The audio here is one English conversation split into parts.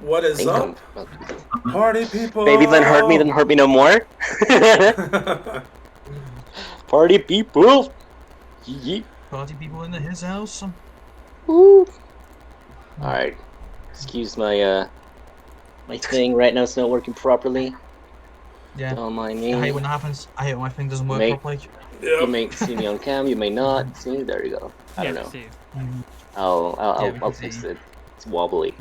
What is up? Party people! Baby, then hurt me no more. Party people! Party people in his house. Woo! Alright. Excuse my, my thing right now, it's not working properly. Yeah. Don't mind me. I hate when that happens. I hate when my thing doesn't work properly. You may see me on cam, you may not. See, there you go. I don't know. I'll fix it. It's wobbly.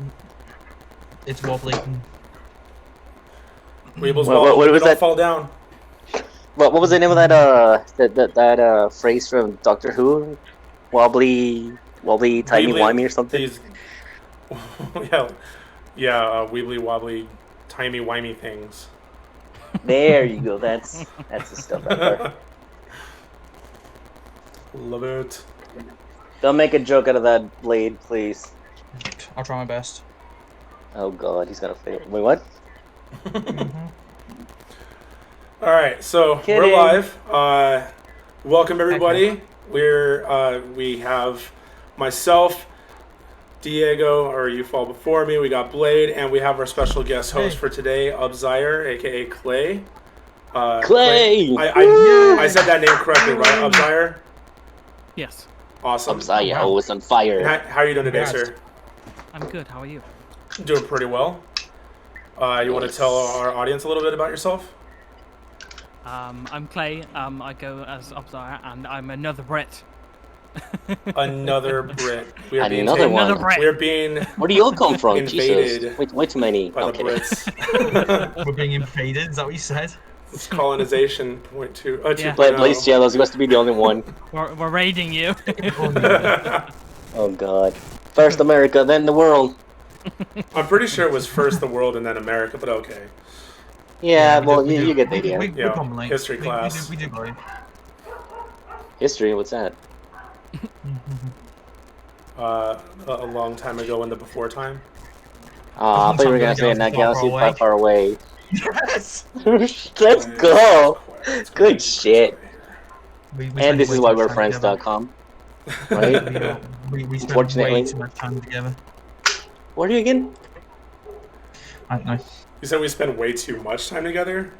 It's wobbly. Weebles what was that? Fall down. What was the name of that that phrase from Doctor Who? Wobbly, timey-wimey or something? Yeah, weebly wobbly, timey-wimey things. There you go. That's the stuff right there. Love it. Don't make a joke out of that blade, please. I'll try my best. Oh god, he's gonna fail. Wait, what? Alright, so we're live. Welcome everybody. We have myself, Diego, or you fall before me, we got Blade, and we have our special guest host for today, Obzyer, aka Clay. Clay! I said that name correctly, right, Obzyer? Yes. Awesome. Obzyer, always on fire. How are you doing today, sir? I'm good, how are you? Doing pretty well. You want to tell our audience a little bit about yourself? I'm Clay, I go as Obzyer, and I'm another Brit. Another Brit. Another one. We're being Where do you all come from? invaded. Jesus. Way too many. By the Brits. We're being invaded, is that what you said? It's colonization point two. Yeah. Blaze Yellows, you must be the only one. We're raiding you. Oh god. First America, then the world. I'm pretty sure it was first the world and then America, but okay. Yeah, well, you get the idea. History class. We do go. History, what's that? A long time ago in the before time. I thought you were gonna say in that galaxy far away. Yes! Let's go! Good shit. We and this is why we're friends.com. Right? We spent way too much time together. What are you again? I don't know. You said we spent way too much time together?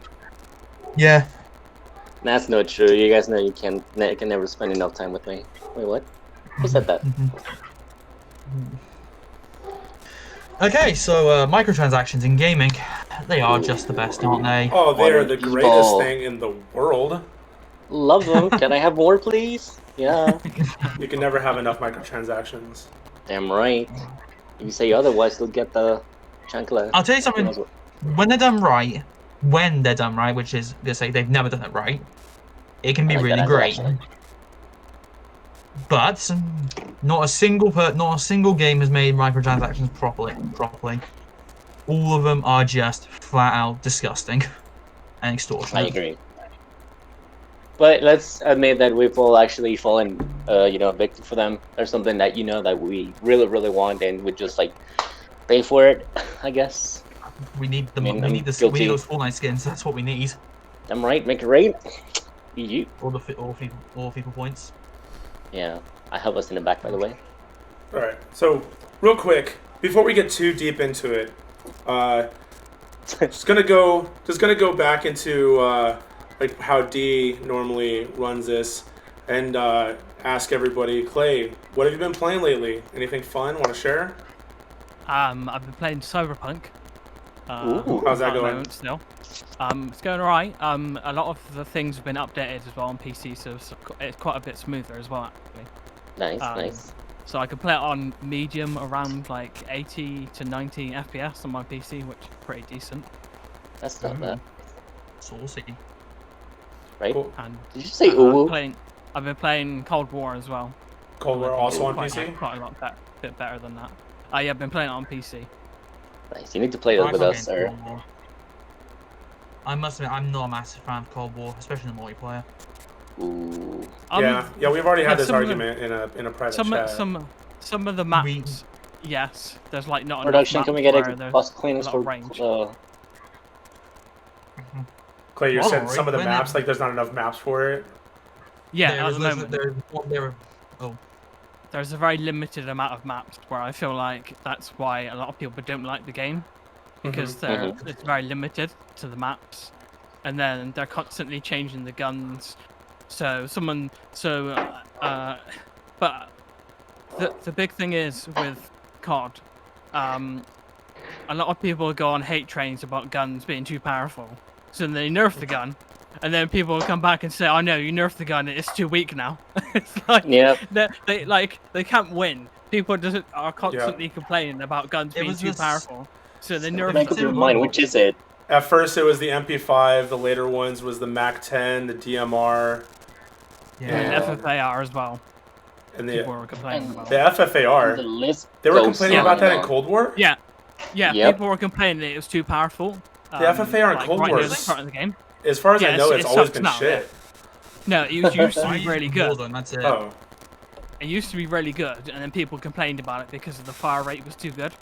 Yeah. That's not true. You guys know you can never spend enough time with me. Wait, what? Who said that? Okay, so microtransactions in gaming, they are just the best, aren't they? Oh, they are the greatest thing in the world. Love them. Can I have more, please? Yeah. You can never have enough microtransactions. Damn right. If you say otherwise, they'll get the chancla. I'll tell you something. When they're done right, which is they say they've never done it right, it can be really great. But not a single game has made microtransactions properly. All of them are just flat out disgusting and extortionate. I agree. But let's admit that we've all actually fallen, victim for them. There's something that that we really want, and we just like pay for it. I guess. We need we need those Fortnite skins. That's what we need. I'm right. Make it rain. You. All people points. Yeah, I have us in the back, by the way. All right. So, real quick, before we get too deep into it, just gonna go back into like how D normally runs this, and ask everybody, Clay, what have you been playing lately? Anything fun? Want to share? I've been playing Cyberpunk. Ooh, how's that going? Still. It's going alright. A lot of the things have been updated as well on PC, so it's quite a bit smoother as well, actually. Nice. So I can play it on medium, around like 80 to 90 FPS on my PC, which is pretty decent. That's not bad. Saucy. Right? Cool. And did you say ooh? I've been playing Cold War as well. Cold War also on PC? Quite a lot bit better than that. Yeah, I've been playing it on PC. Nice. You need to play that with us, sir. I must admit, I'm not a massive fan of Cold War, especially in the multiplayer. Ooh. Yeah, we've already had this argument in a private chat. Some of the maps, yes. There's like not production. Enough can we get a bus cleaners for range? Clay, you said some of the maps, like there's not enough maps for it. Yeah, there's there's a very limited amount of maps where I feel like that's why a lot of people don't like the game, because it's very limited to the maps, and then they're constantly changing the guns. But the big thing is with COD, a lot of people go on hate trains about guns being too powerful, so they nerf the gun, and then people will come back and say, "Oh no, you nerfed the gun; it's too weak now." It's like they can't win. People just are constantly complaining about guns being too powerful, so they nerf. Make up your mind, which is it? At first, it was the MP5. The later ones was the MAC-10, the DMR, and FFAR as well. And people were complaining about the FFAR. They were complaining about that in Cold War. Yeah, people were complaining it was too powerful. The FFAR in Cold War, the game. As far as I know, it's always been shit. No, it used to be really good. That's it. Oh. It used to be really good, and then people complained about it because the fire rate was too good.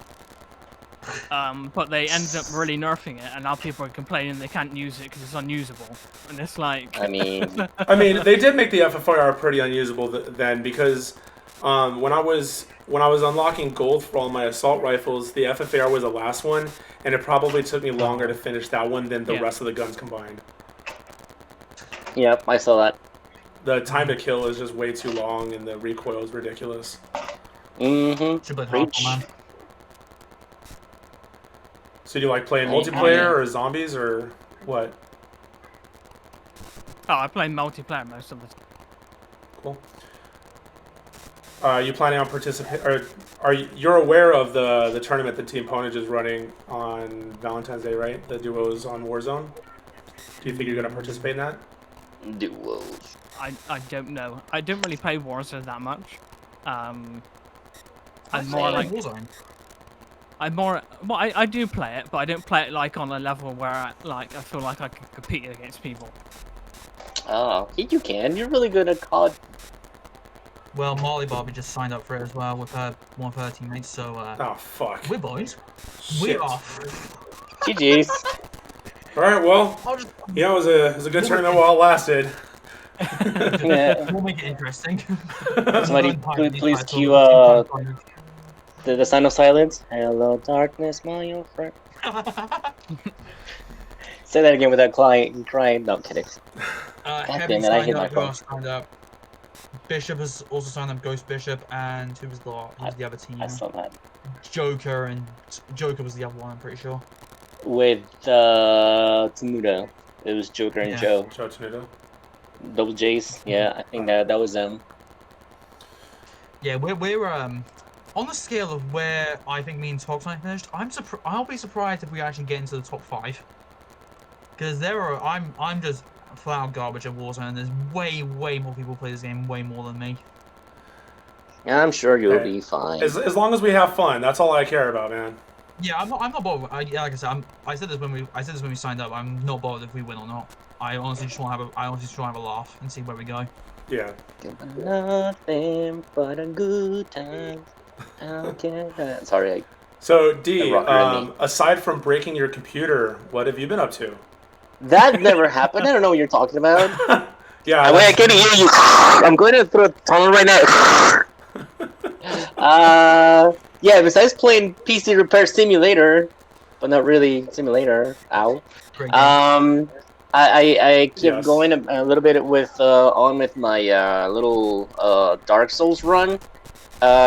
But they ended up really nerfing it, and now people are complaining they can't use it because it's unusable. And it's like, I mean, they did make the FFAR pretty unusable then, because when I was unlocking gold for all my assault rifles, the FFAR was the last one, and it probably took me longer to finish that one than the rest of the guns combined. Yep, I saw that. The time to kill is just way too long, and the recoil is ridiculous. Preach. So do you like playing multiplayer or zombies or what? Oh, I play multiplayer most of the time. Cool. Are you planning on participating? You're aware of the tournament that Team Ponage is running on Valentine's Day, right? The duos on Warzone. Do you think you're going to participate in that? Duos. I don't know. I don't really play Warzone that much. I'm more like Warzone. I do play it, but I don't play it like on a level where I feel like I can compete against people. Oh, you can. You're really good at COD. Well, Molly Bobby just signed up for it as well with one of her teammates, so oh fuck. We're boys. Shit. We're off. GG's. Alright, well, it was a good tournament while it lasted. We'll make it interesting. Somebody please cue the sign of silence. Hello, darkness, my old friend. Say that again without crying. No, I'm kidding. Kevin signed up. Bishop has also signed up. Ghost Bishop, and who was the other team? I saw that. Joker was the other one. I'm pretty sure. With Temuda, it was Joker and Joe. Joe Temuda. Double J's. Yeah, I think that was them. Yeah, we're on the scale of where I think me and Toxin finished. I'll be surprised if we actually get into the top 5. Because I'm just flat out garbage at Warzone, and there's way more people play this game way more than me. Yeah, I'm sure you'll be fine. As long as we have fun, that's all I care about, man. Yeah, I'm not bothered. Like I said, I said this when we signed up. I'm not bothered if we win or not. I honestly just want to have a laugh and see where we go. Yeah. Nothing but a good time. Sorry. So D, aside from breaking your computer, what have you been up to? That never happened. I don't know what you're talking about. Yeah. Wait, I can't hear you. I'm going to throw a tunnel right now. Yeah, besides playing PC Repair Simulator, but not really Simulator. Ow. I kept going a little bit with my little Dark Souls run.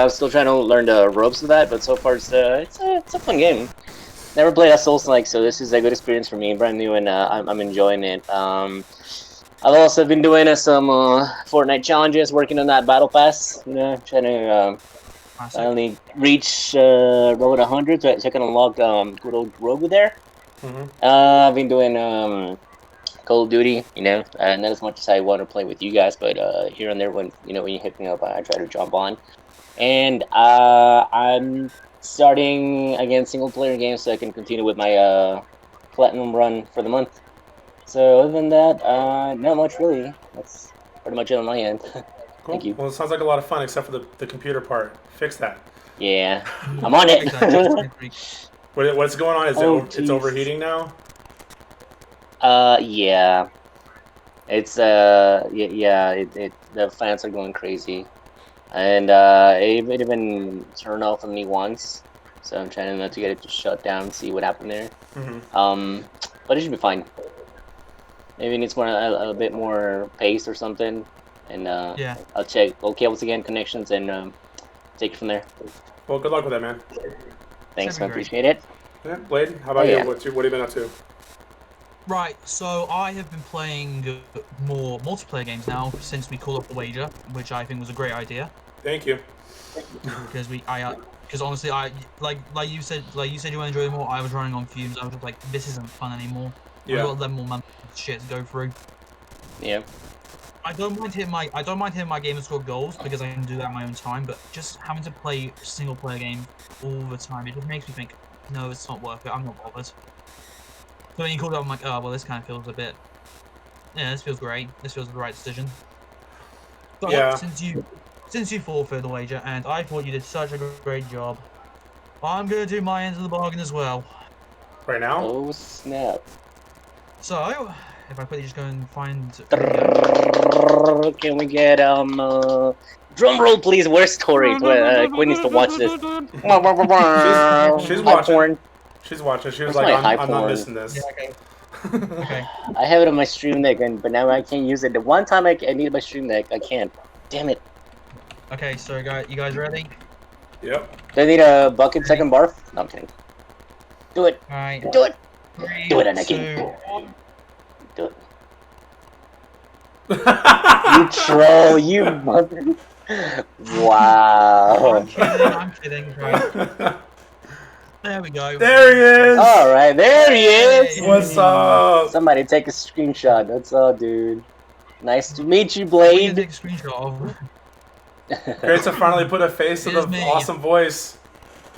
Still trying to learn the ropes of that, but so far it's a fun game. Never played a Souls-like, so this is a good experience for me, brand new, and I'm enjoying it. I've also been doing some Fortnite challenges, working on that Battle Pass, trying to finally reach road 100, so I can unlock good old Grogu there. I've been doing Call of Duty, not as much as I want to play with you guys, but here and there when you hit me up, I try to jump on. And I'm starting again single-player games so I can continue with my platinum run for the month. So other than that, not much really. That's pretty much it on my end. Cool. Thank you. Well, it sounds like a lot of fun, except for the computer part. Fix that. Yeah, I'm on it. What's going on? It's overheating now? Yeah. It's the fans are going crazy. And it even turned off on me once, so I'm trying not to get it to shut down and see what happened there. But it should be fine. Maybe it needs a bit more pace or something, and Yeah. I'll check all cables again, connections, and take it from there. Well, good luck with that, man. Thanks, Should be man. great. Appreciate it. Yeah, Blade, how about Oh, yeah. you? What have you been up to? Right, so I have been playing more multiplayer games now since we called off the wager, which I think was a great idea. Thank you. Because because honestly, like you said you want to enjoy more. I was running on fumes. I was just like, this isn't fun anymore. Yeah. I've got 11 more months of shit to go through. Yeah. I don't mind hitting my gamer score goals because I can do that in my own time. But just having to play single player game all the time, it just makes me think, no, it's not worth it. I'm not bothered. So when you called it up, I'm like, oh well, this kind of feels a bit. Yeah, this feels great. This feels the right decision. But Yeah. since you forfeited the wager, and I thought you did such a great job, I'm gonna do my end of the bargain as well. Right now? Oh snap! So, if I quickly just go and find. Can we get drum roll, please? Where's Tori? Quinn needs to watch this. She's High watching. porn. She's watching. She was Where's like, my I'm high not porn? missing this. Yeah, okay. Okay. I have it on my stream deck, but now I can't use it. The one time I needed my stream deck, I can't. Damn it. Okay, so you guys ready? Yep. Do I need a bucket second barf? No, I'm kidding. Do it. Alright. Do it. 3, Do it, Anakin. 2, 1. Do it. You troll, you mother. Wow. I'm kidding. Right. There we go. There he is. Alright, there he is. What's up? Somebody take a screenshot. That's all, dude. Nice to meet you, We can Blade. take a screenshot of. Great to finally put a face to the Here's me. awesome voice.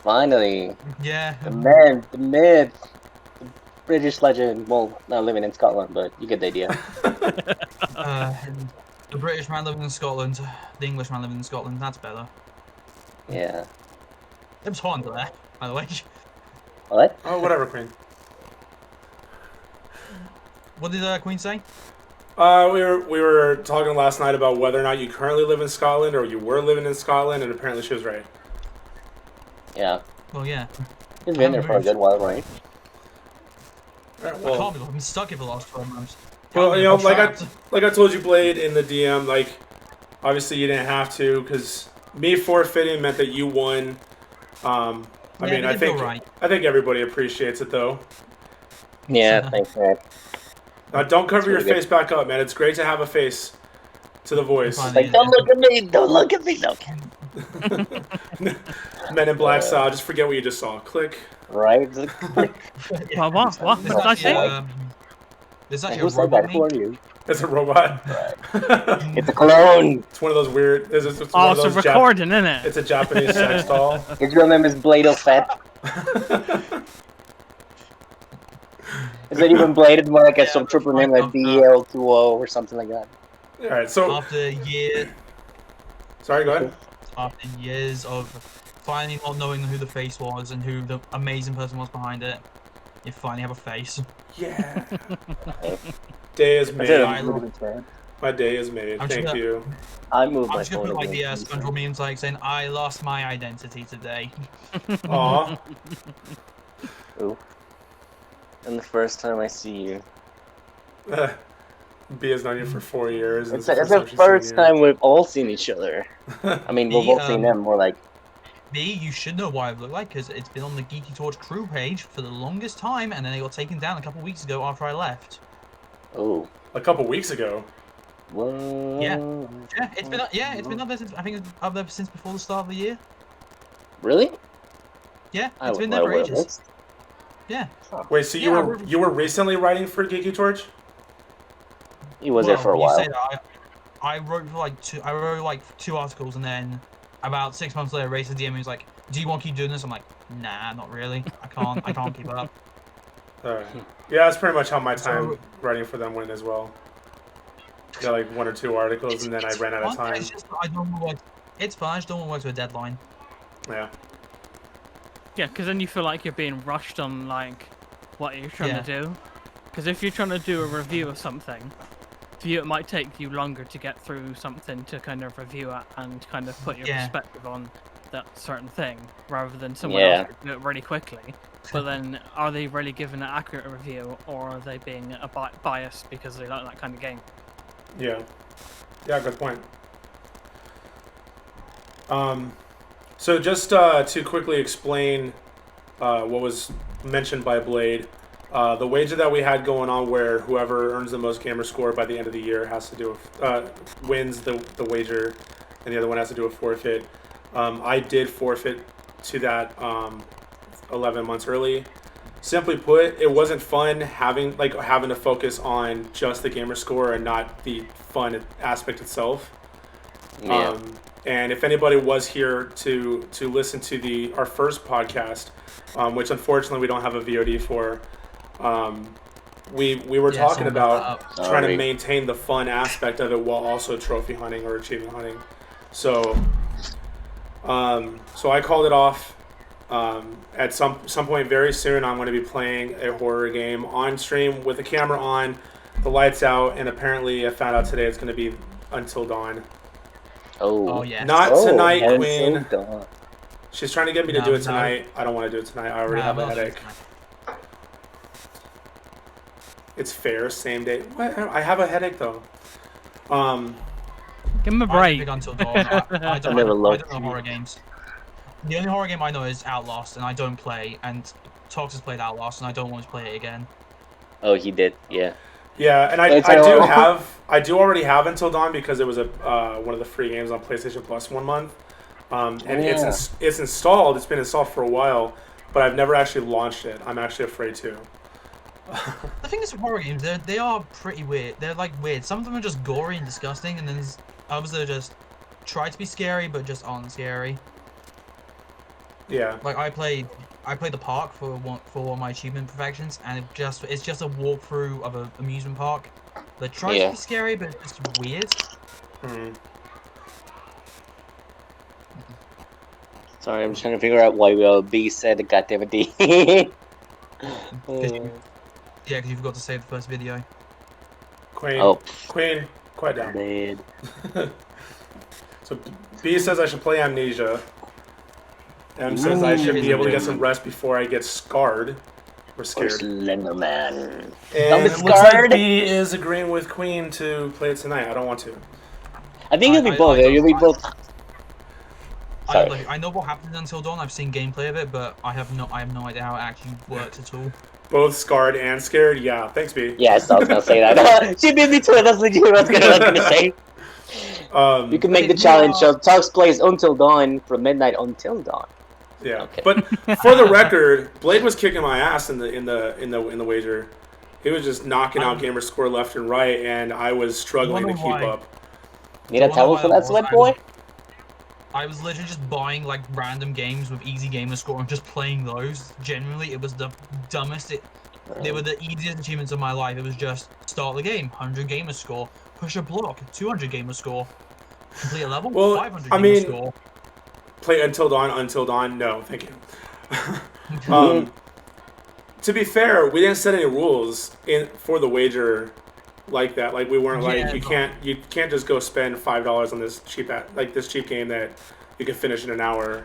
Finally. Yeah. The man, the myth. The British legend. Well, not living in Scotland, but you get the idea. The British man living in Scotland, the English man living in Scotland. That's better. Yeah. It was Honda there, by the way. What? Oh, whatever, Queen. What did Queen say? We were talking last night about whether or not you currently live in Scotland or you were living in Scotland, and apparently she was right. Yeah. Well, yeah. He's been there for a good while, right? Right, I well, can't believe I've been stuck here for the last 12 months. well, you know, I'm trapped. like I told you, Blade, in the DM, like, obviously you didn't have to, because me forfeiting meant that you won. I mean, I think everybody appreciates it, though. Yeah, thanks, man. Don't cover your really face back up, man. It's great to have a face to the voice. Fine. Like, don't look at me! Don't look at me! No. Men in Black style. Just forget what you just saw. Click. Right? Well, what? What did I say? There's Hey, actually who a said robot that for you? It's a robot. It's a clone! It's one of those weird. It's one Oh, of it's a those recording, isn't it? It's a Japanese sex doll. His real name is Blade of Fat. Is it even Blade? It's more like a Stormtrooper name like BL20 or something like that. All right. So after sorry. Go ahead. years of finally not knowing who the face was and who the amazing person was behind it, you finally have a face. Yeah. Day is made. My day is made. Thank you. I moved I'm my just gonna phone put like the again. SpongeBob memes like saying, "I lost my identity today." Aw. Ooh. And the first time I see you. B has known you for 4 years. It's the first time we've all seen each other. I mean, we've all seen them more like... Me, you should know why I look like, because it's been on the Geeky Torch crew page for the longest time, and then it got taken down a couple weeks ago after I left. Oh. A couple weeks ago. What? Yeah, it's been up there since I think it's up there since before the start of the year. Really? Yeah, it's been there for ages. Yeah. Wait, so you were recently writing for Geeky Torch? He was there for a while. I wrote for like two articles, and then about 6 months later, Ray said DM me, was like, "Do you want to keep doing this?" I'm like, "Nah, not really. I can't keep up." Yeah, that's pretty much how my time writing for them went as well. Got like 1 or 2 articles, and then I ran out of time. It's just it's fun. I just don't want to work to a deadline. Yeah. Yeah, because then you feel like you're being rushed on like what you're trying to do. Because if you're trying to do a review of something, for you, it might take you longer to get through something to kind of review it and kind of put your perspective on that certain thing, rather than someone else do it really quickly. But then, are they really giving an accurate review, or are they being biased because they like that kind of game? Yeah, good point. So just to quickly explain what was mentioned by Blade, the wager that we had going on, where whoever earns the most gamer score by the end of the year has to do wins the wager, and the other one has to do a forfeit. I did forfeit to that 11 months early. Simply put, it wasn't fun having to focus on just the gamer score and not the fun aspect itself. Yeah. And if anybody was here to listen to our first podcast, which unfortunately we don't have a VOD for, we were talking about trying to maintain the fun aspect of it while also trophy hunting or achievement hunting. So I called it off. At some point very soon, I'm going to be playing a horror game on stream with the camera on, the lights out, and apparently I found out today it's going to be Until Dawn. Oh yes. Not tonight, Queen. Until Dawn. She's trying to get me to do it tonight. I don't want to do it tonight. I already have a headache. It's fair, same day. What? I have a headache though. Give him a break. Until Dawn. I don't know horror games. The only horror game I know is Outlast, and I don't play. And Tox has played Outlast, and I don't want to play it again. Oh, he did. Yeah. Yeah, and I do already have Until Dawn because it was one of the free games on PlayStation Plus 1 month. It's installed. It's been installed for a while, but I've never actually launched it. I'm actually afraid to. The thing is with horror games, they are pretty weird. They're like weird. Some of them are just gory and disgusting, and then others that are just try to be scary but just aren't scary. Yeah. Like I played The Park for one of my achievement perfections, and it's just a walkthrough of an amusement park that tries to be scary but it's just weird. Sorry, I'm trying to figure out why B said the goddamn D. Yeah, because you forgot to save the first video. Queen, quiet down. Man. So B says I should play Amnesia. M says I should be able to get some rest before I get scarred. We're scared. Slenderman. And it looks like B is agreeing with Queen to play it tonight. I don't want to. I think you'll be both. You'll be both. I know what happens Until Dawn. I've seen gameplay of it, but I have no idea how it actually works at all. Both scarred and scared? Yeah, thanks, B. Yes, I was gonna say that. She beat me to it. That's legit what I was gonna say. You can make the challenge of Tox plays Until Dawn from midnight until dawn. Yeah, okay. But for the record, Blade was kicking my ass in the wager. He was just knocking out gamer score left and right, and I was struggling to keep up. Need a towel for that, sweat boy? I was literally just buying like random games with easy gamer score and just playing those. Generally, it was the dumbest. They were the easiest achievements of my life. It was just start the game, 100 gamer score, push a block, 200 gamer score, complete a level, 500 gamer score. Play Until Dawn, no, thank you. To be fair, we didn't set any rules for the wager like that. Like we weren't you can't just go spend $5 on this cheap game that you can finish in an hour.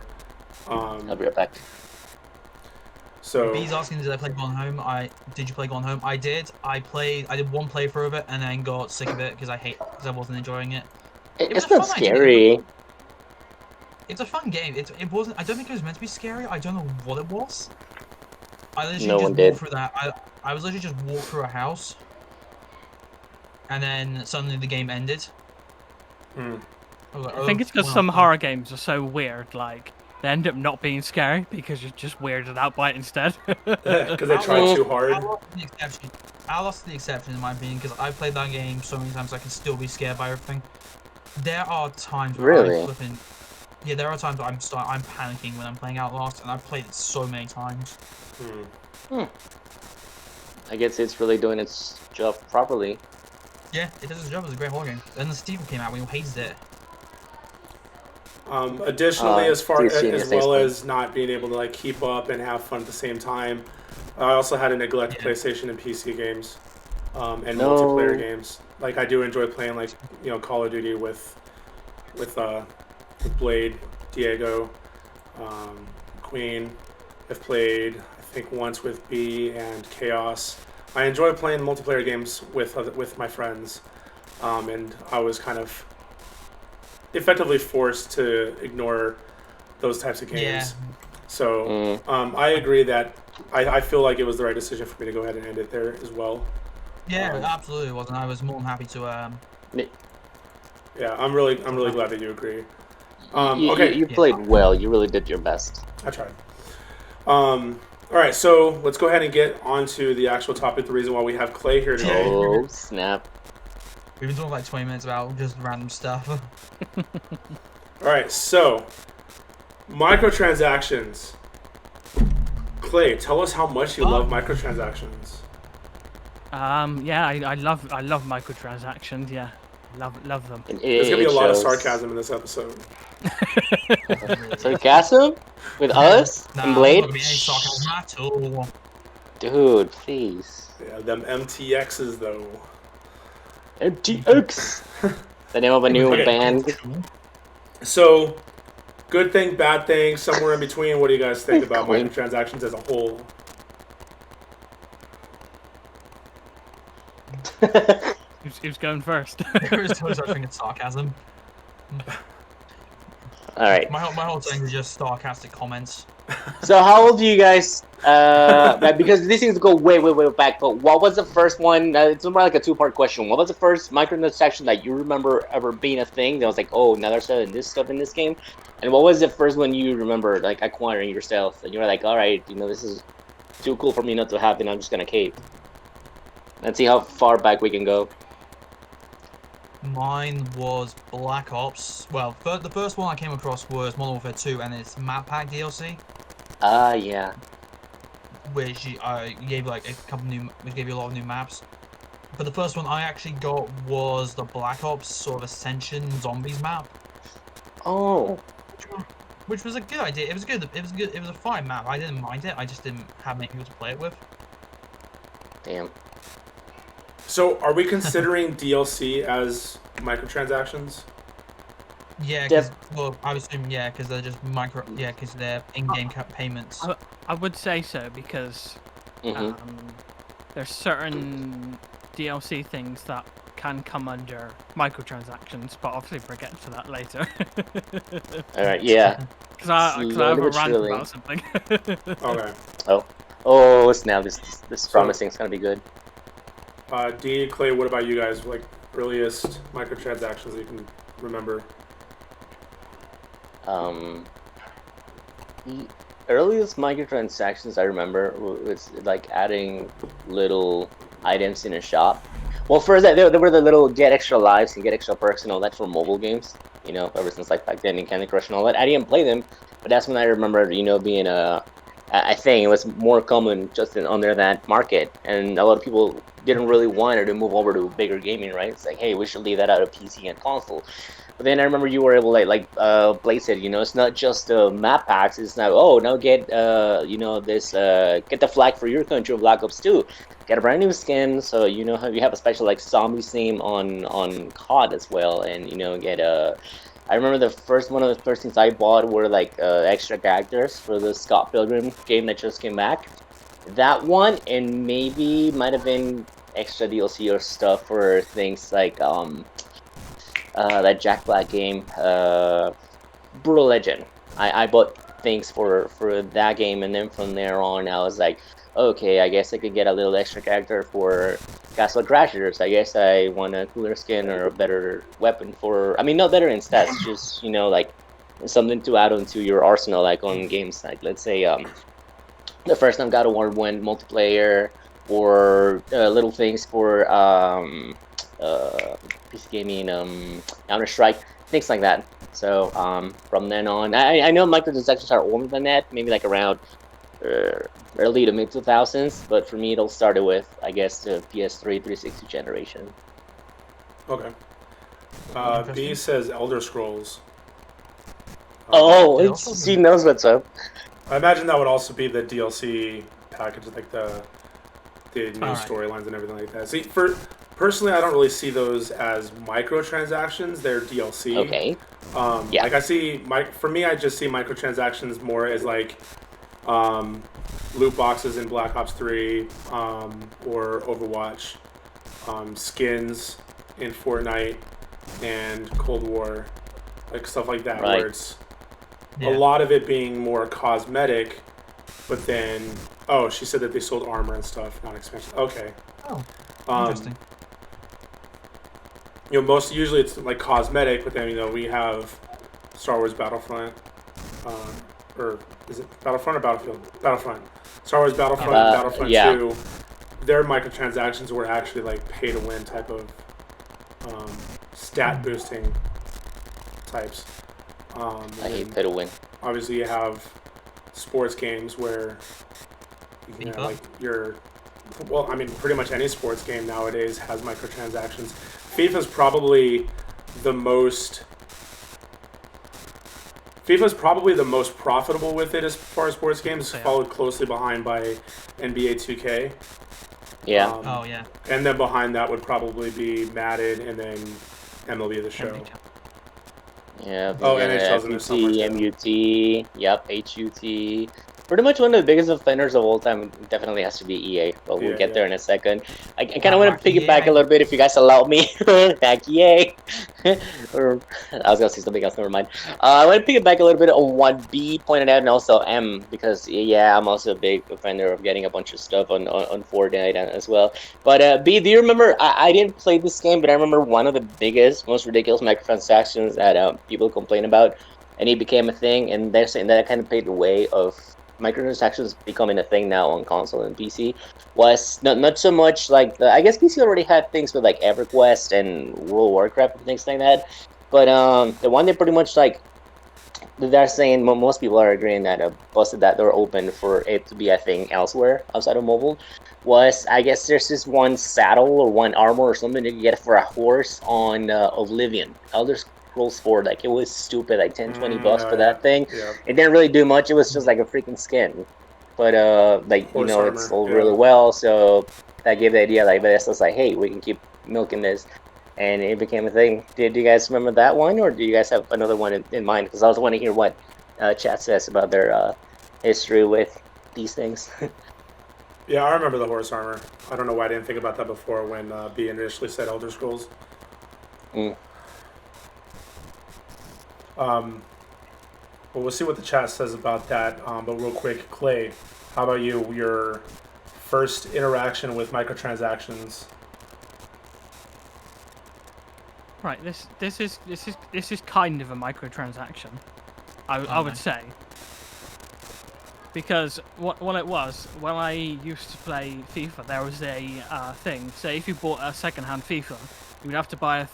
I'll be right back. So B's asking, did I play Gone Home? Did you play Gone Home? I did. I did one playthrough of it and then got sick of it because I wasn't enjoying it. It's not scary. It's a fun game. It wasn't. I don't think it was meant to be scary. I don't know what it was. I literally walked through that. I was literally just walked through a house, and then suddenly the game ended. I think it's because some horror games are so weird. Like they end up not being scary because you're just weirded out by it instead. Because they tried too hard. Outlast is the exception in my opinion because I've played that game so many times I can still be scared by everything. There are times where there are times where I'm panicking when I'm playing Outlast, and I've played it so many times. I guess it's really doing its job properly. Yeah, it does its job. It's a great horror game. Then the sequel came out, we all hated it. Additionally, as well as not being able to keep up and have fun at the same time, I also had to neglect PlayStation and PC games. and multiplayer games. Like I do enjoy playing like Call of Duty with Blade, Diego, Queen. I've played I think once with B and Chaos. I enjoy playing multiplayer games with my friends, and I was kind of effectively forced to ignore those types of games. Yeah. So I agree that I feel like it was the right decision for me to go ahead and end it there as well. Yeah, it absolutely was, and I was more than happy to. Yeah, I'm really glad that you agree. Okay, you played well. You really did your best. I tried. All right, so let's go ahead and get on to the actual topic. The reason why we have Clay here today. Oh snap! We've been talking like 20 minutes about just random stuff. All right, so microtransactions. Clay, tell us how much you love microtransactions. Yeah, I love microtransactions. Yeah, love them. There's gonna be a lot of sarcasm in this episode. Sarcasm with us and Blade? Not be any sarcasm at all. Dude, please. Yeah, them MTXs though. MTX. The name of a new band. So, good thing, bad thing, somewhere in between. What do you guys think about microtransactions as a whole? Who's going first? There is no such thing as sarcasm. All right. My whole thing is just sarcastic comments. So how old do you guys? Because these things go way back. But what was the first one? It's more like a two-part question. What was the first microtransaction that you remember ever being a thing? That was like, oh, now there's this stuff in this game. And what was the first one you remember like acquiring yourself? And you were like, all right, this is too cool for me not to have, and I'm just gonna cave. Let's see how far back we can go. Mine was Black Ops. Well, the first one I came across was Modern Warfare 2 and its map pack DLC. Yeah. Which gave like which gave you a lot of new maps. But the first one I actually got was the Black Ops sort of Ascension Zombies map. Oh. Which was a good idea. It was good. It was a fine map. I didn't mind it. I just didn't have many people to play it with. Damn. So, are we considering DLC as microtransactions? Yeah, because well, I would assume because they're just because they're in-game payments. I would say so because there's certain DLC things that can come under microtransactions, but obviously we'll get to that later. All right, yeah. Because I have a rant about something. Okay. Oh, now this promising is gonna be good. D, Clay, what about you guys? Like earliest microtransactions that you can remember? The earliest microtransactions I remember was like adding little items in a shop. Well, first there were the little get extra lives and get extra perks and all that for mobile games. Ever since like back then in Candy Crush and all that. I didn't play them, but that's when I remember being I think it was more common just under that market, and a lot of people didn't really want to move over to bigger gaming, right? It's like, hey, we should leave that out of PC and console. But then I remember you were able, like Blade said, it's not just map packs. It's now, now get, this, get the flag for your country of Black Ops 2. Get a brand new skin, so you have a special like zombie theme on COD as well, and get I remember one of the first things I bought were like extra characters for the Scott Pilgrim game that just came back. That one, and maybe might have been extra DLC or stuff for things like that Jack Black game, Brutal Legend. I bought things for that game, and then from there on, I was like, okay, I guess I could get a little extra character for Castle Crashers. I guess I want a cooler skin or a better weapon not better in stats, just, like something to add onto your arsenal, like on games like, let's say, the first time God of War went multiplayer, or little things for PC gaming, Counter-Strike, things like that. So from then on, I know microtransactions are older than that, maybe like around early to mid 2000s, but for me it all started with, I guess, the PS3 360 generation. Okay. B says Elder Scrolls. She knows what's up. I imagine that would also be the DLC package, like the the new storylines and everything like that. See, personally, I don't really see those as microtransactions. They're DLC. Okay. Like I see, for me, I just see microtransactions more as like loot boxes in Black Ops 3 or Overwatch, skins in Fortnite and Cold War, like stuff like that, where it's a lot of it being more cosmetic, but then she said that they sold armor and stuff, not expensive. Okay. Oh, interesting. Usually it's like cosmetic, but then we have Star Wars Battlefront, or is it Battlefront or Battlefield? Battlefront. Star Wars Battlefront and Battlefront 2. Their microtransactions were actually like pay to win type of stat boosting types. I hate pay to win. Obviously, you have sports games where pretty much any sports game nowadays has microtransactions. FIFA's probably the most profitable with it as far as sports games, followed closely behind by NBA 2K. Yeah. And then behind that would probably be Madden and then MLB The Show. Yeah. NHL's in there somewhere. MUT. Yep. HUT. Pretty much one of the biggest offenders of all time definitely has to be EA, but we'll get there in a second. I kind of want to piggyback a little bit if you guys allow me. Back EA. Or I was gonna say something else. Never mind. I want to piggyback a little bit on what B pointed out, and also M, because I'm also a big offender of getting a bunch of stuff on Fortnite as well. But B, do you remember? I didn't play this game, but I remember one of the biggest, most ridiculous microtransactions that people complain about, and it became a thing, and they're saying that kind of paved the way of microtransactions becoming a thing now on console and PC. Was not so much like I guess PC already had things with like EverQuest and World of Warcraft and things like that, but the one that pretty much like they're saying most people are agreeing that busted that door open for it to be a thing elsewhere outside of mobile was, I guess there's this one saddle or one armor or something you can get for a horse on Oblivion, Elder Scrolls 4. Like, it was stupid, like $10-20 for that thing. It didn't really do much. It was just like a freaking skin, but horse armor, it sold really well, so that gave the idea, like, Bethesda's like, hey, we can keep milking this, and it became a thing. Do you guys remember that one, or do you guys have another one in mind? Because I also want to hear what chat says about their history with these things. Yeah, I remember the horse armor. I don't know why I didn't think about that before when B initially said Elder Scrolls. Well, we'll see what the chat says about that. But real quick, Clay, how about you? Your first interaction with microtransactions. Right. This is kind of a microtransaction, I would say. Because what it was, when I used to play FIFA, there was a thing. Say if you bought a second-hand FIFA, you'd have to buy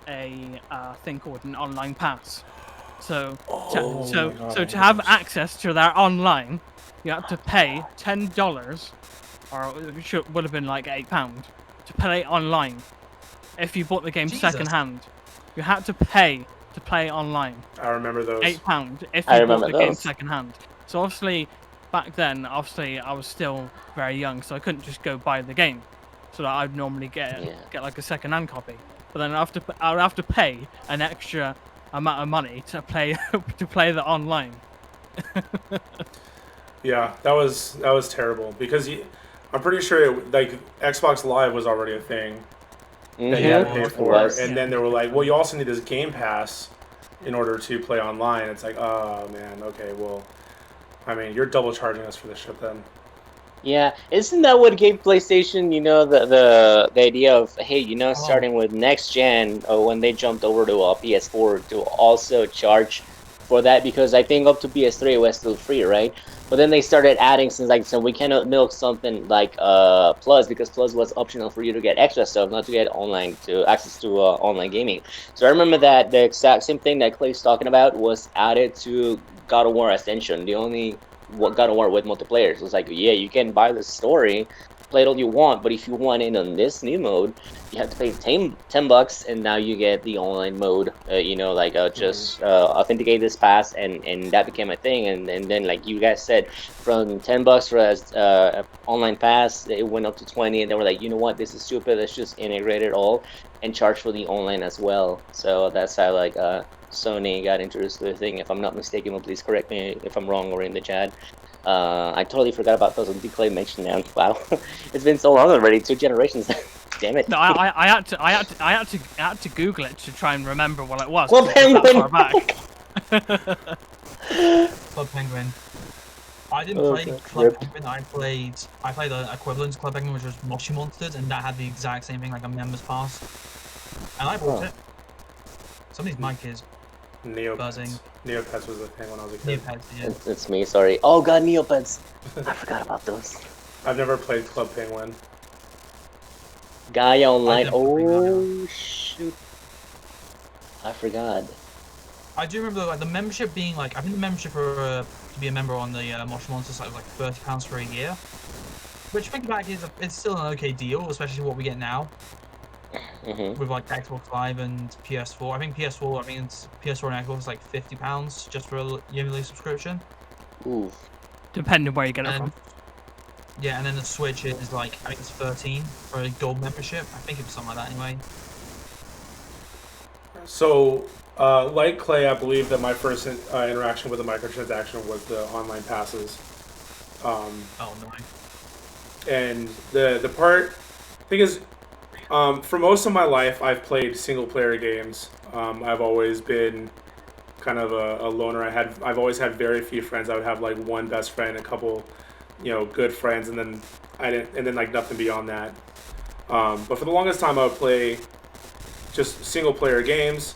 a thing called an online pass. So to have access to their online, you have to pay $10, or it would have been like £8 to play online. If you bought the game second-hand, you had to pay to play online. I remember those. £8 if you bought the game second-hand. So obviously, back then, I was still very young, so I couldn't just go buy the game. So that I'd normally get like a second-hand copy. But then I would have to pay an extra amount of money to play the online. Yeah, that was terrible, because I'm pretty sure Xbox Live was already a thing that you had to pay for, and then they were like, well, you also need this Game Pass in order to play online. It's like, oh man, okay, well, I mean, you're double charging us for this shit then. Yeah, isn't that what gave PlayStation, the idea of, hey, starting with next gen, when they jumped over to PS4, to also charge for that? Because I think up to PS3 it was still free, right? But then they started adding things like, so we cannot milk something like Plus, because Plus was optional for you to get extra stuff, not to get access to online gaming. So I remember that the exact same thing that Clay's talking about was added to God of War Ascension. The only what God of War with multiplayer. So it's like, yeah, you can buy the story, play it all you want, but if you want in on this new mode, you have to pay $10, and now you get the online mode. Just authenticate this pass, and that became a thing. And then, like you guys said, from $10 for online pass, it went up to 20, and they were like, you know what, this is stupid. Let's just integrate it all and charge for the online as well. So that's how like Sony got introduced to the thing. If I'm not mistaken, well, please correct me if I'm wrong or in the chat. I totally forgot about those when Declay mentioned them. Wow, it's been so long already, 2 generations. Damn it. No, I had to Google it to try and remember what it was. Club Penguin. That far back. Club Penguin. I didn't play Club Penguin. I played the equivalent to Club Penguin, which was Moshi Monsters, and that had the exact same thing, like a members pass. And I bought it. Somebody's mic is buzzing. Neopets was the thing when I was a kid. Neopets, yeah. It's me, sorry. Oh god, Neopets. I forgot about those. I've never played Club Penguin. Gaia Online. Oh shoot. I forgot. I do remember like the membership being like, I think the membership for to be a member on the Mosh Monster site was like £30 for a year, which thinking back is it's still an okay deal, especially what we get now with like Xbox Live and PS4. I think PS4, it's PS4 and Xbox is like £50 just for a yearly subscription. Ooh. Depending where you get it from. Yeah, and then the Switch is like, I think it's 13 for a gold membership. I think it was something like that anyway. So, like Clay, I believe that my first interaction with the microtransaction was the online passes. Oh no. And the thing is, for most of my life, I've played single player games. I've always been kind of a loner. I've always had very few friends. I would have like one best friend, a couple, good friends, and then like nothing beyond that. But for the longest time, I would play just single player games.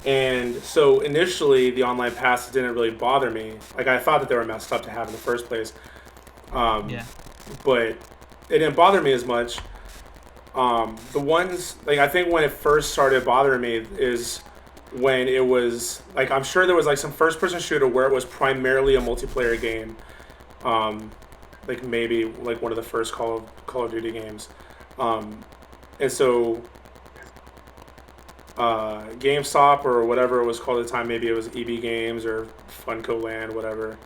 And so initially, the online passes didn't really bother me. Like, I thought that they were messed up to have in the first place. Yeah. But it didn't bother me as much. The ones, like, I think when it first started bothering me is when it was, like, I'm sure there was, like, some first-person shooter where it was primarily a multiplayer game. Like, maybe, like, one of the first Call of Duty games. And so GameStop or whatever it was called at the time, maybe it was EB Games or Funko Land, whatever.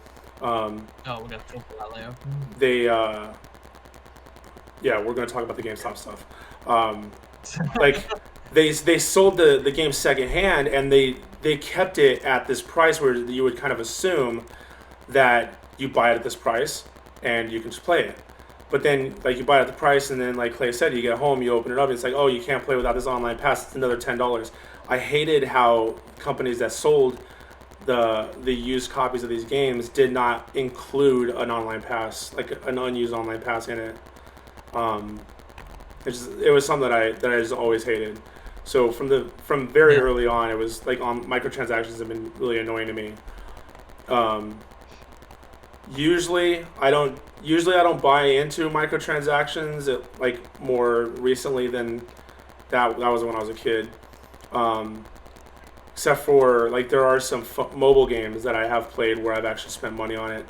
Oh, we're gonna talk about that later. They, yeah, we're gonna talk about the GameStop stuff. Like, they sold the game secondhand, and they kept it at this price where you would kind of assume that you buy it at this price and you can just play it. But then, like, you buy it at the price, and then, like Clay said, you get home, you open it up, and it's like, oh, you can't play without this online pass. It's another $10. I hated how companies that sold the used copies of these games did not include an online pass, like an unused online pass in it. It was something that I just always hated. So from very early on, it was like microtransactions have been really annoying to me. Usually I don't buy into microtransactions. Like more recently than that was when I was a kid. Except for, like, there are some mobile games that I have played where I've actually spent money on it.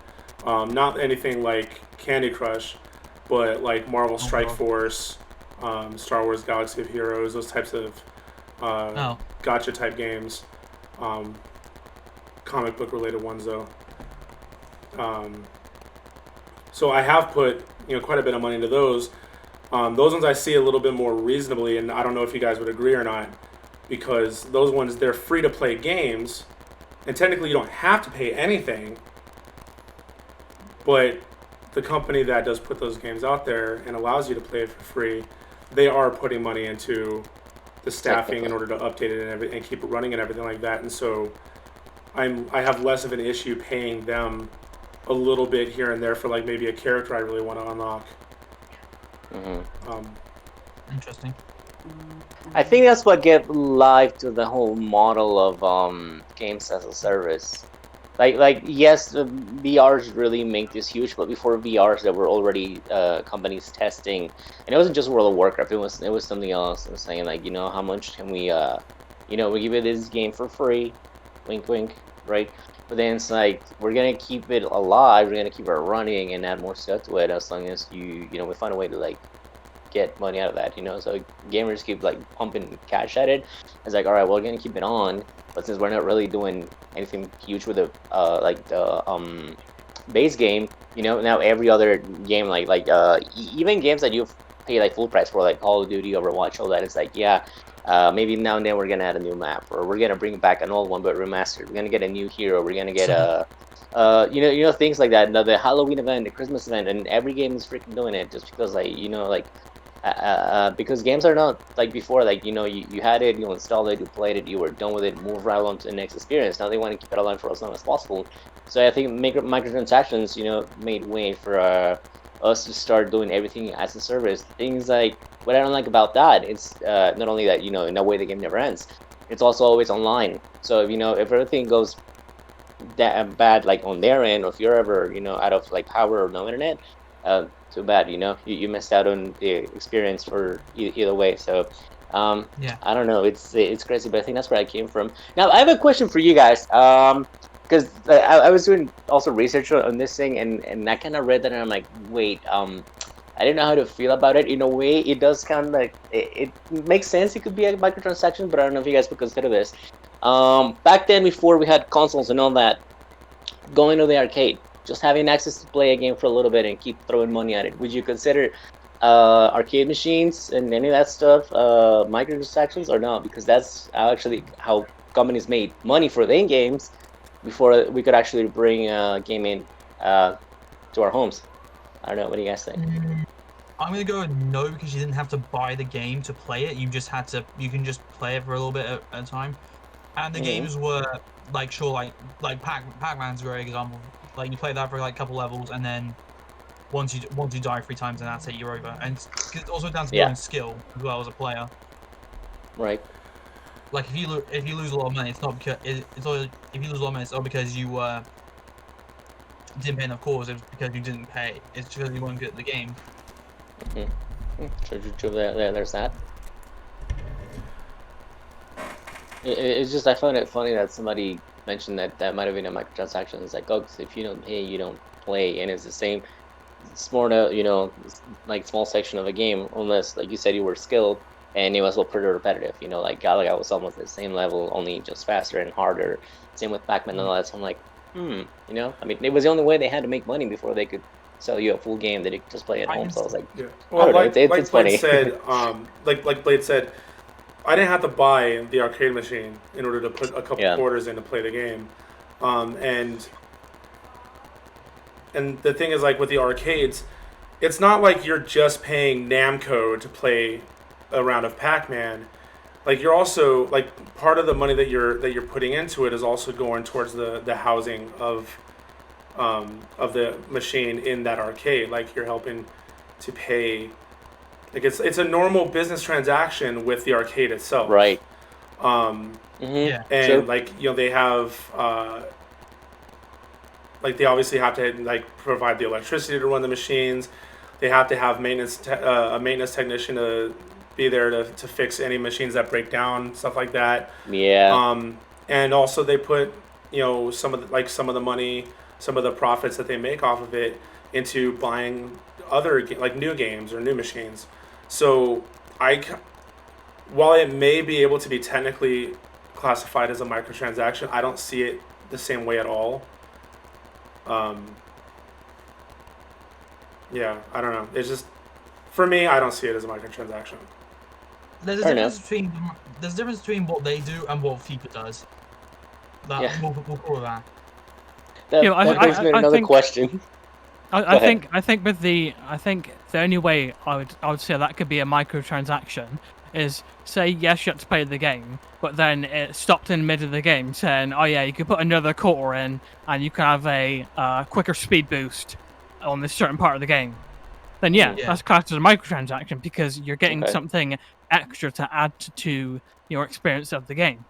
Not anything like Candy Crush, but like Marvel Strike Force, Star Wars Galaxy of Heroes, those types of gacha type games. Comic book related ones though. So I have put quite a bit of money into those. Those ones I see a little bit more reasonably, and I don't know if you guys would agree or not, because those ones, they're free to play games, and technically you don't have to pay anything, but the company that does put those games out there and allows you to play it for free, they are putting money into the staffing in order to update it and keep it running and everything like that. And so I have less of an issue paying them a little bit here and there for, like, maybe a character I really want to unlock. Interesting. I think that's what gave life to the whole model of games as a service. Like yes, VRs really make this huge, but before VRs, there were already companies testing, and it wasn't just World of Warcraft. It was something else. It was saying, like, how much can we, we give you this game for free, wink wink, right? But then it's like we're gonna keep it alive, we're gonna keep it running and add more stuff to it as long as we find a way to like get money out of that, So gamers keep like pumping cash at it. It's like, all right, well, we're gonna keep it on, but since we're not really doing anything huge with the base game, now every other game even games that you pay like full price for, like Call of Duty, Overwatch, all that, it's like, yeah, maybe now and then we're gonna add a new map, or we're gonna bring back an old one but remastered. We're gonna get a new hero. We're gonna get things like that. The Halloween event, the Christmas event, and every game is freaking doing it just because because games are not like before, like you had it, you installed it, you played it, you were done with it, move right on to the next experience. Now they want to keep it alive for as long as possible. So I think microtransactions, made way for us to start doing everything as a service. Things like what I don't like about that, it's not only that in a way the game never ends, it's also always online. So if everything goes that bad, like on their end, or if you're ever out of like power or no internet, too bad, you missed out on the experience for either way. So Yeah. I don't know, it's crazy, but I think that's where I came from. Now I have a question for you guys, because I was doing also research on this thing, and I kind of read that, and I'm like, wait, I didn't know how to feel about it. In a way, it does kind of like it makes sense. It could be a microtransaction, but I don't know if you guys would consider this. Back then, before we had consoles and all that, going to the arcade, just having access to play a game for a little bit and keep throwing money at it, would you consider arcade machines and any of that stuff microtransactions or not? Because that's actually how companies made money for their games before we could actually bring gaming to our homes. I don't know. What do you guys think? I'm gonna go with no, because you didn't have to buy the game to play it. You can just play it for a little bit at a time. And the games were like, sure, like Pac-Man's a great example. Like you play that for like a couple levels, and then once you die 3 times, and that's it, you're over. And it's also down to your own skill as well as a player. Right. Like if you lose a lot of money, it's not because if you lose a lot of money, it's not because you didn't pay enough cores. It's because you didn't pay. It's because you weren't good at the game. True. There's that. It's just, I found it funny that somebody mentioned that might have been a microtransaction. It's like, oh, 'cause if you don't pay, you don't play, and it's the same small, like small section of a game, unless, like you said, you were skilled, and it was all pretty repetitive. Like Galaga was almost the same level, only just faster and harder. Same with Pac-Man and all that. So I'm like, I mean, it was the only way they had to make money before they could sell you a full game that you could just play at home. So I was like, yeah. Well, like Blade funny. said, like Blade said, I didn't have to buy the arcade machine in order to put a couple quarters in to play the game, and the thing is, like with the arcades, it's not like you're just paying Namco to play a round of Pac-Man. Like you're also like part of the money that you're putting into it is also going towards the housing of the machine in that arcade. Like you're helping to pay. Like it's a normal business transaction with the arcade itself. Right. Yeah. And Sure. like they have like they obviously have to like provide the electricity to run the machines. They have to have a maintenance technician to be there to fix any machines that break down, stuff like that. Yeah. And also they put some of the money, some of the profits that they make off of it into buying other like new games or new machines. So while it may be able to be technically classified as a microtransaction, I don't see it the same way at all. Yeah, I don't know. It's just, for me, I don't see it as a microtransaction. There's a difference between what they do and what FIFA does. We'll call that. That brings me to another question. I think the only way I would say that could be a microtransaction is, say, yes, you have to play the game, but then it stopped in the middle of the game saying, oh yeah, you could put another quarter in and you can have a quicker speed boost on this certain part of the game. Then that's classed as a microtransaction because you're getting something extra to add to your experience of the game.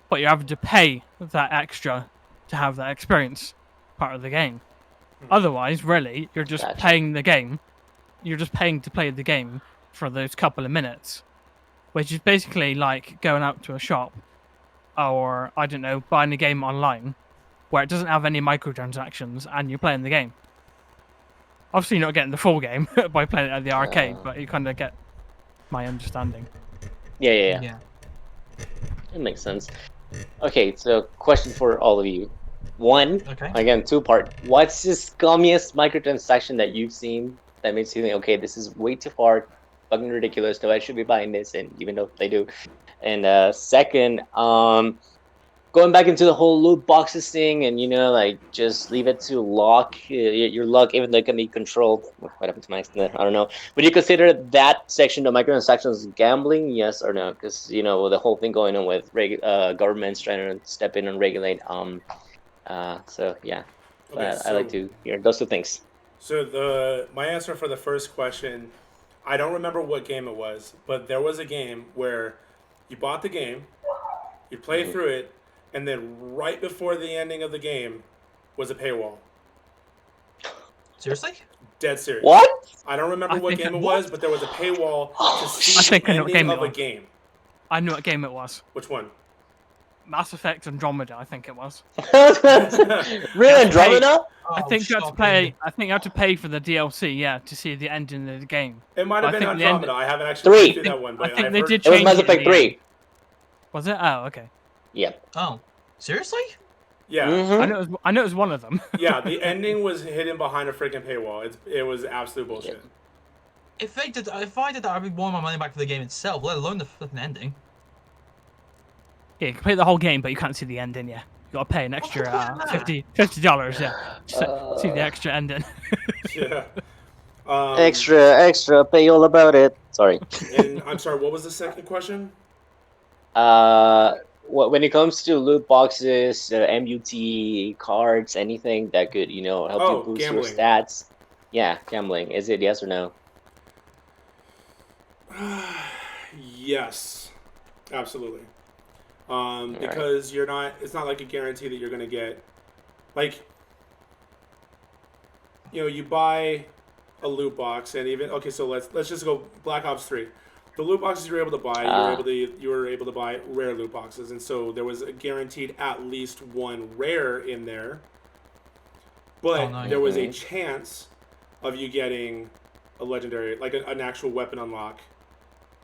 But you're having to pay that extra to have that experience part of the game. Otherwise, really, you're just paying the game. You're just paying to play the game for those couple of minutes, which is basically like going out to a shop or, I don't know, buying a game online where it doesn't have any microtransactions and you're playing the game. Obviously, you're not getting the full game by playing it at the arcade, but you kind of get my understanding. Yeah. It makes sense. Okay, so question for all of you. One, again, two-part. What's the scummiest microtransaction that you've seen that makes you think, okay, this is way too far, fucking ridiculous, though I should be buying this, and even though they do. And second, going back into the whole loot boxes thing, and like just leave it to luck, your luck, even though it can be controlled. What happened to my accent? I don't know. Would you consider that section of microtransactions gambling? Yes or no? Because the whole thing going on with governments trying to step in and regulate. So yeah, Okay, I like to hear those two things. So my answer for the first question, I don't remember what game it was, but there was a game where you bought the game, you play through it, and then right before the ending of the game was a paywall. Seriously? Dead serious. What? I don't remember what game it was, but there was a paywall to see the ending of a game. I knew what game it was. Which one? Mass Effect Andromeda, I think it was. Really, Andromeda? I think you have to pay. I think you have to pay for the DLC, yeah, to see the ending of the game. It might have been Andromeda. I haven't actually played through that one, but I think they did change it. It was Mass Effect 3. Was it? Oh, okay. Yep. Oh, seriously? Yeah. Mm-hmm. I know it was one of them. Yeah, the ending was hidden behind a freaking paywall. It was absolute bullshit. Yep. If I did that, I'd be wanting my money back for the game itself, let alone the flipping ending. Yeah, you can play the whole game, but you can't see the ending. Yeah, you gotta pay an extra $50. Yeah, see the extra ending. Yeah. Extra, pay all about it. Sorry. And I'm sorry, what was the second question? When it comes to loot boxes, MUT cards, anything that could, help you boost gambling. your stats. Yeah, gambling. Is it yes or no? Yes, absolutely. Because it's not like a guarantee that you're gonna get, like, you buy a loot box, and even so let's just go Black Ops 3. The loot boxes you were able to buy, you were able to buy rare loot boxes, and so there was a guaranteed at least one rare in there. But there was a chance of you getting a legendary, like an actual weapon unlock,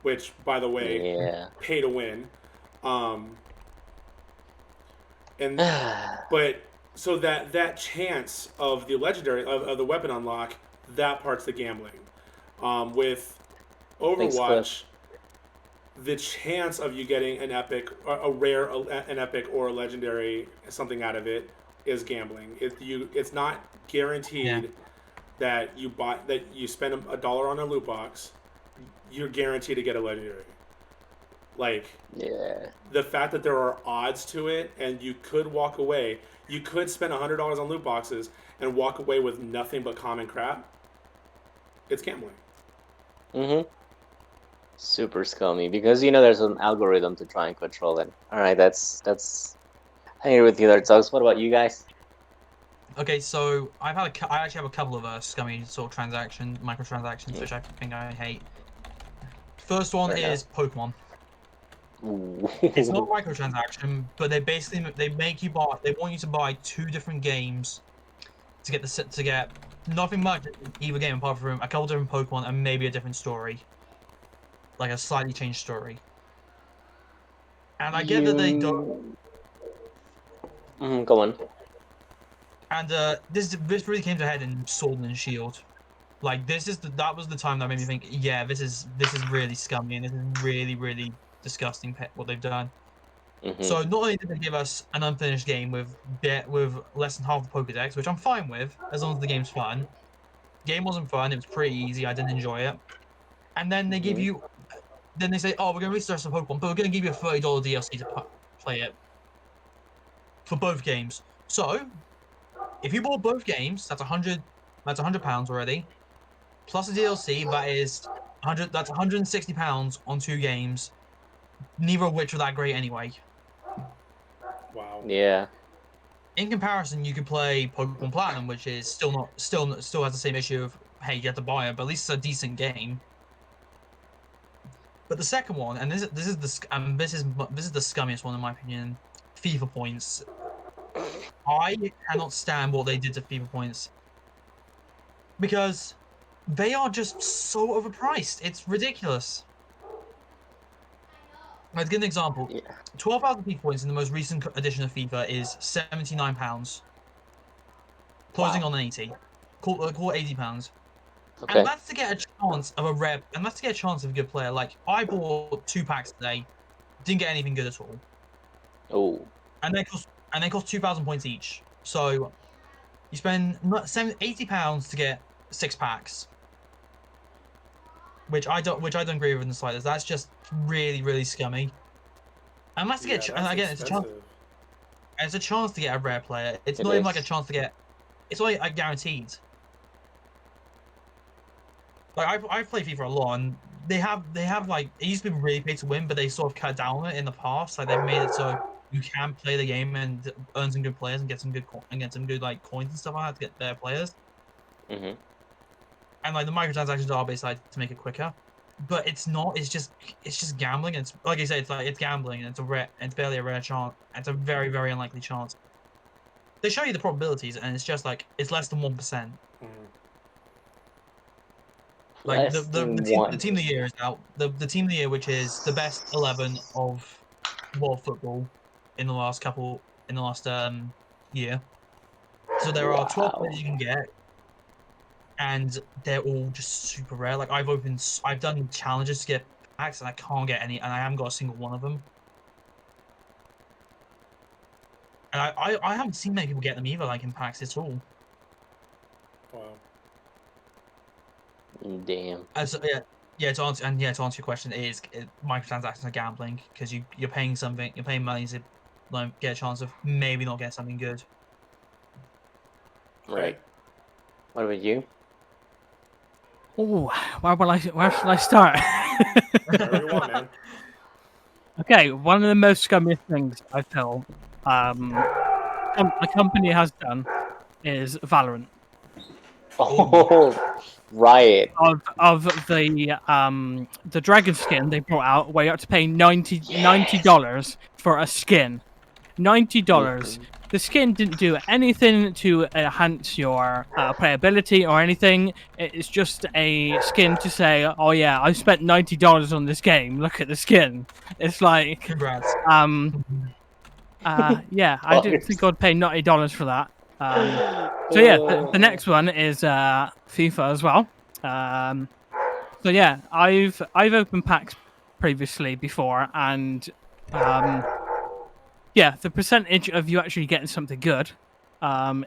which, by the way, pay to win. But so that chance of the legendary of the weapon unlock, that part's the gambling. With Overwatch, the chance of you getting an epic, an epic or a legendary something out of it is gambling. It's not guaranteed that you spend $1 on a loot box, you're guaranteed to get a legendary. Like, the fact that there are odds to it, and you could walk away. You could spend $100 on loot boxes and walk away with nothing but common crap. It's gambling. Super scummy, because there's an algorithm to try and control it. All right, that's. I agree with you there, Tugs. What about you guys? Okay, so I actually have a couple of scummy sort of microtransactions, which I think I hate. First one is Pokemon. Ooh. It's not a microtransaction, but they want you to buy 2 different games to get nothing much in either game apart from a couple different Pokemon and maybe a different story, like a slightly changed story. And I get that they don't. Go on. And this really came to head in Sword and Shield. Like that was the time that made me think, yeah, this is really scummy, and this is really, really disgusting what they've done. So not only did they give us an unfinished game with less than half the Pokédex, which I'm fine with as long as the game's fun. Game wasn't fun; it was pretty easy. I didn't enjoy it. And then they give you, then they say, oh, we're gonna restart some Pokemon, but we're gonna give you a $30 DLC to play it for both games. So if you bought both games, that's £100 already. Plus a DLC, that is that's £160 on 2 games, neither of which are that great anyway. Wow. Yeah. In comparison, you could play Pokemon Platinum, which is still has the same issue of, hey, you have to buy it, but at least it's a decent game. But the second one, and this is the scummiest one in my opinion, FIFA points. I cannot stand what they did to FIFA points because they are just so overpriced. It's ridiculous. Let's give an example. Yeah. 12,000 FIFA points in the most recent edition of FIFA is £79, closing Wow. on 80. Call it £80. Okay. And that's to get a chance of a rep, and that's to get a chance of a good player. Like, I bought 2 packs today, didn't get anything good at all. Oh. And they cost 2,000 points each. So you spend £80 to get 6 packs. Which I don't agree with in the slightest. That's just really, really scummy. And that's to get and again it's a chance to get a rare player. It's not even like a chance to get, it's like guaranteed. Like I've played FIFA a lot, and they have like, it used to be really pay to win, but they sort of cut down on it in the past. Like they've made it so you can play the game and earn some good players and get some good like coins and stuff like that to get their players. Mm-hmm. And like the microtransactions are basically to make it quicker, but it's not. It's just gambling. It's like I said, it's gambling, and it's barely a rare chance. It's a very, very unlikely chance. They show you the probabilities, and it's just like it's less than 1%. Like the team of the year is out. The team of the year, which is the best 11 of world football in the last year. So there are 12 players you can get, and they're all just super rare. Like I've done challenges to get packs, and I can't get any, and I haven't got a single one of them. And I haven't seen many people get them either, like in packs at all. Wow. Damn. To answer your question, microtransactions are gambling because you're paying money to like get a chance of maybe not get something good. Right. What about you? Oh, where should I start? Wherever you want, man. Okay, one of the most scummiest things I feel a company has done is Valorant. Oh, Riot. Of the dragon skin they brought out, where you have to pay $90 for a skin. $90. The skin didn't do anything to enhance your playability or anything. It's just a skin to say, "Oh yeah, I spent $90 on this game. Look at the skin." It's like, Congrats. yeah, I didn't think I'd pay $90 for that. So yeah, the next one is FIFA as well. So yeah, I've opened packs previously before, and yeah, the percentage of you actually getting something good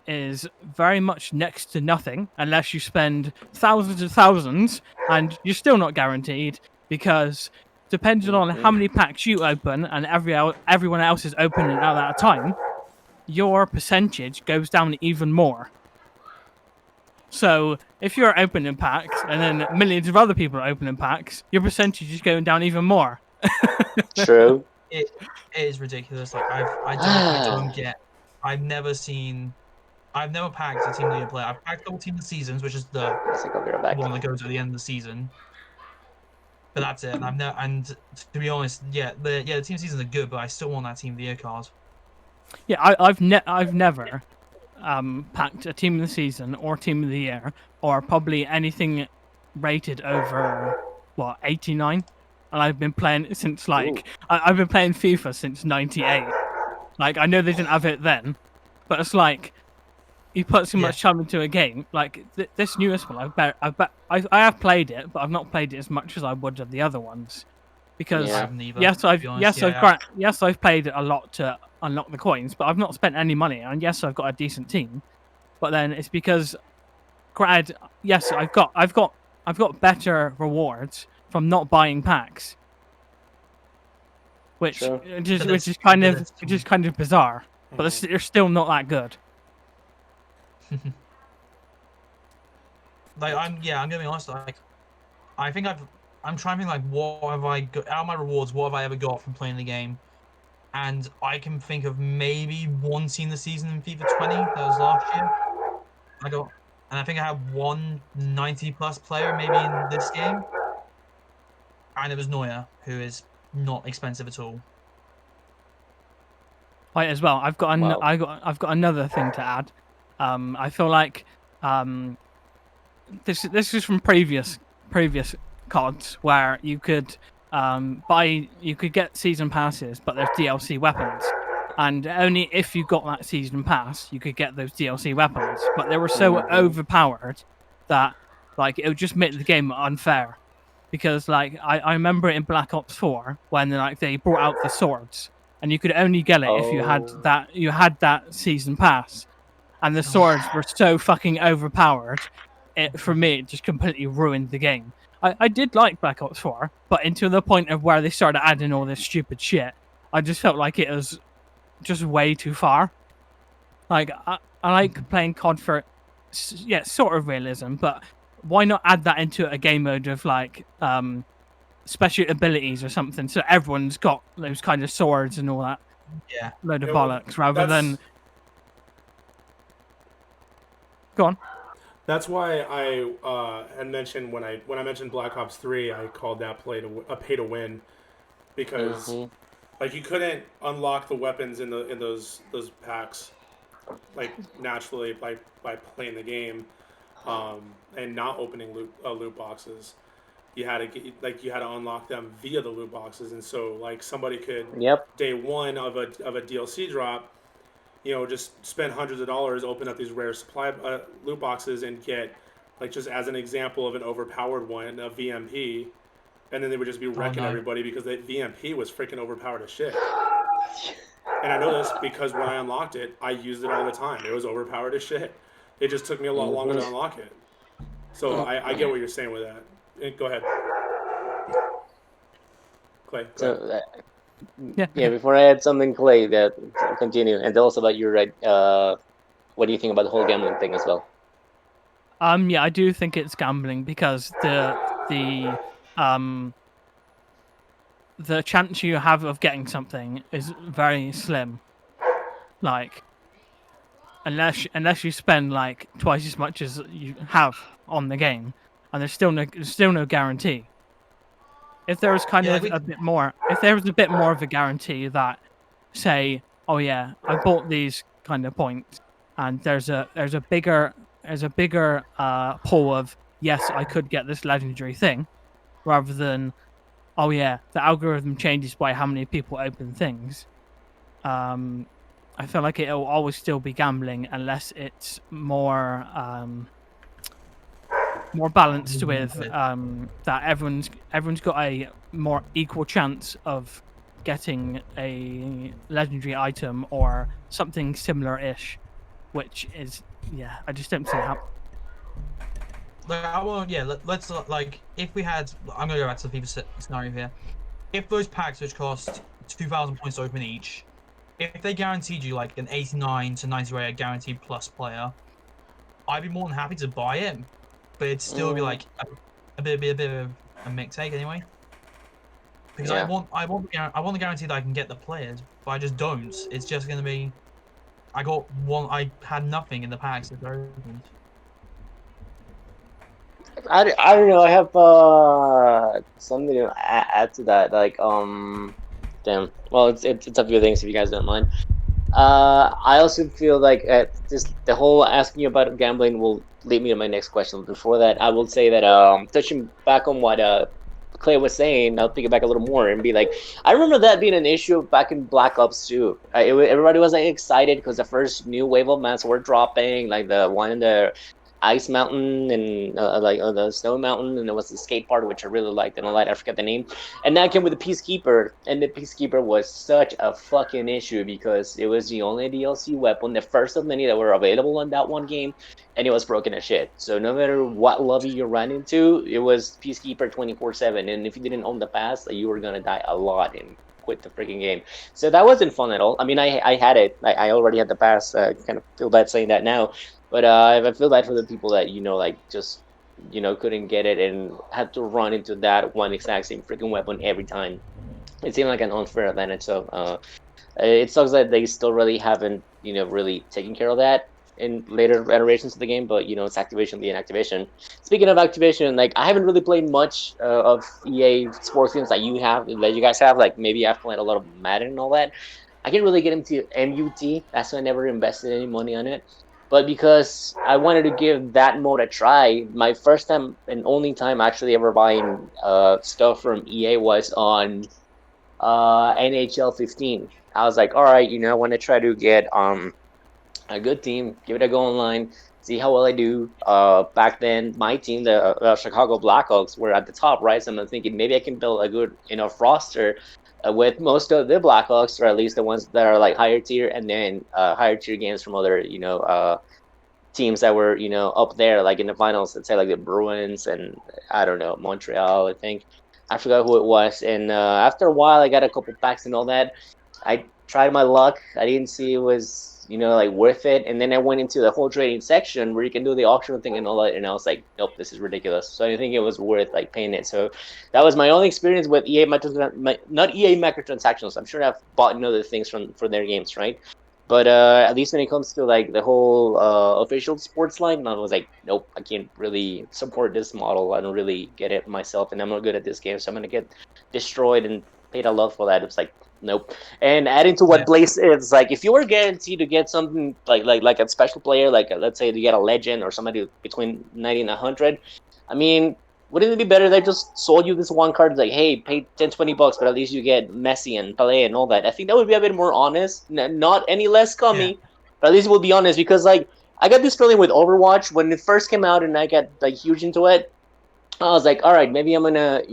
is very much next to nothing unless you spend thousands and thousands, and you're still not guaranteed because depending on how many packs you open and everyone else is opening at that time, your percentage goes down even more. So if you're opening packs and then millions of other people are opening packs, your percentage is going down even more. True. It is ridiculous. Like I've never packed a team of the year player. I've packed the team of the seasons, which is the one that goes at the end of the season. But that's it. And to be honest, the team of the seasons are good, but I still want that team of the year card. Yeah, I've never packed a team of the season or team of the year or probably anything rated over 89, and I've been playing since I've been playing FIFA since '98. Like I know they didn't have it then, but it's like you put so much time into a game. Like this newest one, I have played it, but I've not played it as much as I would of the other ones. Because I've played it a lot to unlock the coins, but I've not spent any money. And yes, I've got a decent team, but then it's because, I've got better rewards from not buying packs, which is kind of bizarre. But they're still not that good. Like I'm gonna be honest. Like I think I'm trying to think like what have I got out of my rewards? What have I ever got from playing the game? And I can think of maybe one team this season in FIFA 20 that was last year. And I think I had one 90+ player maybe in this game, and it was Neuer, who is not expensive at all. Right, as well. I've got Wow. I've got another thing to add. I feel like this is from previous CODs where you could you could get season passes, but there's DLC weapons, and only if you got that season pass you could get those DLC weapons. But they were so overpowered that like it would just make the game unfair. Because like I remember in Black Ops 4 when like they brought out the swords, and you could only get it if you had that season pass, and the swords were so fucking overpowered. For me, it just completely ruined the game. I did like Black Ops 4, but until the point of where they started adding all this stupid shit, I just felt like it was just way too far. Like I like playing COD for sort of realism, but why not add that into a game mode of like special abilities or something, so everyone's got those kind of swords and all that load of bollocks, rather than go on. That's why I had mentioned when I mentioned Black Ops 3, I called that a pay to win, because like you couldn't unlock the weapons in those packs like naturally by playing the game, and not opening loot boxes. You had to unlock them via the loot boxes, and so like somebody could day one of a DLC drop, just spend hundreds of dollars, open up these rare supply loot boxes, and get, like, just as an example of an overpowered one, a VMP, and then they would just be wrecking everybody because the VMP was freaking overpowered as shit. And I know this because when I unlocked it, I used it all the time. It was overpowered as shit. It just took me a lot longer to unlock it. So I get what you're saying with that. Go ahead, Clay. Go ahead. Yeah, before I add something, Clay, that continue, and tell us about your what do you think about the whole gambling thing as well? Yeah, I do think it's gambling because the chance you have of getting something is very slim. Like, unless you spend like twice as much as you have on the game, and there's still no guarantee. If there was a bit more of a guarantee that, say, oh yeah, I bought these kind of points, and there's a bigger pool of, yes, I could get this legendary thing, rather than, oh yeah, the algorithm changes by how many people open things. I feel like it'll always still be gambling unless it's more balanced with that everyone's got a more equal chance of getting a legendary item or something similar-ish, which is, I just don't see how. Let's like, if we had, I'm gonna go back to the FIFA scenario here. If those packs, which cost 2,000 points to open each, if they guaranteed you like an 89 to 90 rate guaranteed plus player, I'd be more than happy to buy it, but it'd still be like a bit of a mixed take anyway. Because I want the guarantee that I can get the players, but I just don't. It's just gonna be, I had nothing in the packs that are opened. I don't know. I have something to add to that. Like, damn. Well, it's a few things if you guys don't mind. I also feel like the whole asking you about gambling will lead me to my next question. Before that, I will say that touching back on what Clay was saying, I'll pick it back a little more and be like, I remember that being an issue back in Black Ops 2. Everybody was like excited because the first new wave of maps were dropping, like the one in the Ice Mountain and the Snow Mountain, and there was the skate part which I really liked, and all that, I forget the name. And that came with the Peacekeeper, and the Peacekeeper was such a fucking issue because it was the only DLC weapon, the first of many that were available on that one game, and it was broken as shit. So no matter what lobby you ran into, it was Peacekeeper 24/7, and if you didn't own the pass, you were gonna die a lot and quit the freaking game. So that wasn't fun at all. I mean, I had it. I already had the pass. I kind of feel bad saying that now. But I feel bad for the people that, couldn't get it and had to run into that one exact same freaking weapon every time. It seemed like an unfair advantage. So it sucks that they still really haven't, really taken care of that in later iterations of the game. But, it's Activision being Activision. Speaking of Activision, like, I haven't really played much of EA sports games that you guys have. Like, maybe I've played a lot of Madden and all that. I can't really get into MUT. That's why I never invested any money on it. But because I wanted to give that mode a try, my first time and only time actually ever buying stuff from EA was on NHL 15. I was like, all right, I want to try to get a good team, give it a go online, see how well I do. Back then, my team, the Chicago Blackhawks, were at the top, right? So I'm thinking maybe I can build a good enough roster with most of the Blackhawks, or at least the ones that are like higher tier, and then higher tier games from other, teams that were, up there, like in the finals. Let's say like the Bruins and I don't know, Montreal, I think. I forgot who it was. And after a while, I got a couple packs and all that. I tried my luck. I didn't see it was, like worth it. And then I went into the whole trading section where you can do the auction thing and all that. And I was like, nope, this is ridiculous. So I didn't think it was worth like paying it. So that was my only experience with EA not EA microtransactions. I'm sure I've bought other things for their games, right? But at least when it comes to like the whole official sports line, I was like, nope, I can't really support this model. I don't really get it myself, and I'm not good at this game, so I'm gonna get destroyed and paid a lot for that. It's like, nope. And adding to what Blaze is, like, if you were guaranteed to get something like a special player, like let's say you get a legend or somebody between 90 and 100, I mean, wouldn't it be better they just sold you this one card, like, hey, pay 10, $20, but at least you get Messi and Pelé and all that? I think that would be a bit more honest, not any less scummy, but at least we'll be honest, because, like, I got this feeling with Overwatch when it first came out and I got, like, huge into it. I was like, all right, maybe I'm gonna,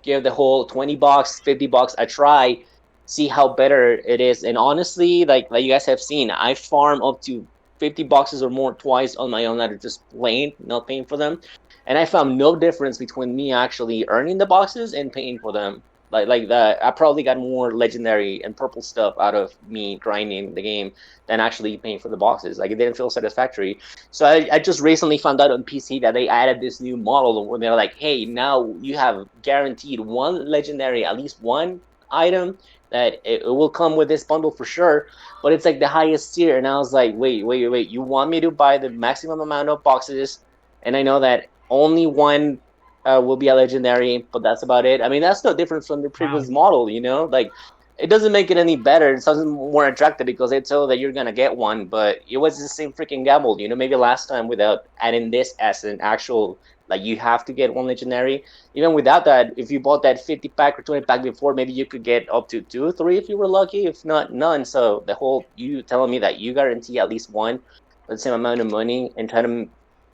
give the whole $20, $50 a try, see how better it is. And honestly, like you guys have seen, I farm up to 50 boxes or more twice on my own that are just plain, not paying for them. And I found no difference between me actually earning the boxes and paying for them. Like that, I probably got more legendary and purple stuff out of me grinding the game than actually paying for the boxes. Like, it didn't feel satisfactory. So I just recently found out on PC that they added this new model where they're like, hey, now you have guaranteed one legendary, at least one item that it will come with this bundle for sure, but it's like the highest tier. And I was like, wait, you want me to buy the maximum amount of boxes, and I know that only one will be a legendary, but that's about it. I mean, that's no different from the previous model, like, it doesn't make it any better. It doesn't more attractive because they tell that you're gonna get one, but it was the same freaking gamble, maybe last time without adding this as an actual, like, you have to get one legendary. Even without that, if you bought that 50 pack or 20 pack before, maybe you could get up to 2 or 3 if you were lucky, if not none. So the whole, you telling me that you guarantee at least one with the same amount of money and try to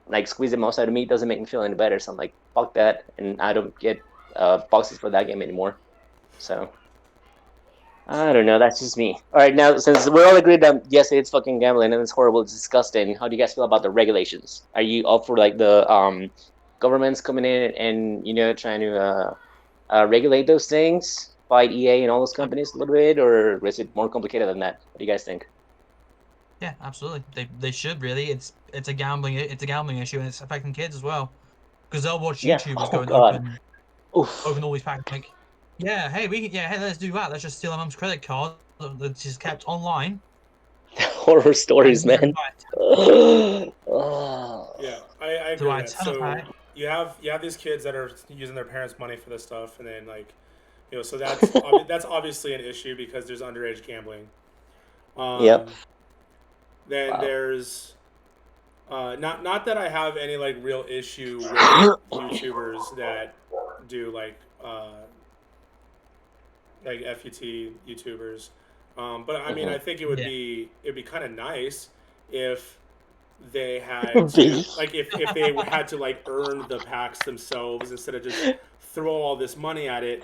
like squeeze the most out of me doesn't make me feel any better. So I'm like, fuck that, and I don't get boxes for that game anymore. So I don't know. That's just me. All right, now since we're all agreed that yes, it's fucking gambling and it's horrible, it's disgusting. How do you guys feel about the regulations? Are you up for like the governments coming in and trying to regulate those things, fight EA and all those companies a little bit, or is it more complicated than that? What do you guys think? Yeah, absolutely. They should really. It's a gambling issue, and it's affecting kids as well, because they'll watch YouTubers go and open all these packs like, yeah, hey, let's do that. Let's just steal our mum's credit card that's just kept online. Horror stories, man. Yeah, I agree with that. So you have these kids that are using their parents' money for this stuff, and then like, so that's obviously an issue because there's underage gambling. Yep. Then there's not that I have any like real issue with YouTubers that do like FUT YouTubers, but I mean I think it'd be kind of nice if they had to, like if they had to like earn the packs themselves instead of just throw all this money at it,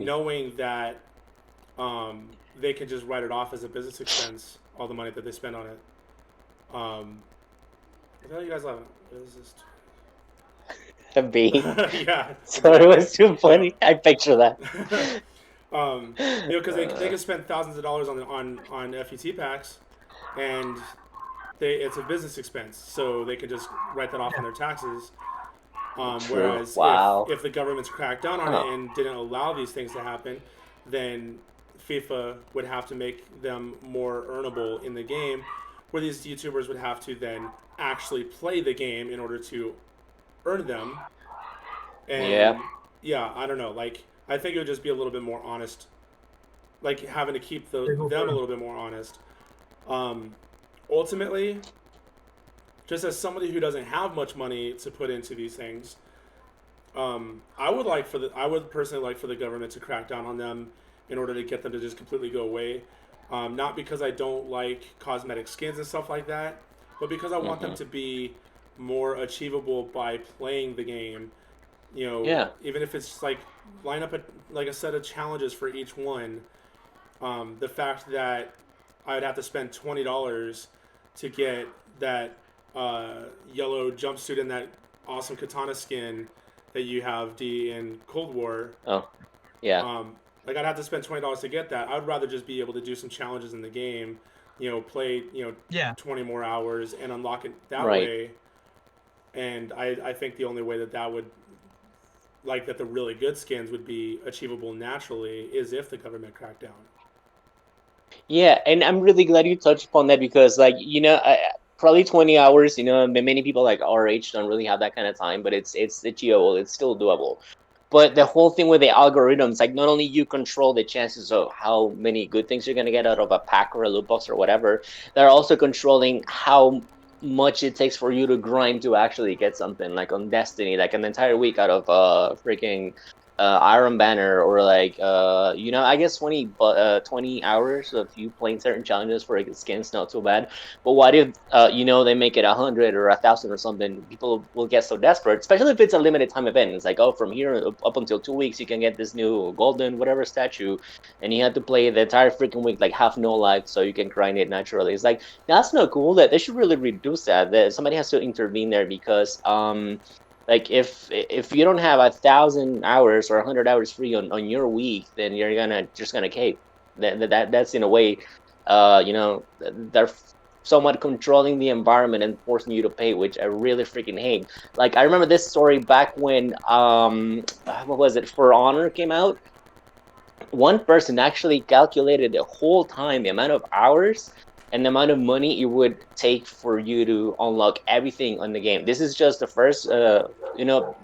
knowing that they can just write it off as a business expense, all the money that they spend on it. What the hell are you guys laughing at? What is this? A bee. Yeah. So it was too funny. I picture that. Because they can spend thousands of dollars on FUT packs, and it's a business expense, so they can just write that off on their taxes. Whereas if the government's cracked down on it and didn't allow these things to happen, then FIFA would have to make them more earnable in the game, where these YouTubers would have to then actually play the game in order to earn them. And yeah, I don't know. Like, I think it would just be a little bit more honest like having to keep them Google a Chrome. little bit more honest. Ultimately, just as somebody who doesn't have much money to put into these things, I would personally like for the government to crack down on them in order to get them to just completely go away. Not because I don't like cosmetic skins and stuff like that, but because I want them to be more achievable by playing the game. You know, Yeah. even if it's just like line up a set of challenges for each one. The fact that I would have to spend $20 to get that yellow jumpsuit and that awesome katana skin that you have, D, in Cold War. Oh, yeah. Like I'd have to spend $20 to get that. I'd rather just be able to do some challenges in the game, play 20 more hours and unlock it that way. And I think the only way that would, like, that the really good skins would be achievable naturally is if the government cracked down. Yeah, and I'm really glad you touched upon that because, like, probably 20 hours. Many people like our age don't really have that kind of time, but it's achievable. It's still doable. But the whole thing with the algorithms, like, not only you control the chances of how many good things you're gonna get out of a pack or a loot box or whatever, they're also controlling how much it takes for you to grind to actually get something. Like on Destiny, like an entire week out of freaking Iron Banner, or like I guess 20 hours of you playing certain challenges for a skin's not so bad. But what if they make it 100 or 1,000 or something? People will get so desperate, especially if it's a limited time event. It's like, oh, from here up until 2 weeks you can get this new golden whatever statue, and you have to play the entire freaking week like half no life so you can grind it naturally. It's like, that's not cool. That they should really reduce that. That somebody has to intervene there, because like if you don't have 1,000 hours or 100 hours free on your week, then you're just gonna cave. That's in a way, they're somewhat controlling the environment and forcing you to pay, which I really freaking hate. Like, I remember this story back when what was it, For Honor came out. One person actually calculated the whole time, the amount of hours and the amount of money it would take for you to unlock everything on the game. This is just the first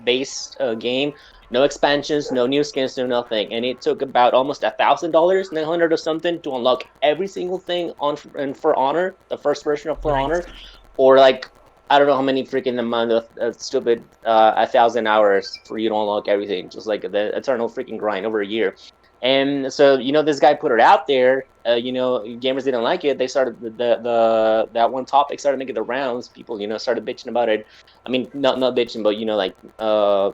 base game, no expansions, no new skins, no nothing, and it took about almost $1,000, 900 or something, to unlock every single thing and For Honor, the first version of For Honor, or like, I don't know how many freaking amount of stupid 1,000 hours for you to unlock everything, just like the eternal freaking grind over a year. And so, this guy put it out there. Gamers didn't like it. They started that one topic started making the rounds. People, started bitching about it. I mean, not bitching, but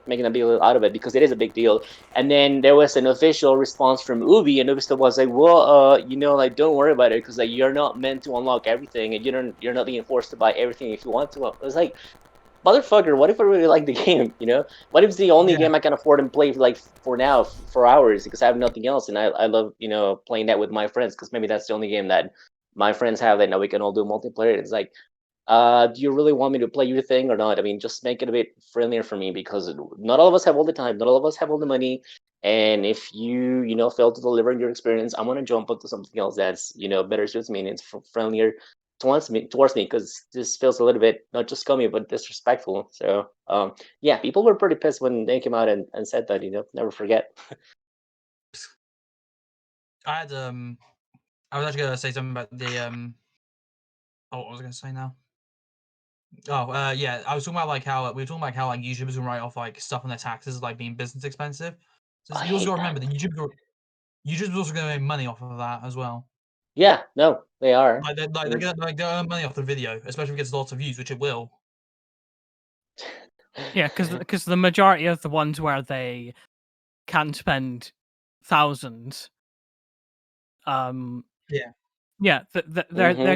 making a big deal out of it, because it is a big deal. And then there was an official response from Ubi, and Ubi was like, well, like, don't worry about it, because like, you're not meant to unlock everything, and you're not being forced to buy everything if you want to. It was like, motherfucker, what if I really like the game? What if it's the only game I can afford and play for hours, because I have nothing else, and I love playing that with my friends, because maybe that's the only game that my friends have that now we can all do multiplayer. It's like, do you really want me to play your thing or not? I mean, just make it a bit friendlier for me, because not all of us have all the time, not all of us have all the money, and if you fail to deliver your experience, I'm gonna jump up to something else that's better suits me and it's friendlier towards me, because this feels a little bit not just scummy but disrespectful. So yeah, people were pretty pissed when they came out and said that. Never forget. I was actually gonna say something about the what was I gonna say now? Yeah, I was talking about like how we were talking about how like YouTubers will write off like stuff on their taxes, like being business expensive. So you also got to remember that YouTubers also gonna make money off of that as well. Yeah, no, they are. Like they're gonna earn money off the video, especially if it gets lots of views, which it will. Yeah, because the majority of the ones where they can spend thousands, they're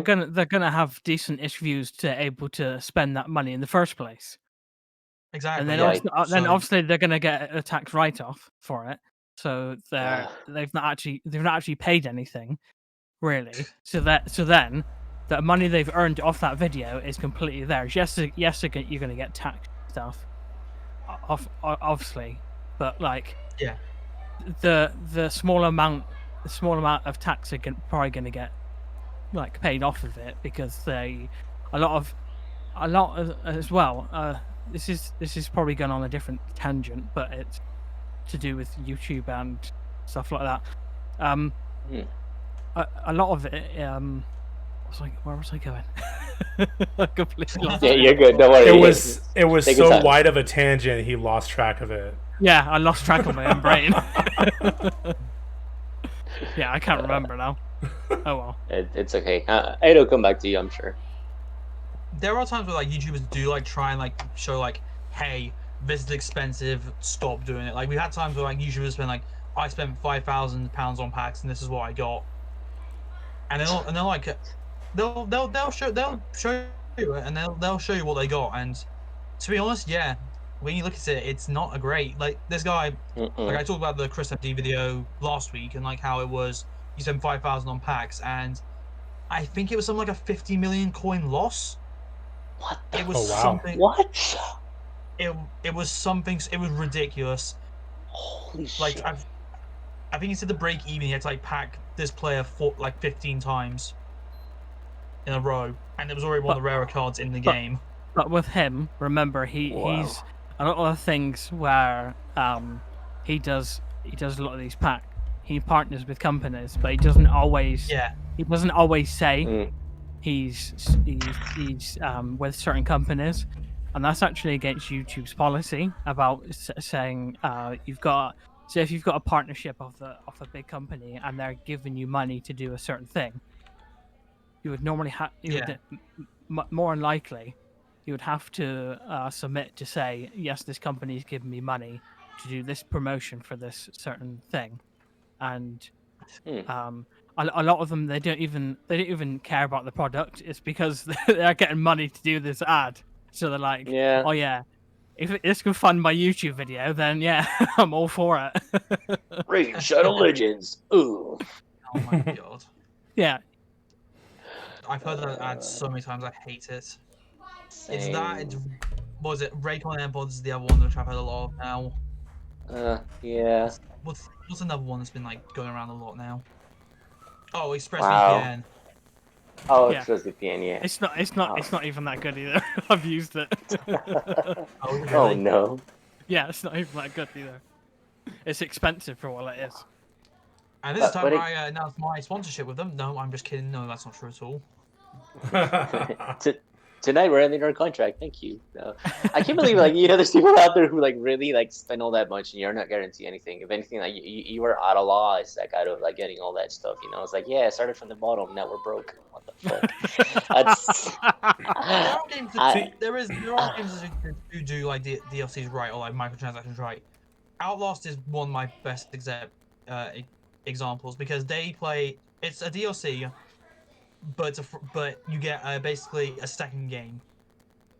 gonna have decent-ish views to able to spend that money in the first place. Exactly. And then obviously they're gonna get a tax write-off for it. So they've not actually paid anything, really. So then the money they've earned off that video is completely theirs. Yes, you're gonna get tax stuff, obviously, but like, the small amount of tax are probably gonna get like paid off of it, because a lot of as well. This is probably going on a different tangent, but it's to do with YouTube and stuff like that. A lot of it. Where was I going? I completely lost Yeah, it. you're good. Don't worry. It was Take your so time. wide of a tangent he lost track of it. Yeah, I lost track of my own brain. Yeah, I can't remember now. Oh well. It's okay. It'll come back to you, I'm sure. There are times where like YouTubers do like try and like show like, hey, this is expensive, stop doing it. Like we had times where like YouTubers spend like, I spent £5,000 on packs and this is what I got, and they're like, they'll show you it and they'll show you what they got. And to be honest, yeah, when you look at it, it's not a great, like this guy, like I talked about the Chris MD video last week and like how it was you spend 5,000 on packs and I think it was something like a 50 million coin loss. What? It was wow. something. What? It was something. It was ridiculous. Holy Like shit! I think he said the break even. He had to like pack this player for like 15 times in a row, and it was already one of the rarer cards in the game. But with him, remember he's a lot of things where he does a lot of these packs. He partners with companies, but he doesn't always say he's with certain companies, and that's actually against YouTube's policy about saying you've got. So if you've got a partnership of a big company and they're giving you money to do a certain thing, you would normally have more than likely you would have to submit to say yes, this company is giving me money to do this promotion for this certain thing, and a lot of them they don't even care about the product. It's because they're getting money to do this ad, so they're like, Yeah. oh yeah, if this can fund my YouTube video, then yeah, I'm all for it. Raid Shadow Legends. Ooh. Oh my god. Yeah. I've heard that ad so many times. I hate it. Same. It's that. What was it? Raycon AirPods is the other one which I've heard a lot of now. Yeah. What's another one that's been like going around a lot now? Oh, ExpressVPN. Wow. Oh, Yeah. ExpressVPN, yeah. It's not even that good either. I've used it. Oh, really? Oh no. Yeah, it's not even that good either. It's expensive for what it is. And this time but I announced my sponsorship with them. No, I'm just kidding. No, that's not true at all. Tonight we're ending our contract. Thank you. I can't believe there's people out there who really spend all that much and you're not guaranteed anything. If anything, like you were out of loss, out of getting all that stuff. It's like, yeah, I started from the bottom. Now we're broke. What the fuck? That's. There are games who do like DLCs right or like microtransactions right. Outlast is one of my best examples because it's a DLC, but you get basically a second game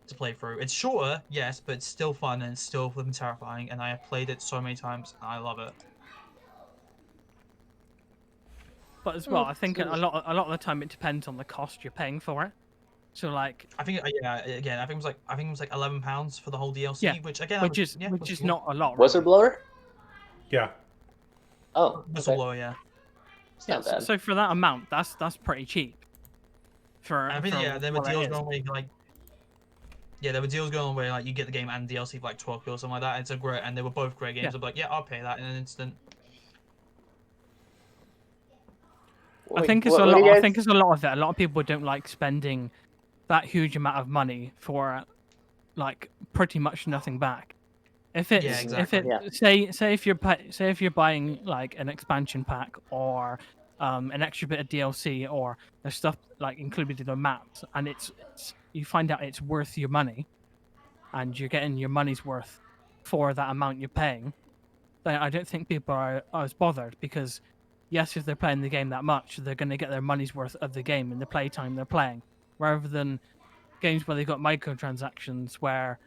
to play through. It's shorter, yes, but it's still fun and it's still flipping terrifying. And I have played it so many times, and I love it. But as well, I think a lot of the time it depends on the cost you're paying for it. So like, I think I think it was like £11 for the whole DLC, yeah, which again, which is not a lot. Whistleblower? Yeah. Oh, Whistleblower, yeah. It's not bad. So for that amount, that's pretty cheap. I think there were deals going where like you get the game and DLC for like 12 or something like that. And they were both great games. Yeah. I'm like, yeah, I'll pay that in an instant. I think it's a lot of it. A lot of people don't like spending that huge amount of money for like pretty much nothing back. Say if you're buying like an expansion pack or an extra bit of DLC or there's stuff like included in the maps, and you find out it's worth your money, and you're getting your money's worth for that amount you're paying, then I don't think people are as bothered because, yes, if they're playing the game that much, they're going to get their money's worth of the game in the playtime they're playing, rather than games where they've got microtransactions where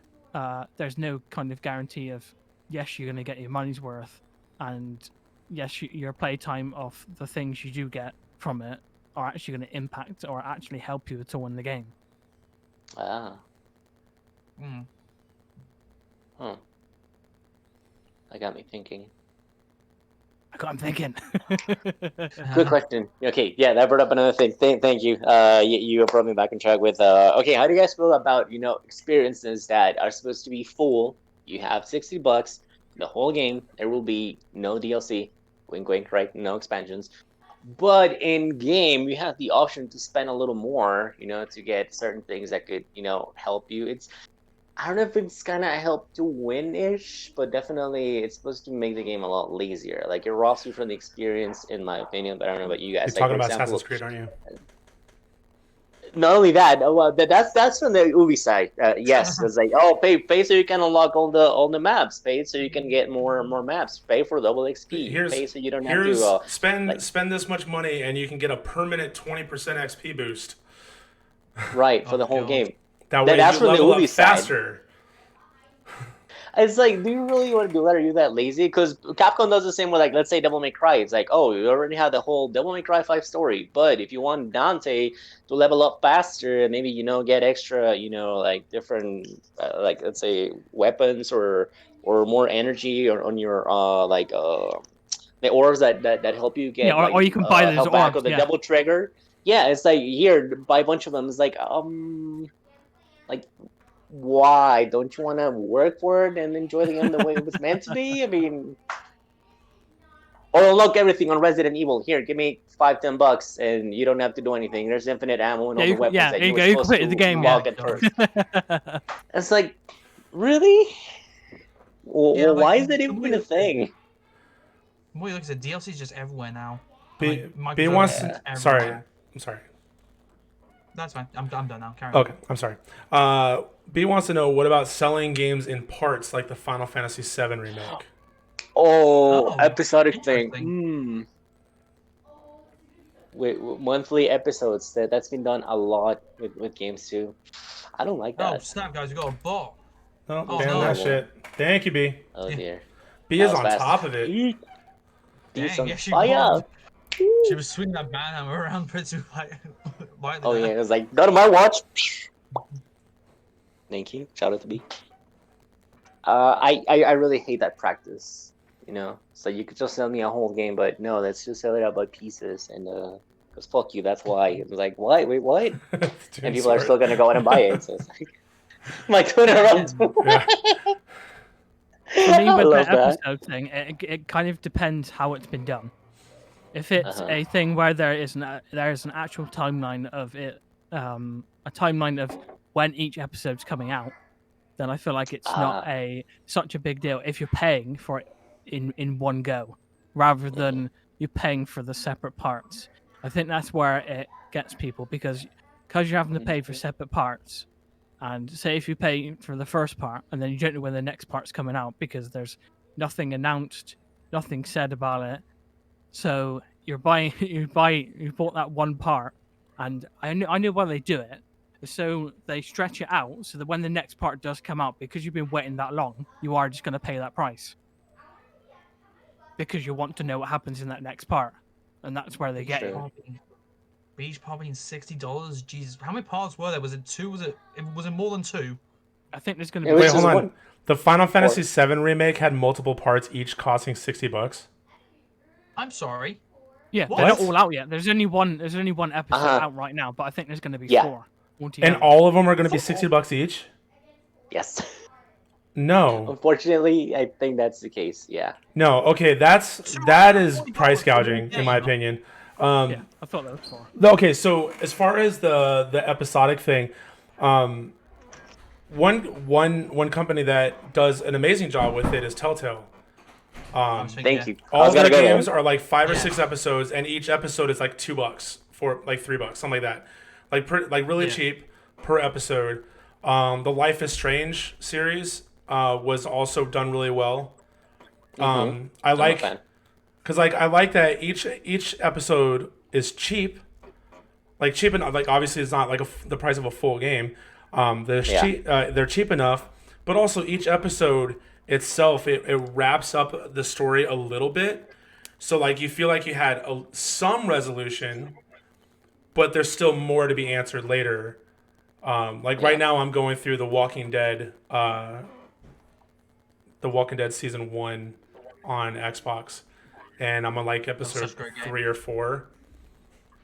there's no kind of guarantee of, yes, you're going to get your money's worth, and yes, your playtime of the things you do get from it are actually going to impact or actually help you at all in the game. Ah. Mm. Huh. That got me thinking. I'm thinking. Quick question. Okay, yeah, that brought up another thing. Thank you. You brought me back on track with. Okay, how do you guys feel about experiences that are supposed to be full? You have $60, the whole game. There will be no DLC. Wink, wink. Right? No expansions. But in game, you have the option to spend a little more, you know, to get certain things that could, you know, help you. I don't know if it's kind of help to win-ish, but definitely it's supposed to make the game a lot lazier. Like it robs you from the experience, in my opinion. But I don't know about you You're guys. Like talking for about example, Assassin's Creed, aren't you? not only that, well, that's from the Ubi side. Yes, it's like, oh, pay so you can unlock all the maps. Pay so you can get more maps. Pay for double XP. Pay so you don't have to like spend this much money and you can get a permanent 20% XP boost. right for Oh the whole god. game. That way That's you from the level up Ubi side. faster. It's like, do you really want to do that? Are you that lazy? Because Capcom does the same with, like, let's say Devil May Cry. It's like, oh, you already have the whole Devil May Cry 5 story, but if you want Dante to level up faster, maybe, you know, get extra, you know, like different, like, let's say weapons or more energy on your the orbs that help you Yeah, get like or you can buy those help back orbs. with the Yeah. double trigger. Yeah, it's like here, buy a bunch of them. It's like why don't you want to work for it and enjoy the game the way it was meant to be? I mean, or unlock everything on Resident Evil. Here, give me $5-10 and you don't have to do anything. There's infinite ammo and all the weapons that there you you were go. You supposed completed to the game. log Yeah. at first. It's like, really? Yeah, Well, like why is that even a thing? What you look at, DLC is just everywhere now. B wants Microtransactions to, sorry. everywhere. I'm sorry. That's fine. I'm done now. Carry on. Okay, I'm sorry. B wants to know, what about selling games in parts like the Final Fantasy VII remake? Oh, Oh, episodic thing. interesting. With monthly episodes, that's been done a lot with games too. I don't like Oh that. snap, guys! We got a bot. No, Oh, ban no. that shit. Thank you, B. Oh Yeah. dear. B That is was on fast. top of it. Beat Dang, some yeah, she fire. was. She was swinging that banhammer around pretty lightly. Oh there. yeah, it was like, go to my watch. Thank you. Shout out to B. I really hate that practice. You know, so you could just sell me a whole game, but no, let's just sell it out by pieces and because fuck you. That's why. It was like, what? Wait, what? And people are still gonna go out and buy it. So it's like, my Twitter runs. Yeah. For me, I with love the that. episode thing, it kind of depends how it's been done. If it's Uh-huh. a thing where there is an actual timeline of it, a timeline of when each episode's coming out, then I feel like it's not such a big deal if you're paying for it in one go, rather than you paying for the separate parts. I think that's where it gets people because you're having to pay for separate parts. And say if you pay for the first part and then you don't know when the next part's coming out because there's nothing announced, nothing said about it. So you bought that one part, and I knew why they do it. So they stretch it out so that when the next part does come out, because you've been waiting that long, you are just going to pay that price because you want to know what happens in that next part, and that's where they get you. Beach popping $60. Jesus, how many parts were there? Was it two? Was it more than two? I think there's going to be. Wait, hold on. The Final Fantasy VII remake had multiple parts, each costing $60. I'm sorry. Yeah, What? they're not all out yet. There's only one episode out right now, but I think there's going to be 4. And all of them are going to be $60 each? Yes. No. Unfortunately, I think that's the case. Yeah. No. Okay, that is price gouging, in my opinion. Yeah, I thought that was 4. Okay, so as far as the episodic thing, one company that does an amazing job with it is Telltale. Thank you. All their games are like 5 or 6 episodes, and each episode is like $2 for like $3, something like that. Like really cheap per episode. The Life is Strange series was also done really well. I like because I like that each episode is cheap. Like cheap enough. Like obviously it's not like the price of a full game. They're cheap enough, but also each episode itself it wraps up the story a little bit. So like you feel like you had some resolution, but there's still more to be answered later. Right now I'm going through The Walking Dead season 1 on Xbox, and I'm on like episode 3 or 4.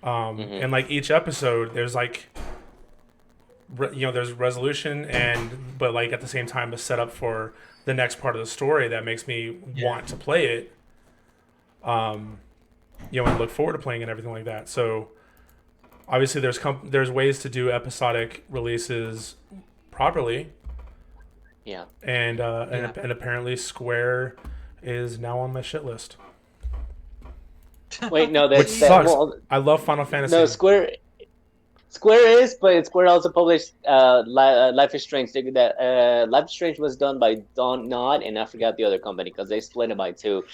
And like each episode there's like there's resolution but like at the same time a setup for the next part of the story that makes me want to play it. and look forward to playing and everything like that. So obviously there's ways to do episodic releases properly. Yeah. And apparently Square is now on my shit list. Wait, no, Which sucks. I love Final Fantasy. No, Square is, but Square also published Life is Strange. Life is Strange was done by Don Nod, and I forgot the other company because they split it by two.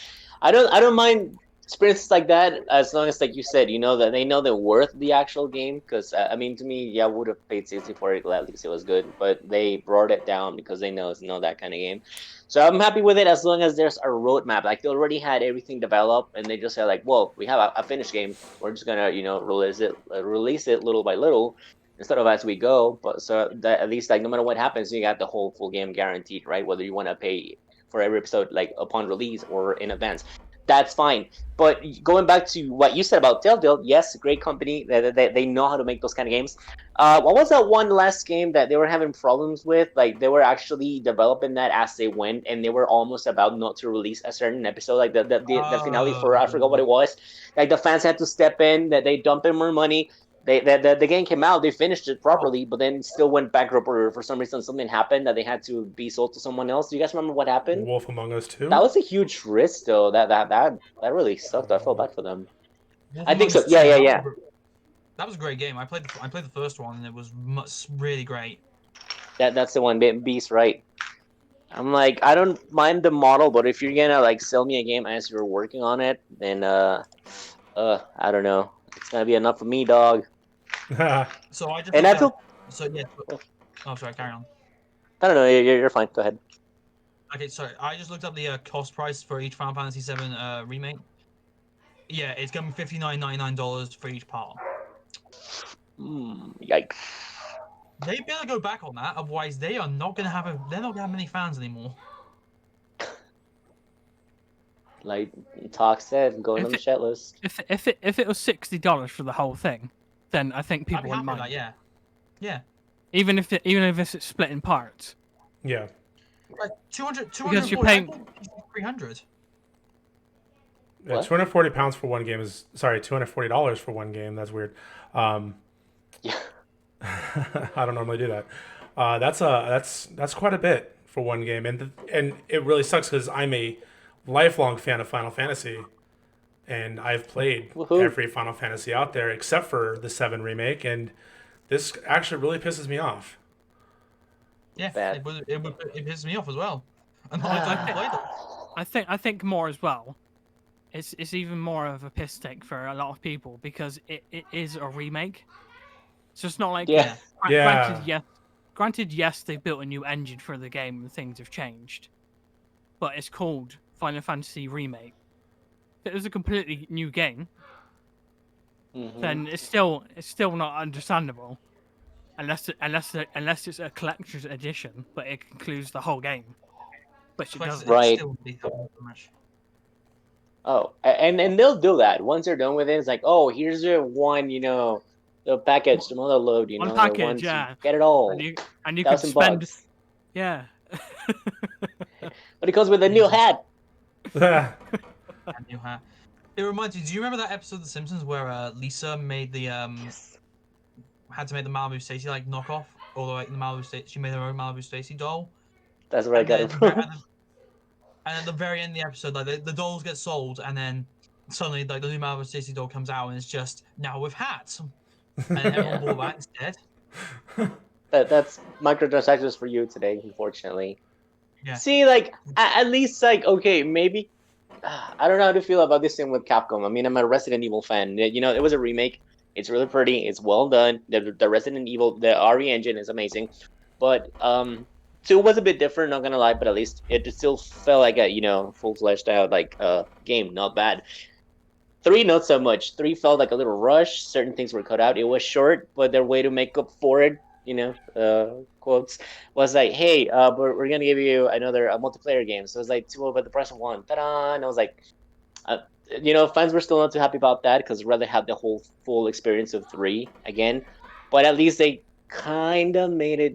I don't mind experiences like that as long as, like you said, that they know the worth of the actual game. Because I mean, to me, yeah, I would have paid 60 for it. At least it was good, but they brought it down because they know it's not that kind of game. So I'm happy with it as long as there's a roadmap. Like they already had everything developed, and they just said like, "Well, we have a finished game. We're just gonna, release it little by little, instead of as we go." But so that at least, like, no matter what happens, you got the whole full game guaranteed, right? Whether you want to pay for every episode like upon release or in advance, that's fine. But going back to what you said about Telltale, yes, great company. They know how to make those kind of games. What was that one last game that they were having problems with? Like they were actually developing that as they went, and they were almost about not to release a certain episode, like the finale for, I forgot what it was. Like the fans had to step in, that they dumped in more money. The game came out, they finished it properly, but then still went bankrupt, or for some reason something happened that they had to be sold to someone else. Do you guys remember what happened? Wolf Among Us 2? That was a huge risk, though. That really sucked. I felt bad for them. Wolf I think Among so. Us Yeah, 2, yeah. That was a great game. I played the first one, and it was really great. That's the one. Beast, right? I'm like, I don't mind the model, but if you're gonna like sell me a game as you're working on it, then I don't know. It's gonna be enough for me, dog. So I just And I feel. So yeah. Oh, sorry. Carry on. I don't know. You're fine. Go ahead. Okay, sorry. I just looked up the cost price for each Final Fantasy VII remake. Yeah, it's going to be $59.99 for each part. Yikes. They better go back on that, otherwise they are not going to have they're not going to have many fans anymore. Like Talk said, going on the chat list. If it was $60 for the whole thing, then I think people wouldn't mind. That, yeah. Yeah. Even if it's split in parts. Yeah. Like 200 because you're paying 300. Yeah, £240 for one game is $240 for one game. That's weird. Yeah. I don't normally do that. That's quite a bit for one game, and it really sucks because I'm a lifelong fan of Final Fantasy, and I've played every Final Fantasy out there except for the 7 remake, and this actually really pisses me off. Yeah, it pisses me off as well. And I think more as well. It's even more of a piss take for a lot of people because it is a remake. So it's not like Granted, yes, they built a new engine for the game and things have changed, but it's called Final Fantasy Remake. If it was a completely new game, then it's still not understandable, unless it's a collector's edition, but it includes the whole game, which it doesn't. Right. Oh, and they'll do that once they're done with it. It's like, oh, here's your one, the package, the mother load, one package, yeah, get it all, and you can spend, bucks. Yeah. But it comes with a new hat. A new hat. It reminds me. Do you remember that episode of The Simpsons where Lisa made the had to make the Malibu Stacy like knockoff, or like the Malibu Stacy? She made her own Malibu Stacy doll. That's where I got it from. And at the very end of the episode, like the dolls get sold, and then suddenly like the new Malibu Stacy doll comes out, and it's just now with hats, and everyone bought that instead. That's microtransactions for you today, unfortunately. Yeah. See, like at least, like, okay, maybe I don't know how to feel about this thing with Capcom. I mean, I'm a Resident Evil fan. It was a remake. It's really pretty. It's well done. The Resident Evil, the RE engine is amazing, but 2 was a bit different, not gonna lie, but at least it still felt like a full-fledged out like game, not bad. 3 not so much. 3 felt like a little rush. Certain things were cut out. It was short, but their way to make up for it, quotes, was like, hey, we're gonna give you another multiplayer game. So it was like 2 over the price of 1. Ta-da! And I was like, fans were still not too happy about that because rather have the whole full experience of 3 again. But at least they kind of made it,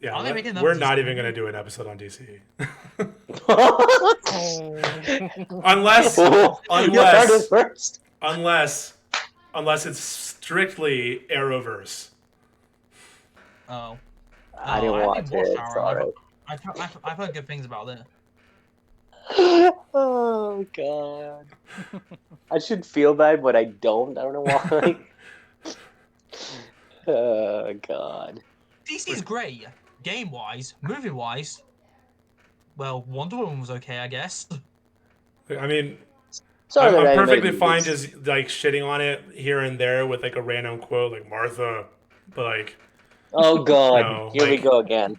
Yeah, Are they making we're another not DC even going to movie? do an episode on DC. Oh. unless, You heard it first. unless it's strictly Arrowverse. Oh. I didn't I watch haven't watched it. Arrow. Sorry. I've heard good things about it. Oh god. I should feel bad, but I don't. I don't know why. Oh god. DC's great, game-wise, movie-wise. Well, Wonder Woman was okay, I guess. I mean, Sorry, I'm that perfectly animated fine movies. just like shitting on it here and there with like a random quote like Martha, but like Oh god, no, here we like- go again.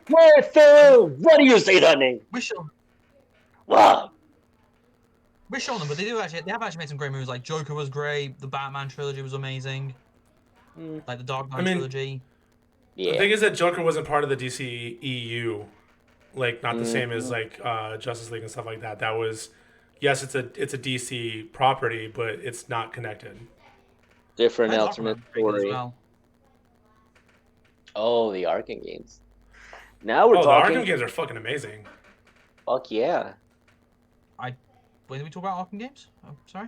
Martha, why do you say that name? Wish Wow. on them, but they have actually made some great movies. Like Joker was great. The Batman trilogy was amazing. Like the Dark Knight mean, trilogy. Yeah. The thing is that Joker wasn't part of the DC EU, like not the same as Mm-hmm. like Justice League and stuff like that. That was, yes, it's a DC property, but it's not connected. Different And alternate Aquaman was pretty good as story. well. Oh, the Arkham games. Now we're Oh, the talking. Arkham games are fucking amazing. Fuck yeah. When did we talk about Arkham games? Oh, sorry.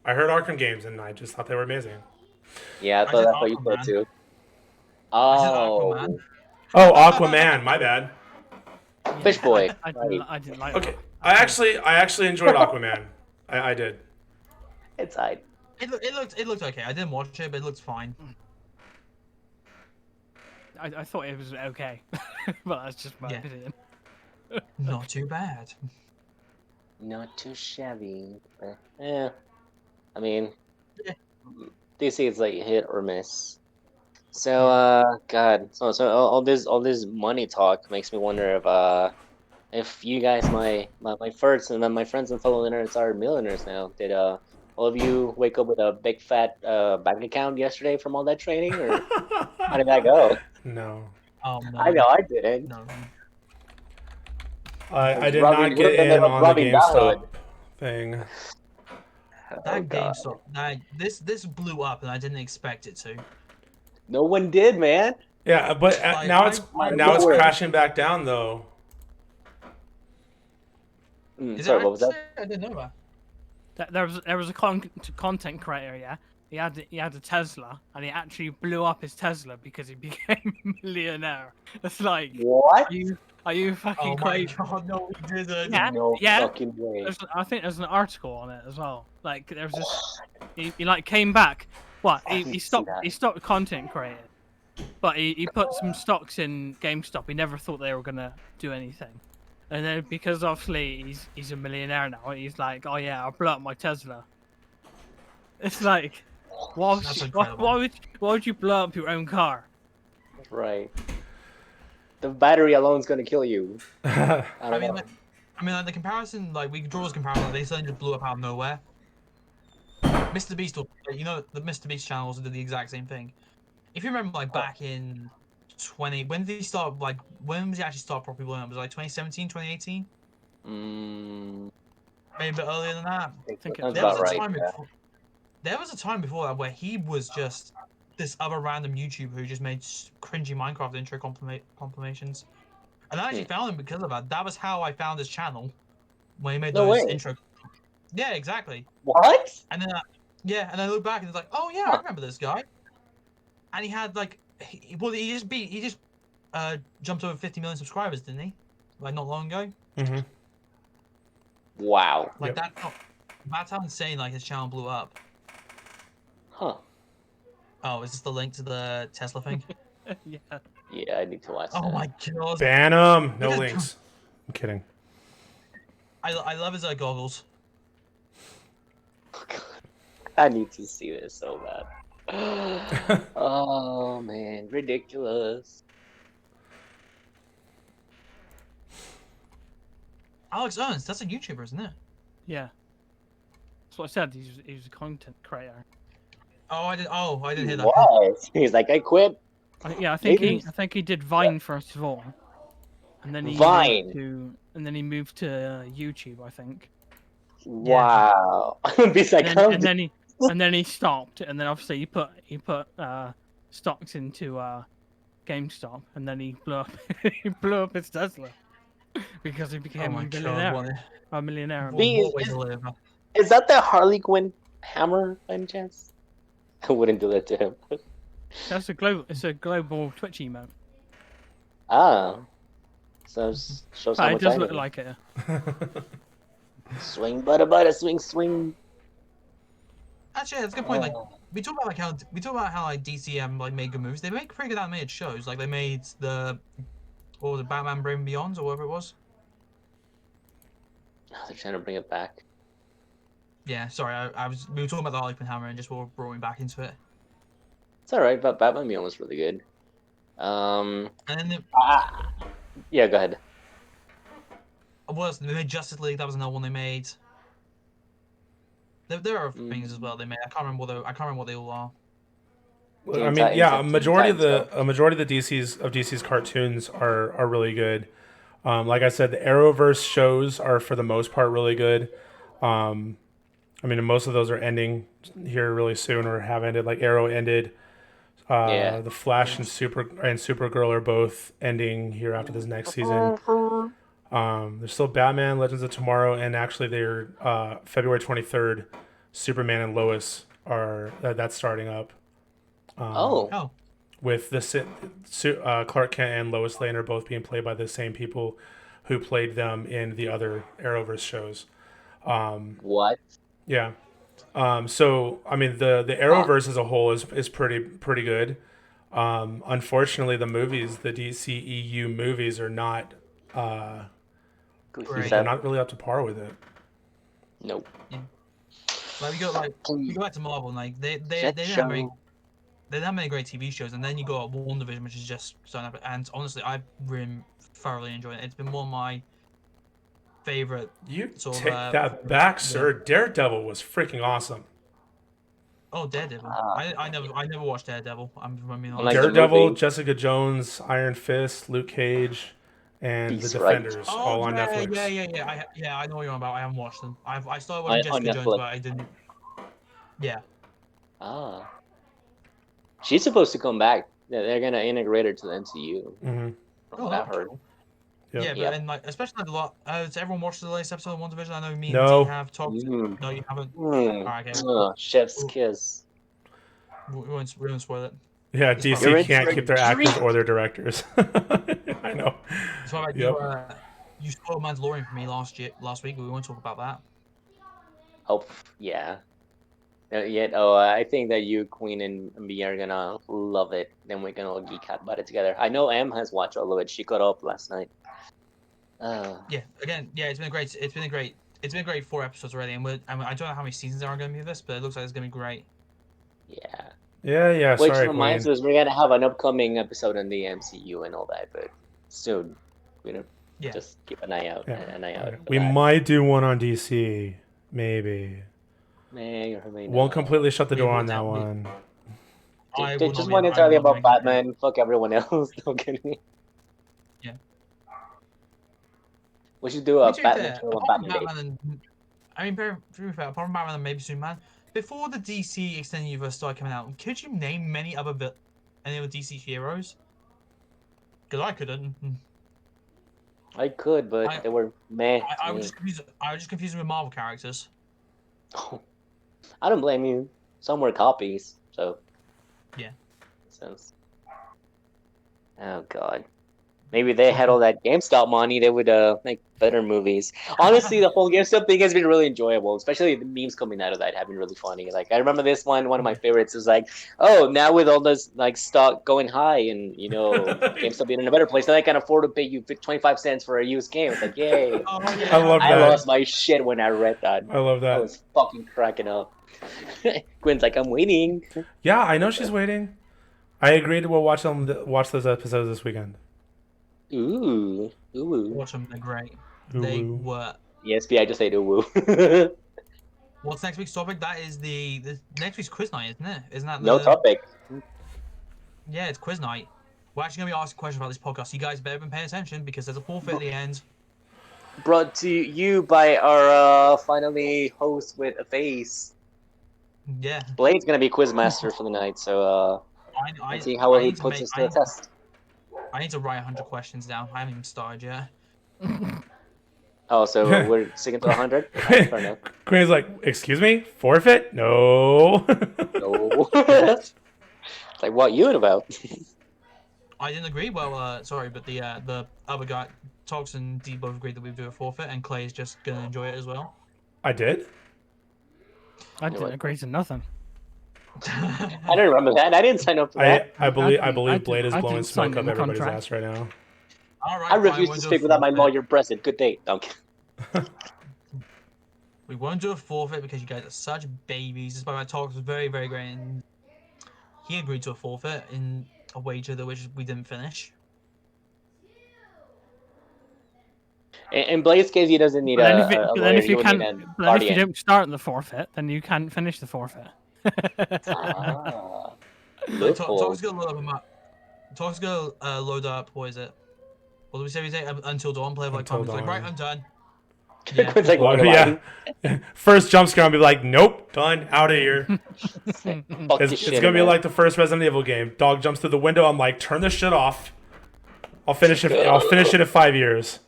I heard Arkham games and I just thought they were amazing. Yeah, I I thought said that's what you thought Aquaman. too. I said Oh, Aquaman. Oh, Aquaman, my bad. Fish Boy. I didn't like Okay, that. I actually enjoyed Aquaman. I did. It's I. It looked okay. I didn't watch it, but it looked fine. I thought it was okay, but that's just my Yeah. opinion. Not too bad. Not too shabby. But, yeah. I mean, Yeah. DC is like hit or miss. So, God. So all this money talk makes me wonder if you guys, my friends and then my friends and fellow interns are millionaires now. Did all of you wake up with a big fat bank account yesterday from all that training, or how did that go? No. Oh no. I know I didn't. No. I did Robbie not would've get ended in up on the robbing that GameStop hood. thing. That Oh, God. GameStop, this blew up, and I didn't expect it to. No one did, man. Yeah, but Like, now it's I swear. crashing back down though. Is Sorry, it what was that? actually? I didn't know that. There was a content creator, yeah. He had a Tesla, and he actually blew up his Tesla because he became a millionaire. It's like, What? are you fucking Oh my crazy? god, no, we didn't. Yeah, No yeah. fucking way. I think there's an article on it as well. Like there's this, he like came back. What I didn't he see that. stopped content creating, but he put some stocks in GameStop. He never thought they were gonna do anything, and then because obviously he's a millionaire now, he's like, oh yeah, I'll blow up my Tesla. It's like, why That's would, incredible. why would you blow up your own car? Right. The battery alone's gonna kill you. I don't know. Like the comparison, like we can draw this comparison. Like, they suddenly just blew up out of nowhere. Mr. Beast, the Mr. Beast channel also did the exact same thing. If you remember, like back in when did he start? Like when was he actually start properly blowing up? Was it like 2017, 2018? Maybe a bit earlier than that. I think sounds There was about a right. time Yeah. before. There was a time before that where he was just this other random YouTuber who just made cringy Minecraft intro compilations. And I actually found him because of that. That was how I found his channel when he made No those way. intro. Yeah, exactly. What? And then and I look back and it's like, oh yeah, I remember this guy. And he had like, he just jumped over 50 million subscribers, didn't he? Like not long ago. Mm-hmm. Wow. Like Yep. that's how insane like his channel blew up. Huh. Oh, is this the link to the Tesla thing? Yeah. Yeah, I need to watch Oh that. my god. Ban 'em. No Look at- links. I'm kidding. I love his goggles. I need to see this so bad. Oh man, ridiculous. Alex Ernst, that's a YouTuber, isn't it? Yeah. That's what I said. He's a content creator. Oh, I didn't hear that. What? He's like, I quit. I Maybe. think he did Vine first of all, and then he Vine. moved to YouTube, I think. Wow. He's like, And then he stopped, and then obviously he put stocks into GameStop, and then he blew up. He blew up his Tesla because he became a millionaire. A millionaire. What way to live? Is that the Harley Quinn hammer by any chance? I wouldn't do that to him. That's a global. It's a global Twitch emote. Ah, so shows how It much does I look know. like it. Swing, butter, swing, swing. Actually, that's a good point. Like we talk about how like DCM like made good movies. They make pretty good animated shows. Like they made what was it, Batman Brave Beyond or whatever it was. Oh, they're trying to bring it back. Yeah, sorry, we were talking about the Harley Quinn hammer and just brought me back into it. It's alright, but Batman Beyond was really good. And then yeah, go ahead. They made Justice League. That was another one they made. There are things as well they made. I can't remember what they all are. I mean, yeah, a majority of the DC's cartoons are really good. Like I said, the Arrowverse shows are for the most part really good. I mean, most of those are ending here really soon or have ended. Like Arrow ended. The Flash and Supergirl are both ending here after this next season. There's still Batman, Legends of Tomorrow, and actually they're February 23rd. Superman and Lois that's starting up. With Clark Kent and Lois Lane are both being played by the same people who played them in the other Arrowverse shows. What? Yeah. So I mean the Arrowverse as a whole is pretty good. Unfortunately, the DCEU movies are not they're not really up to par with it. Nope. Yeah. Like we go back to Marvel, and like they didn't have many great TV shows, and then you got WandaVision, which is just starting up. And honestly, I've really thoroughly enjoyed it. It's been one of my favorite. You take that back, sir. Daredevil was freaking awesome. Oh, Daredevil! I never watched Daredevil. Daredevil, Jessica Jones, Iron Fist, Luke Cage, and The Defenders, all on Netflix. Yeah. I know what you're on about. I haven't watched them. I started watching Jessica Jones, but I didn't. Yeah. Ah. She's supposed to come back. They're gonna integrate her to the MCU. Mm-hmm. From what I've heard. Yep. Yeah, but and like especially a lot. Has everyone watched the latest episode of WandaVision? I know me and No. D have talked. No, you haven't. Alright, okay. Chef's kiss. We won't spoil it. Yeah, DC can't keep their actors or their directors. I know. So about you spoiled Mandalorian for me last week. We won't talk about that. Oh yeah. I think that you, Queen, and me are gonna love it. Then we're gonna all geek out about it together. I know Em has watched all of it. She caught up last night. It's been great. It's been a great 4 episodes already, and I don't know how many seasons there are going to be of this, but it looks like it's going to be great. Yeah. Which reminds us, we're gonna have an upcoming episode on the MCU and all that, but soon, just keep an eye out. We might do one on DC, maybe. Won't completely shut the door on that one. Just one entirely about Batman. Fuck everyone else. Don't get me. Yeah. We should do a Batman show on Batman. I mean, to be fair, apart from Batman and maybe Superman, before the DC Extended Universe started coming out, could you name any other DC heroes? Because I couldn't. I could, but they were meh. I was just confused with Marvel characters. I don't blame you. Some were copies, so. Yeah. Sense. Oh god. Maybe they had all that GameStop money, they would make better movies. Honestly, the whole GameStop thing has been really enjoyable, especially the memes coming out of that have been really funny. Like I remember this one of my favorites is like, oh, now with all this like stock going high and GameStop being in a better place, now I can afford to pay you 25 cents for a used game. It's like, yay. Oh, yeah. I love that. I lost my shit when I read that. I love that. I was fucking cracking up. Gwen's like, I'm waiting. Yeah, I know she's waiting. I agreed we'll watch those episodes this weekend. Ooh. Watch them, they're great. They were. Yes, I just say ooh. What's next week's topic? That is the next week's quiz night, isn't it? Isn't that no topic? Yeah, it's quiz night. We're actually gonna be asking questions about this podcast. You guys better been paying attention because there's a forfeit at the end. Brought to you by our finally host with a face. Yeah. Blade's gonna be quizmaster for the night, so and see how he puts us to the test. I need to write 100 questions down. I haven't even started yet. Oh, so we're sticking to 100? Right, fair enough. Queen's like, excuse me? Forfeit? No. No. It's like, what you about? I didn't agree. Well, sorry, but the other guy, Tox and D both agreed that we do a forfeit, and Clay is just gonna enjoy it as well. I did? I didn't agree to nothing. I don't remember that. I didn't sign up for that. I believe Blade is I blowing didn't smoke sign up the everybody's contract. ass right now. All right, I refuse we'll to do a speak without my forfeit. lawyer present. Good day. Okay. We won't do a forfeit because you guys are such babies. Despite my talk was very, very great, and he agreed to a forfeit in a wager that which we didn't finish. In Blade's case, he doesn't need a lawyer. He would need a But then if guardian. you don't start the forfeit, then you can't finish the forfeit. Ah. Like, Loophole. Talk's gonna load up a map. Talk's gonna load up. What is it? What do we say? We say Until Dawn. Play for like 5 minutes. Like, right, I'm done. Yeah. Quinn's like, Well, what yeah. First jump scare, I'll be like, nope, done, out of here. Fuck this It's shit, gonna be man. like the first Resident Evil game. Dog jumps through the window. I'm like, turn this shit off. I'll finish it in 5 years.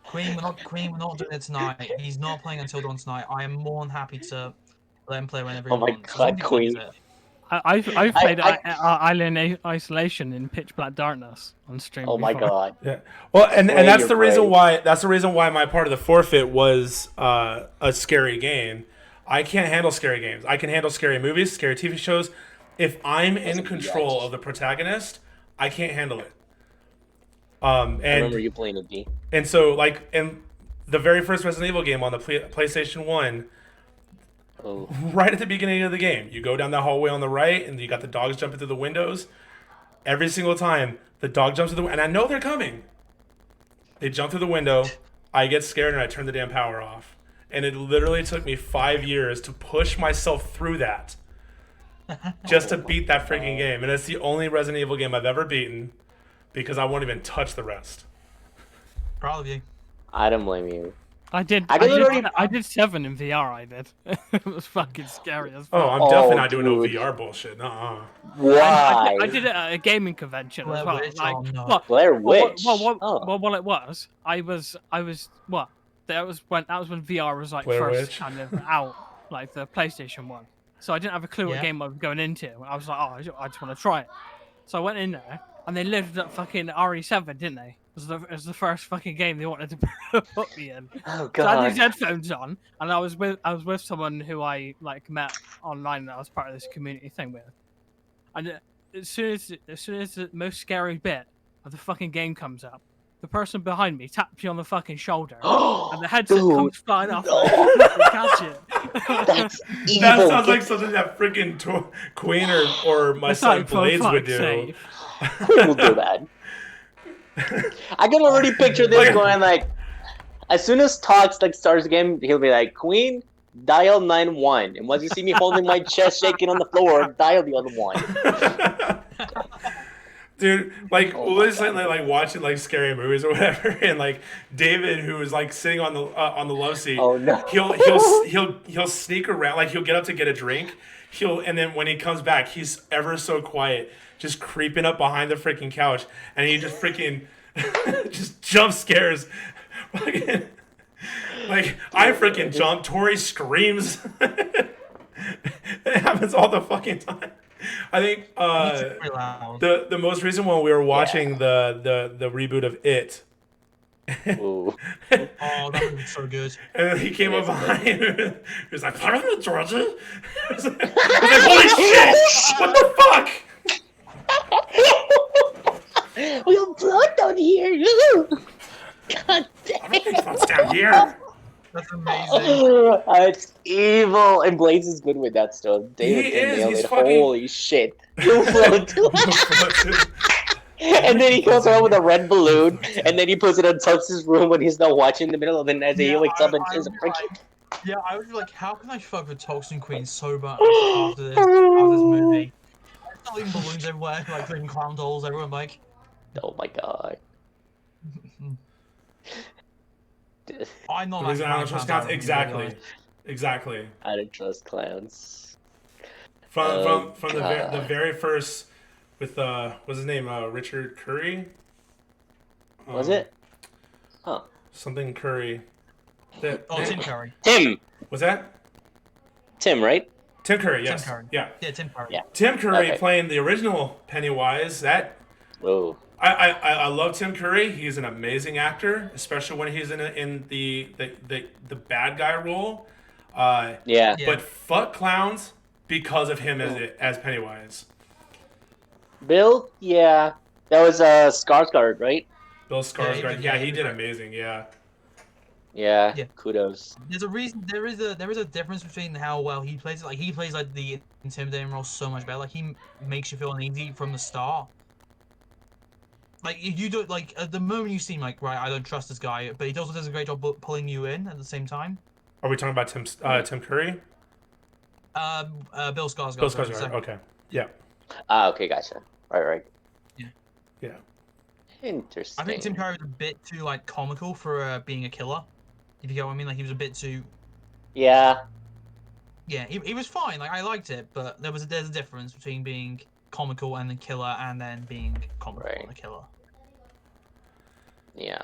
Queen, we're not doing it tonight. He's not playing Until Dawn tonight. I am more than happy to let him play whenever he Oh my wants. As God, long as he plays Queen. it. I've played Island Isolation in pitch black darkness on stream. Oh my before. God. Yeah. Well, and Pray that's your the reason brave. why my part of the forfeit was a scary game. I can't handle scary games. I can handle scary movies, scary TV shows. If I'm in control of the protagonist, I can't handle it. I remember you playing it, D. And so, like, in the very first Resident Evil game on the PlayStation 1, Oh. right at the beginning of the game, you go down the hallway on the right, and you got the dogs jumping through the windows. Every single time, the dog jumps through the window, and I know they're coming. They jump through the window, I get scared, and I turn the damn power off. And it literally took me 5 years to push myself through that just to beat that freaking game. And it's the only Resident Evil game I've ever beaten because I won't even touch the rest. Proud of you. I don't blame you. I did 7 in VR. I did. It was fucking scary as fuck. Oh, I'm definitely not dude. doing no VR bullshit. Nuh-uh. Why? I did it at a gaming convention as Blair well. Witch, Like, oh, no. what? Blair Witch. Well, what it was, I was what? That was when VR was like Blair first Witch? kind of out, like the PlayStation 1. So I didn't have a clue what Yeah. game I was going into. I was like, oh, I just want to try it. So I went in there, and they lifted up fucking RE7, didn't they? It was the first fucking game they wanted to put me in. Oh So I had these God. headphones on, and I was with someone who I like met online that I was part of this community thing with. And as soon as the most scary bit of the fucking game comes up, the person behind me taps you on the fucking shoulder, and the headset Dude, comes flying off. no. And I catch it. That's evil. That sounds like something that freaking Queen or my It's son like, for Blades would fuck's do. sake. Who will do that? I can already picture this going like, as soon as Tox like starts the game, he'll be like, Queen, dial 91. And once you see me holding my chest shaking on the floor, dial the other one. Dude, like Oh we'll my just like watching like scary movies or whatever, and like David, who is like sitting on the love seat, Oh no. he'll sneak around, like he'll get up to get a drink, and then when he comes back, he's ever so quiet, just creeping up behind the freaking couch, and he just freaking just jump scares, like I freaking jump, Tori screams, it happens all the fucking time. I think Very loud. the most recent one we were watching the reboot of It, Ooh. Oh, that would be so good. and then he came up Yes, behind him. He was like, "Pardon me, Georgia." I was like, "Holy shit! What the fuck?" We have blood down here. God damn it. What's down here? That's amazing. It's evil. And Blaze is good with that stuff. David He can is, nail he's it. fucking- Holy shit. He'll float too. And then he goes around with a red balloon, and then he puts it on Tux's room when he's not watching in the middle of the night. He wakes up and I says, was "Freaking." like, yeah, I was like, how can I fuck with Toxin Queen so much after this movie? I'm selling balloons everywhere, like putting clown dolls everywhere. I'm like, Oh my god. I'm not These like are not trust counts. Exactly. I don't trust clowns. From the God. very first with what's his name, Richard Curry. Was it? Huh. Something Curry. Oh, Tim Curry. Tim. Was that Tim, right? Tim Curry? Tim Yes. Curry. Yeah. Yeah, Tim Curry. Yeah. Tim Curry Okay. playing the original Pennywise. That Whoa. I love Tim Curry. He's an amazing actor, especially when he's in the bad guy role. Yeah. Yeah. But fuck clowns because of him as Pennywise. Bill. Yeah. That was Skarsgård, right? Bill Skarsgård. Yeah, He did amazing. Yeah. Yeah. Yeah. Kudos. There's a reason. There is a difference between how well he plays it. Like he plays like the intimidating role so much better. Like he makes you feel uneasy from the start. Like if you do like at the moment you seem like right, I don't trust this guy, but he also does a great job pulling you in at the same time. Are we talking about Tim Curry? Bill Skarsgård. Bill sorry, Skarsgård. Okay. Yeah. Ah, okay, gotcha. Right. Yeah. Interesting. I think Tim Curry was a bit too like comical for being a killer. If you get what I mean, like he was a bit too. Yeah. Yeah, he was fine. Like I liked it, but there's a difference between being comical and the killer, and then being comical and a killer. Yeah.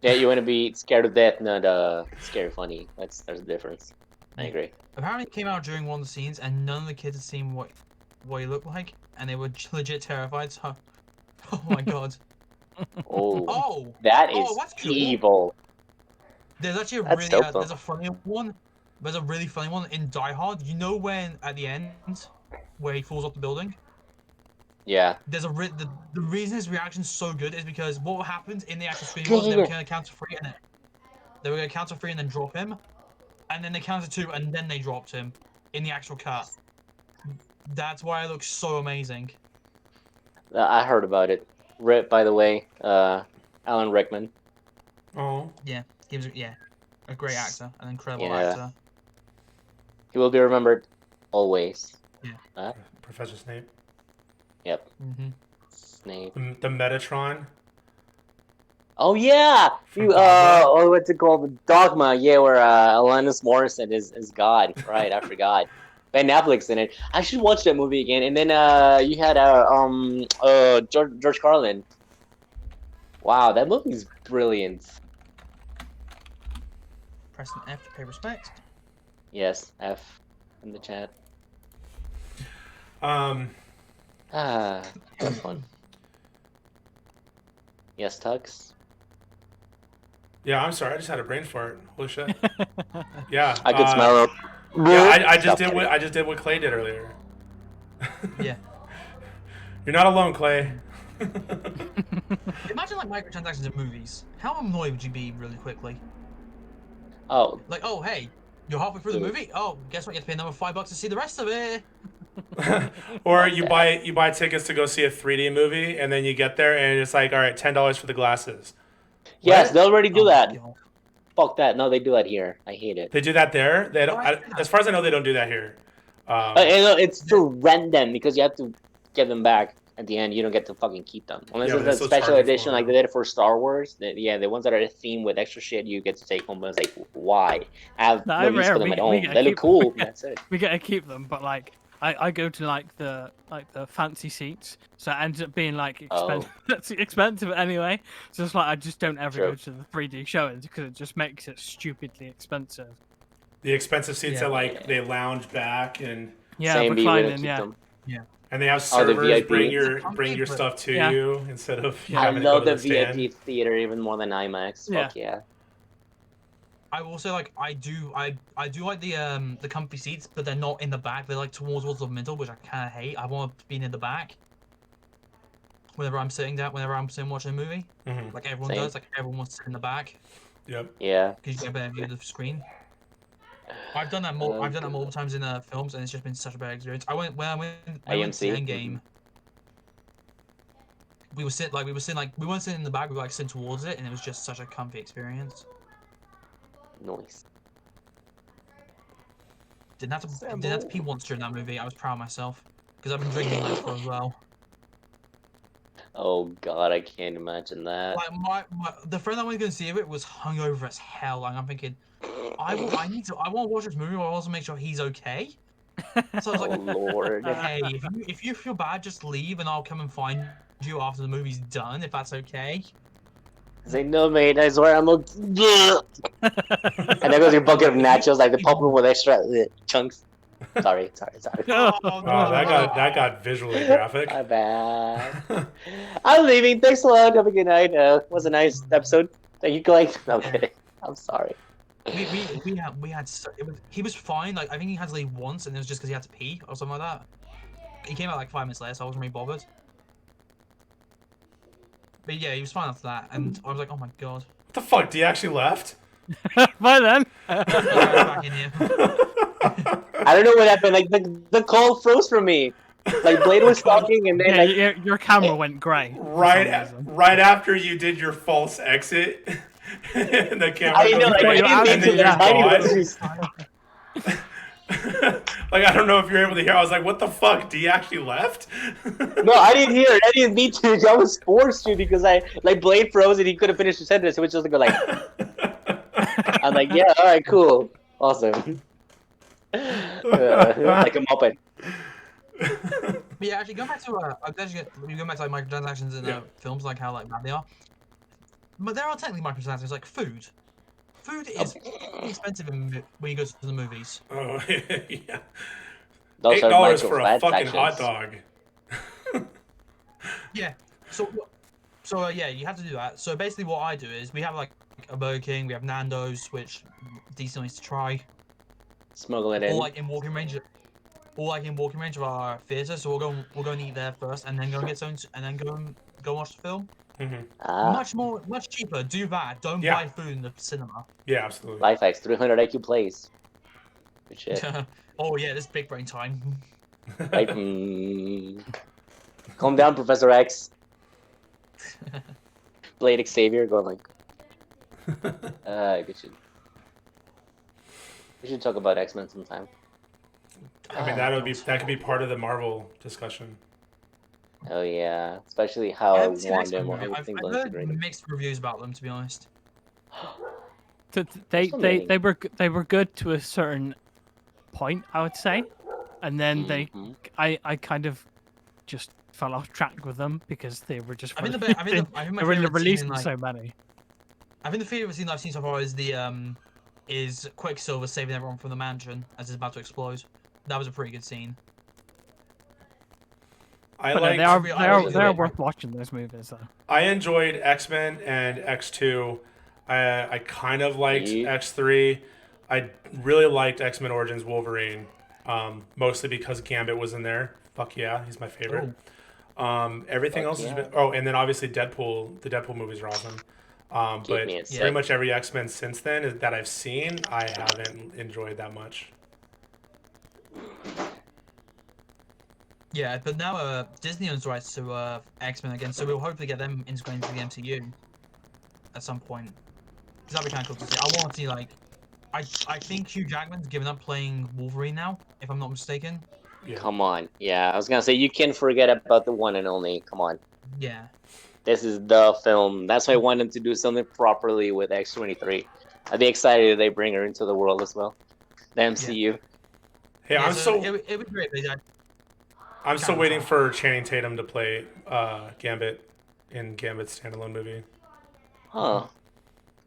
Yeah, you want to be scared of death, not scary funny. There's a difference. I agree. Apparently, it came out during one of the scenes, and none of the kids had seen what he looked like, and they were legit terrified. So, oh my god. Oh. Oh. That is that's cool. evil. There's actually a That's really dope, though. there's a funny one. There's a really funny one in Die Hard. You know when at the end where he falls off the building? Yeah. There's the reason his reaction's so good is because what happened in the actual screen was they were going to count to 3 and they were going to count to 3 and then drop him, and then they counted 2 and then they dropped him in the actual cut. That's why it looks so amazing. I heard about it. Rip, by the way, Alan Rickman. Oh. Yeah, he was a great actor, an incredible Yeah. actor. He will be remembered always. Yeah. Professor Snape. Yep. Mm-hmm. Snape. The Metatron. Oh yeah, From Dogma? what's it called? Dogma. Yeah, where Alanis Morissette is God. Right, I forgot. Ben Affleck's in it. I should watch that movie again. And then you had George Carlin. Wow, that movie's brilliant. Press an F to pay respect. Yes, F in the chat. That's fun. Yes, Tux. Yeah, I'm sorry. I just had a brain fart. Holy shit. Yeah. I could smell it. Yeah, I just Stop did what Clay did earlier. Yeah. You're not alone, Clay. Imagine like microtransactions in movies. How annoyed would you be really quickly? Oh, Like, oh hey, you're halfway through the movie. Oh, guess what? You have to pay another $5 to see the rest of it. Or you buy tickets to go see a 3D movie, and then you get there, and it's like, all right, $10 for the glasses. yes, What? they already do Oh, that. God. Fuck that. No, they do that here. I hate it. They do that there. They don't. Why? As far as I know, they don't do that here. It's to rent them because you have to get them back at the end. You don't get to fucking keep them unless Yeah, but it's they a still special charge you edition for like them. they did for Star Wars. The ones that are themed with extra shit you get to take home. But it's like, why? I have no use for them at home. They look cool. That's it. We get to keep them, but like I go to like the fancy seats, so it ends up being like expensive. That's expensive anyway. So it's like I just don't ever go to the 3D showings because it just makes it stupidly expensive. The expensive seats Yeah. that they lounge back and Yeah, Same, but you wouldn't reclining. keep Yeah. them. and they have Oh, the servers VIP. bring It's your a stuff to Yeah. you instead of Yeah. I having to go love to the the stand. VIP theater even more than IMAX. Fuck yeah. I will say like I do like the comfy seats, but they're not in the back. They're like towards the middle, which I kind of hate. I want to be in the back. Whenever I'm sitting watching a movie, Mhm. like everyone Same. does, like everyone wants to sit in the back Yep. Yeah. because you get a better view of the screen. I've done that multiple times in films, and it's just been such a bad experience. When I went to AMC? Endgame. We weren't sitting in the back. We were like sitting towards it, and it was just such a comfy experience. Nice. Didn't have to pee once during that movie. I was proud of myself because I've been drinking like for as well. Oh god, I can't imagine that. Like the friend I went to go see it was hungover as hell. Like I'm thinking, I want to watch this movie. I also make sure he's okay. So I was Oh like, Lord. hey, if you feel bad, just leave, and I'll come and find you after the movie's done, if that's okay. He's like, no, mate, I swear I'm a. And there goes your bucket of nachos, like the popcorn with extra chunks. Sorry. Oh, Wow, that got visually graphic. My bad. I'm leaving. Thanks a lot. Have a good night. Was a nice episode. Thank you, Clay. No, I'm kidding. I'm sorry. He was fine. Like I think he had to leave once, and it was just because he had to pee or something like that. He came out like 5 minutes later, so I wasn't really bothered. But yeah, he was fine after that, and I was like, oh my god. What the fuck? D actually left? Bye then. Back in here. I don't know what happened. Like the call froze for me. Like Blade was talking, and then Yeah, your camera went grey. Right after you did your false exit, the camera. I know, like, and then you're I gone. Like, I don't know if you're able to hear. I was like, what the fuck? D actually left? No, I didn't hear it. I didn't need to. I was forced to because Blade froze and he couldn't finish the sentence. It was just like I'm like, yeah, all right, cool, awesome. Like a muppet. But yeah, actually, going back to microtransactions in films, like how bad they are. But there are technically microtransactions like food. Food is expensive when you go to the movies. Oh yeah. $8 $8 for a fucking hot dog. Yeah. So yeah, you have to do that. So basically, what I do is we have like a Burger King, we have Nando's, which decent nice to try. Smuggle it in. Or like in walking range of our theater. So we'll go and eat there first, and then go and get something, and then go watch the film. Mm-hmm. Much cheaper. Do that. Don't buy food in the cinema. Yeah, absolutely. Life hacks, 300 IQ plays. Good shit. Oh yeah, this big brain time. Like, calm down, Professor X. Blade Xavier going like, we should talk about X-Men sometime. I mean, that could be part of the Marvel discussion. Oh yeah, especially how I haven't seen Wanda X-Men. and everything I've was heard integrated. mixed reviews about them, to be honest. They were good to a certain point, I would say, and then I kind of just fell off track with them because they were just. I think they were releasing so many. I think the favorite scene I've seen so far is is Quicksilver saving everyone from the mansion as it's about to explode. That was a pretty good scene. They are worth watching, those movies though. I enjoyed X-Men and X2. I kind of liked X3. I really liked X-Men Origins Wolverine, mostly because Gambit was in there. Fuck yeah, he's my favorite. Everything else has been. Oh, and then obviously Deadpool. The Deadpool movies are awesome. But pretty much every X-Men since then that I've seen, I haven't enjoyed that much. Yeah, but now Disney owns rights to X-Men again, so we'll hopefully get them integrated into the MCU at some point. Because that'd be kind of cool to see. I want to see, like, I think Hugh Jackman's given up playing Wolverine now, if I'm not mistaken. Yeah. Come on. Yeah, I was going to say, you can forget about the one and only. Come on. Yeah. This is the film. That's why I wanted to do something properly with X-23. I'd be excited if they bring her into the world as well. The MCU. Yeah. Hey, It'd be great if they I'm still waiting for Channing Tatum to play Gambit in Gambit's standalone movie. Huh.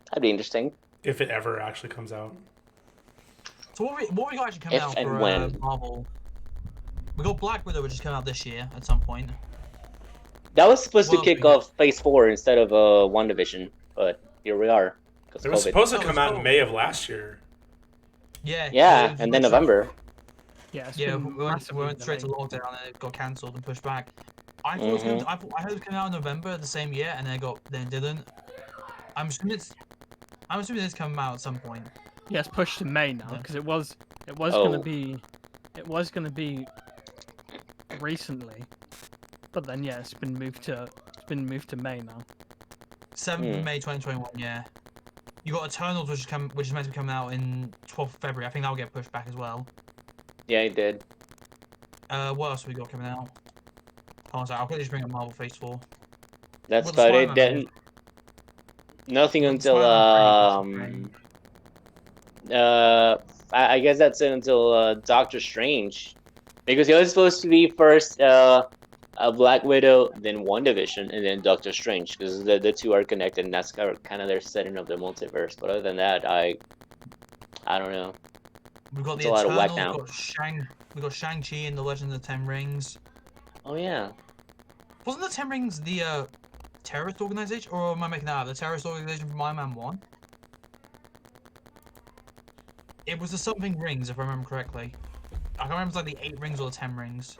That'd be interesting. If it ever actually comes out. So what we got actually coming out for Marvel? We got Black Widow, which is coming out this year at some point. That was supposed to kick off Phase 4 instead of WandaVision, but here we are. It was supposed to come out in May of last year. Yeah. Yeah, and then November. Yeah, we went straight to lockdown and it got cancelled and pushed back. I thought I heard it was coming out in November the same year, and then it didn't. I'm assuming it's coming out at some point. Yeah, it's pushed to May now because it was gonna be recently, but then it's been moved to May now. 7th of May 2021. Yeah. You got Eternals, which is meant to be coming out in 12th of February. I think that'll get pushed back as well. Yeah, it did. What else we got coming out? Hold on a second, I'll quickly just bring up Marvel Phase 4. That's about it. Then nothing until I guess that's it until Doctor Strange, because it was supposed to be first a Black Widow, then WandaVision, and then Doctor Strange, because the two are connected, and that's kind of their setting of the multiverse. But other than that, I don't know. We've got It's the a lot of whack Eternals. now. We've got Shang-Chi and the Legend of the Ten Rings. Oh yeah. Wasn't the Ten Rings the terrorist organization, or am I making that up? The terrorist organization from Iron Man 1? It was the something rings, if I remember correctly. I can't remember if it's like the 8 rings or the 10 rings.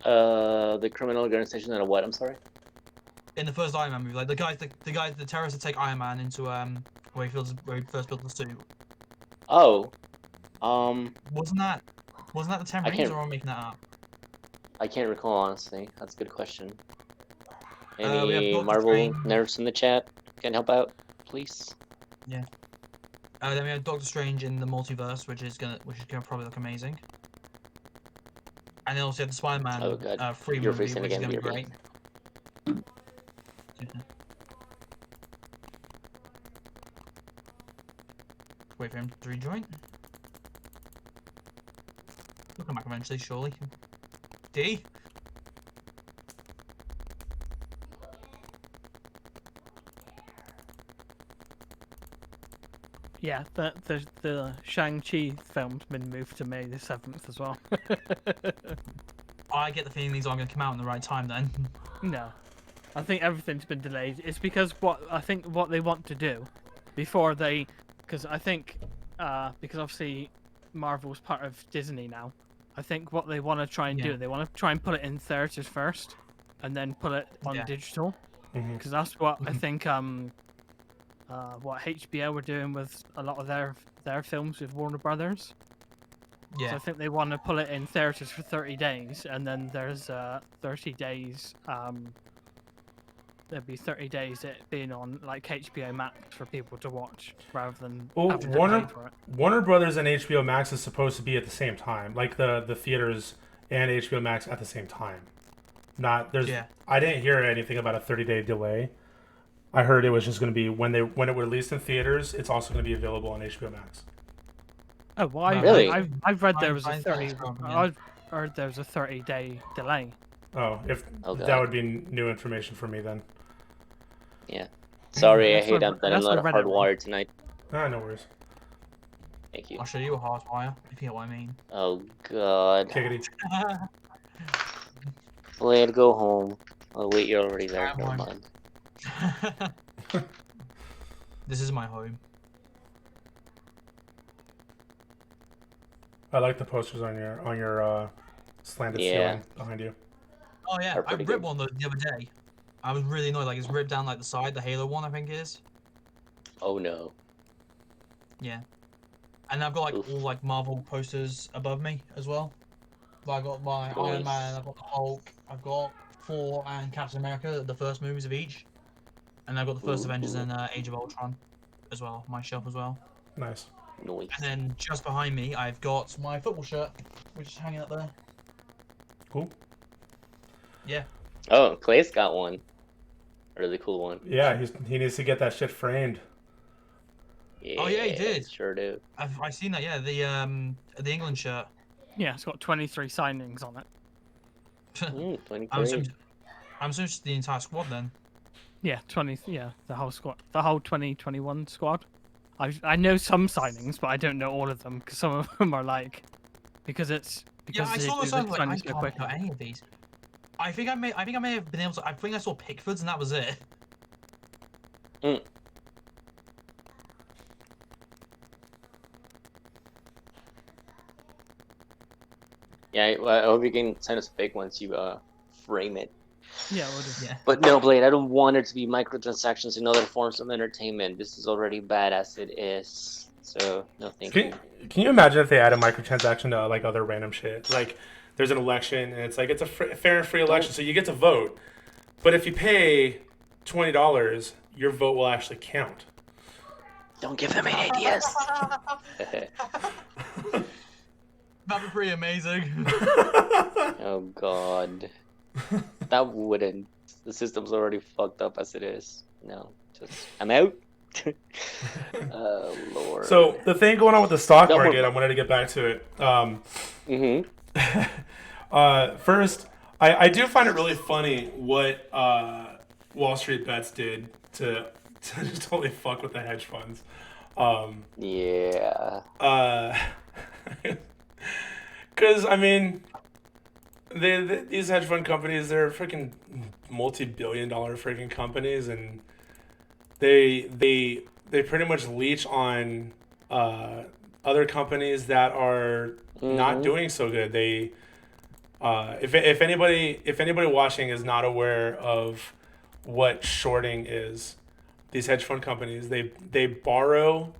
The criminal organization and a what? I'm sorry. In the first Iron Man movie, like the terrorists that take Iron Man into where he first built the suit. Oh, Wasn't that the 10 rings, can't- or am I making that up? I can't recall honestly. That's a good question. We have Any Doctor Marvel Strange. nerds in the chat can help out, please? Then we have Doctor Strange in the multiverse, which is gonna probably look amazing. And then also have the Spider-Man Oh, God. free You're movie, freezing which is again, gonna be weirdly. great. Wait for him to rejoin. He'll come back eventually, surely. D? Yeah, the Shang-Chi film's been moved to May the 7th as well. I get the feeling these aren't going to come out in the right time then. No, I think everything's been delayed. It's because what they want to do before they, because obviously Marvel's part of Disney now. I think what they want to try and do, they want to try and put it in theaters first, and then put it on digital, because that's what I think. What HBO were doing with a lot of their films with Warner Brothers. Yeah. So I think they want to pull it in theaters for 30 days, and then there's 30 days. There'd be 30 days it being on like HBO Max for people to watch, rather than having to pay for it. Warner Brothers and HBO Max is supposed to be at the same time, like the theaters and HBO Max at the same time. I didn't hear anything about a 30-day delay. I heard it was just going to be when it would release in theaters, it's also going to be available on HBO Max. Oh, well, Really? I've read there was a 30. I've heard there's a 30-day delay. Oh, that would be new information for me then. Yeah. Sorry, I That's hate what- that I'm that's not what Reddit hardwired tonight. Ah, no worries. Thank you. I'll show you a hardwire, if you know what I mean. Oh God. Kickity. Blade, go home. Oh wait, you're already there. I'm Never on. mind. This is my home. I like the posters on your slanted ceiling behind you. Oh yeah, Are I pretty ripped good. one the other day. I was really annoyed, like it's ripped down like the side, the Halo one I think it is. Oh no. Yeah. And I've got like Oof. all like Marvel posters above me as well. Like, I've got my Iron Nice. Man, I've got the Hulk, I've got Thor and Captain America, the first movies of each. And I've got the first Avengers and Age of Ultron as well, my shelf as well. Nice. Noise. And then just behind me, I've got my football shirt, which is hanging up there. Cool. Yeah. Oh, Clay's got one. A really cool one. Yeah, he needs to get that shit framed. Yeah, Oh, yeah, he did. Sure do. I've seen that, yeah, the England shirt. Yeah, it's got 23 signings on it. 23. I'm assuming it's the entire squad then. Yeah, 20. Yeah, the whole squad, the whole 2021 squad. I know some signings, but I don't know all of them because some of them are like because Yeah, I they saw do those signs, like, I signings so can't quick. know any of these. I think I may have been able to. I think I saw Pickford's and that was it. Yeah, I hope you can send us a big once you frame it. Yeah, it would have. Yeah. But no, Blade, I don't want it to be microtransactions and other forms of entertainment. This is already bad as it is. So no, thank you. Can you imagine if they add a microtransaction to like other random shit? Like there's an election and it's like it's a fair and free election, so you get to vote. But if you pay $20, your vote will actually count. Don't give them any ideas. That'd be pretty amazing. Oh God, that wouldn't. The system's already fucked up as it is. No, just I'm out. Lord. So the thing going on with the stock No more- market, I wanted to get back to it. Mhm. First, I do find it really funny what Wall Street Bets did to just totally fuck with the hedge funds. Yeah. Because I mean, these hedge fund companies, they're freaking multi-billion-dollar freaking companies, and they pretty much leech on other companies that are not doing so good. They if anybody watching is not aware of what shorting is, these hedge fund companies, they borrow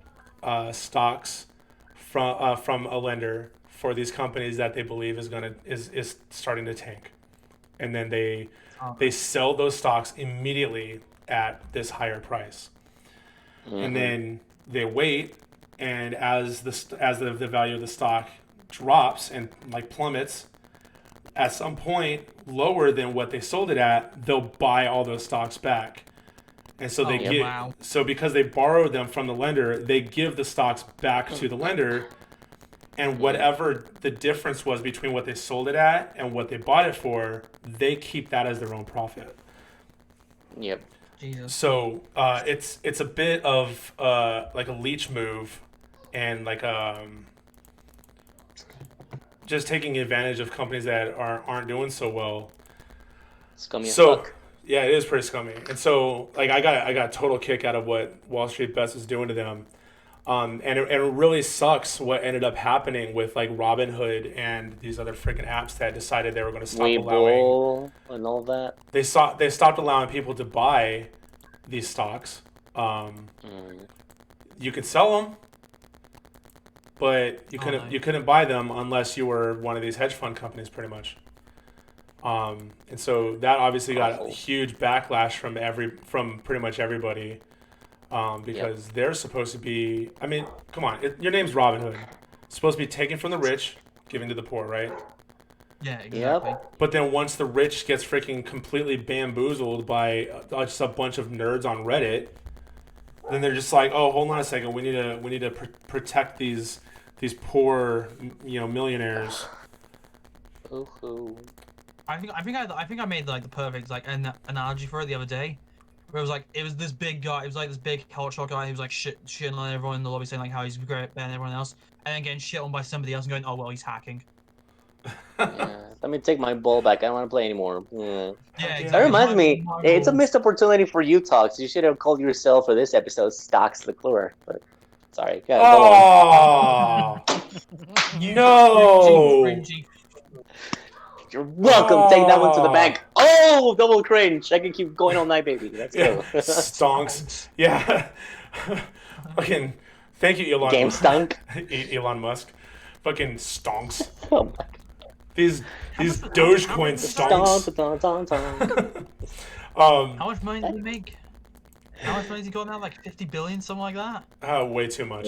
stocks from a lender for these companies that they believe is starting to tank, and then they sell those stocks immediately at this higher price, and then they wait, and as the value of the stock drops and like plummets at some point lower than what they sold it at, they'll buy all those stocks back. And so so because they borrowed them from the lender, they give the stocks back to the lender, and whatever the difference was between what they sold it at and what they bought it for, they keep that as their own profit. Yep. Jesus. So it's a bit of like a leech move, and like just taking advantage of companies that aren't doing so well. Scummy as fuck. Yeah, it is pretty scummy. And so like I got a total kick out of what Wall Street Bets is doing to them. And it really sucks what ended up happening with like Robinhood and these other freaking apps that decided they were going to stop allowing and all that. They stopped allowing people to buy these stocks. You could sell them, but you couldn't buy them unless you were one of these hedge fund companies, pretty much. And so that obviously got a huge backlash from pretty much everybody, because they're supposed to be. I mean, come on, your name's Robinhood. It's supposed to be taken from the rich, giving to the poor, right? Yeah, exactly. Yep. But then once the rich gets freaking completely bamboozled by just a bunch of nerds on Reddit, then they're just like, oh, hold on a second, we need to protect these poor, millionaires. Ooh. I think I made like the perfect like an analogy for it the other day, where it was this big guy, it was like this big hotshot guy who was like shitting on everyone in the lobby, saying like how he's great better than everyone else, and then getting shit on by somebody else and going, oh well, he's hacking. Yeah. Let me take my ball back. I don't want to play anymore. Yeah. Yeah, exactly. That reminds me, it's a missed opportunity for you, Talks. You should have called yourself for this episode Stocks McClure. But sorry, go on. No. Cringy. You're welcome. Take that one to the bank. Oh, double cringe. I can keep going all night, baby. Let's go. Stonks. Yeah. Fucking thank you, Elon. Gamestonks. Elon Musk. Fucking stonks. Oh my God. These Dogecoin stonks. How much money did he make? How much money has he got now? Like 50 billion, something like that? Way too much.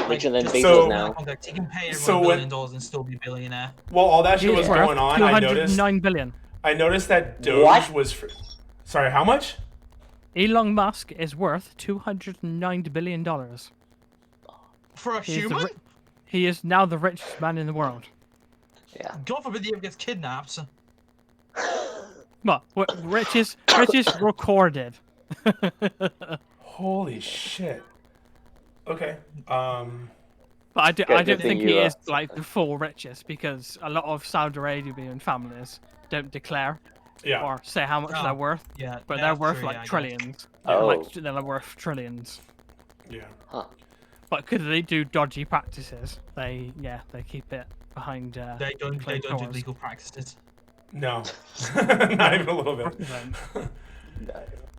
Richer than just Bezos now. He can pay everyone $1 billion and still be a billionaire. Well, all that shit was going on. I noticed. $209 billion. I noticed that Doge was. Sorry, how much? Elon Musk is worth $209 billion. For a human? He is now the richest man in the world. Yeah. God forbid he ever gets kidnapped. What richest recorded. Holy shit. Okay. But I don't think he is like the full richest, because a lot of Saudi Arabian families don't declare or say how much they're worth. Yeah. But they're worth like trillions. They're worth trillions. Yeah. Huh. But because they do dodgy practices, they keep it behind. They don't do legal practices. No, not even a little bit.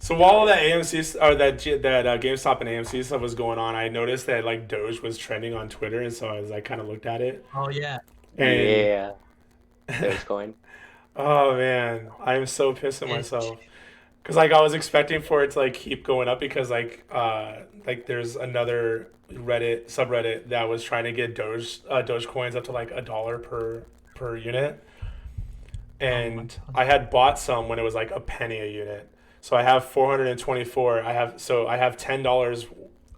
So while all that AMC or that GameStop and AMC stuff was going on, I noticed that like Doge was trending on Twitter, and so I kind of looked at it. Oh yeah. Yeah. Dogecoin. Oh man, I'm so pissed at myself. Because like I was expecting for it to like keep going up, because like there's another Reddit subreddit that was trying to get Doge coins up to like $1 per unit, and I had bought some when it was like a penny a unit. So I have 424. I have $10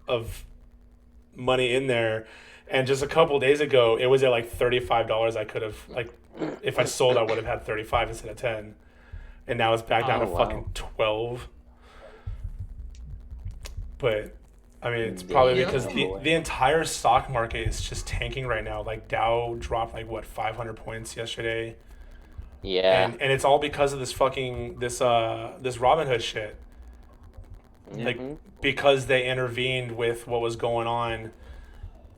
of money in there, and just a couple days ago it was at like $35. I could have like, if I sold, I would have had 35 instead of 10, and now it's back down to fucking 12. But I mean, it's probably because the entire stock market is just tanking right now. Like Dow dropped like what 500 points yesterday. Yeah. And it's all because of this fucking this Robinhood shit. Like because they intervened with what was going on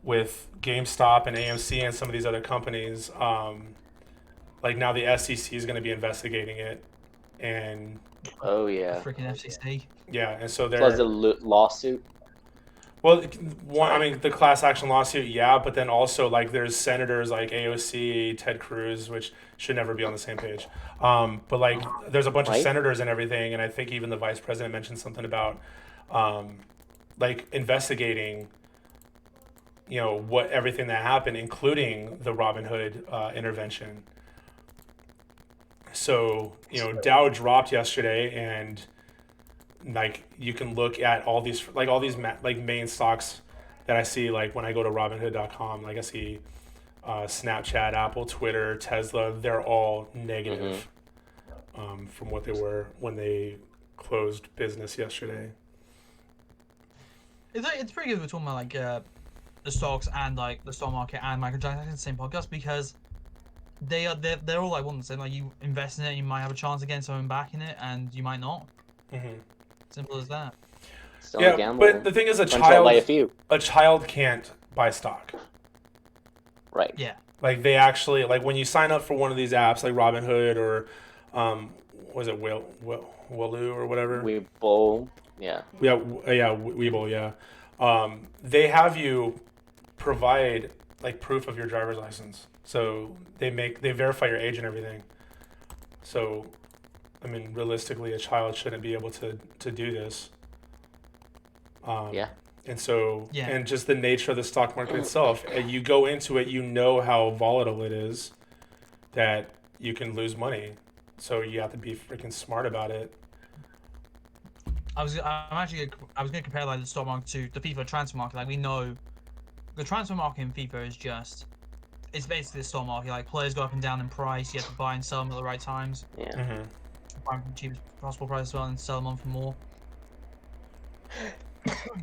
with GameStop and AMC and some of these other companies. Like now the SEC is going to be investigating it, and oh yeah, freaking FCC. Yeah, and so they're plus the lawsuit. Well, one, I mean, the class action lawsuit, yeah, but then also like there's senators like AOC, Ted Cruz, which should never be on the same page. But like there's a bunch of senators and everything, and I think even the vice president mentioned something about like investigating, you know, what everything that happened, including the Robinhood intervention. So, you know, Dow dropped yesterday, and like you can look at all these like main stocks that I see, like when I go to Robinhood.com, like I see Snapchat, Apple, Twitter, Tesla, they're all negative from what they were when they closed business yesterday. It's pretty good we're talking about like the stocks and like the stock market and microtransactions in the same podcast, because they're all like one and the same. Like you invest in it, you might have a chance of getting something back in it, and you might not. Simple as that. Still yeah, a gamble. but the thing is, a child can't buy stock. Right. Yeah. Like they actually, like when you sign up for one of these apps, like Robinhood or was it Waloo or whatever? Webull. Yeah. Yeah, Webull. Yeah. They have you provide like proof of your driver's license, so they verify your age and everything. So, I mean, realistically, a child shouldn't be able to do this. Yeah. And so, and just the nature of the stock market itself, you go into it, you know how volatile it is, that you can lose money. So you have to be freaking smart about it. I was gonna compare like the stock market to the FIFA transfer market. Like we know, the transfer market in FIFA is just, it's basically the stock market. Like players go up and down in price. You have to buy and sell them at the right times. Yeah. Buy them from the cheapest possible price as well, and sell them on for more.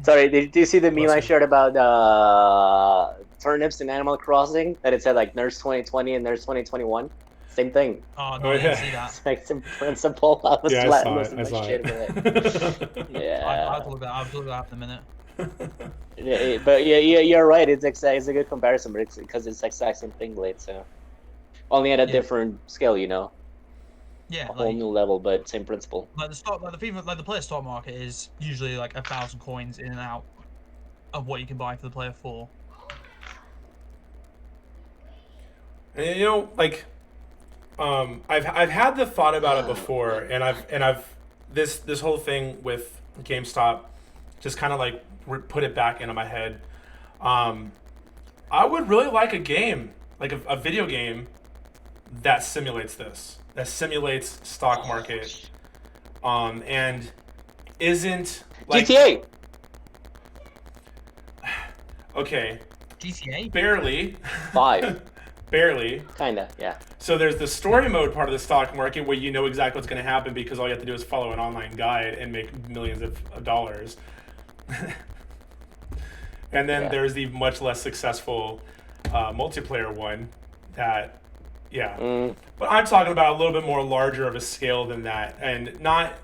Sorry, did you see the meme I shared about turnips in Animal Crossing? That it said like Nurse 2020 and Nurse 2021. Same thing. Oh no, I didn't see that. It's like some principle. I was losing my shit with it. Yeah. I'll look that up in a minute. Yeah, but yeah, you're right. It's a good comparison, but it's because it's the exact same thing, Blade. So only at a different scale, you know. Yeah, a whole new level, but same principle. Like the player stock market is usually like 1,000 coins in and out of what you can buy for the player 4. And you know, like, I've had the thought about it before, and I've this whole thing with GameStop just kind of like put it back into my head. I would really like a game, like a video game that simulates this. That simulates stock market, and isn't like GTA. Okay. GTA. Barely. 5. Barely. Kinda, yeah. So there's the story mode part of the stock market where you know exactly what's going to happen because all you have to do is follow an online guide and make millions of dollars. And then there's the much less successful multiplayer one that. Yeah, but I'm talking about a little bit more larger of a scale than that, and not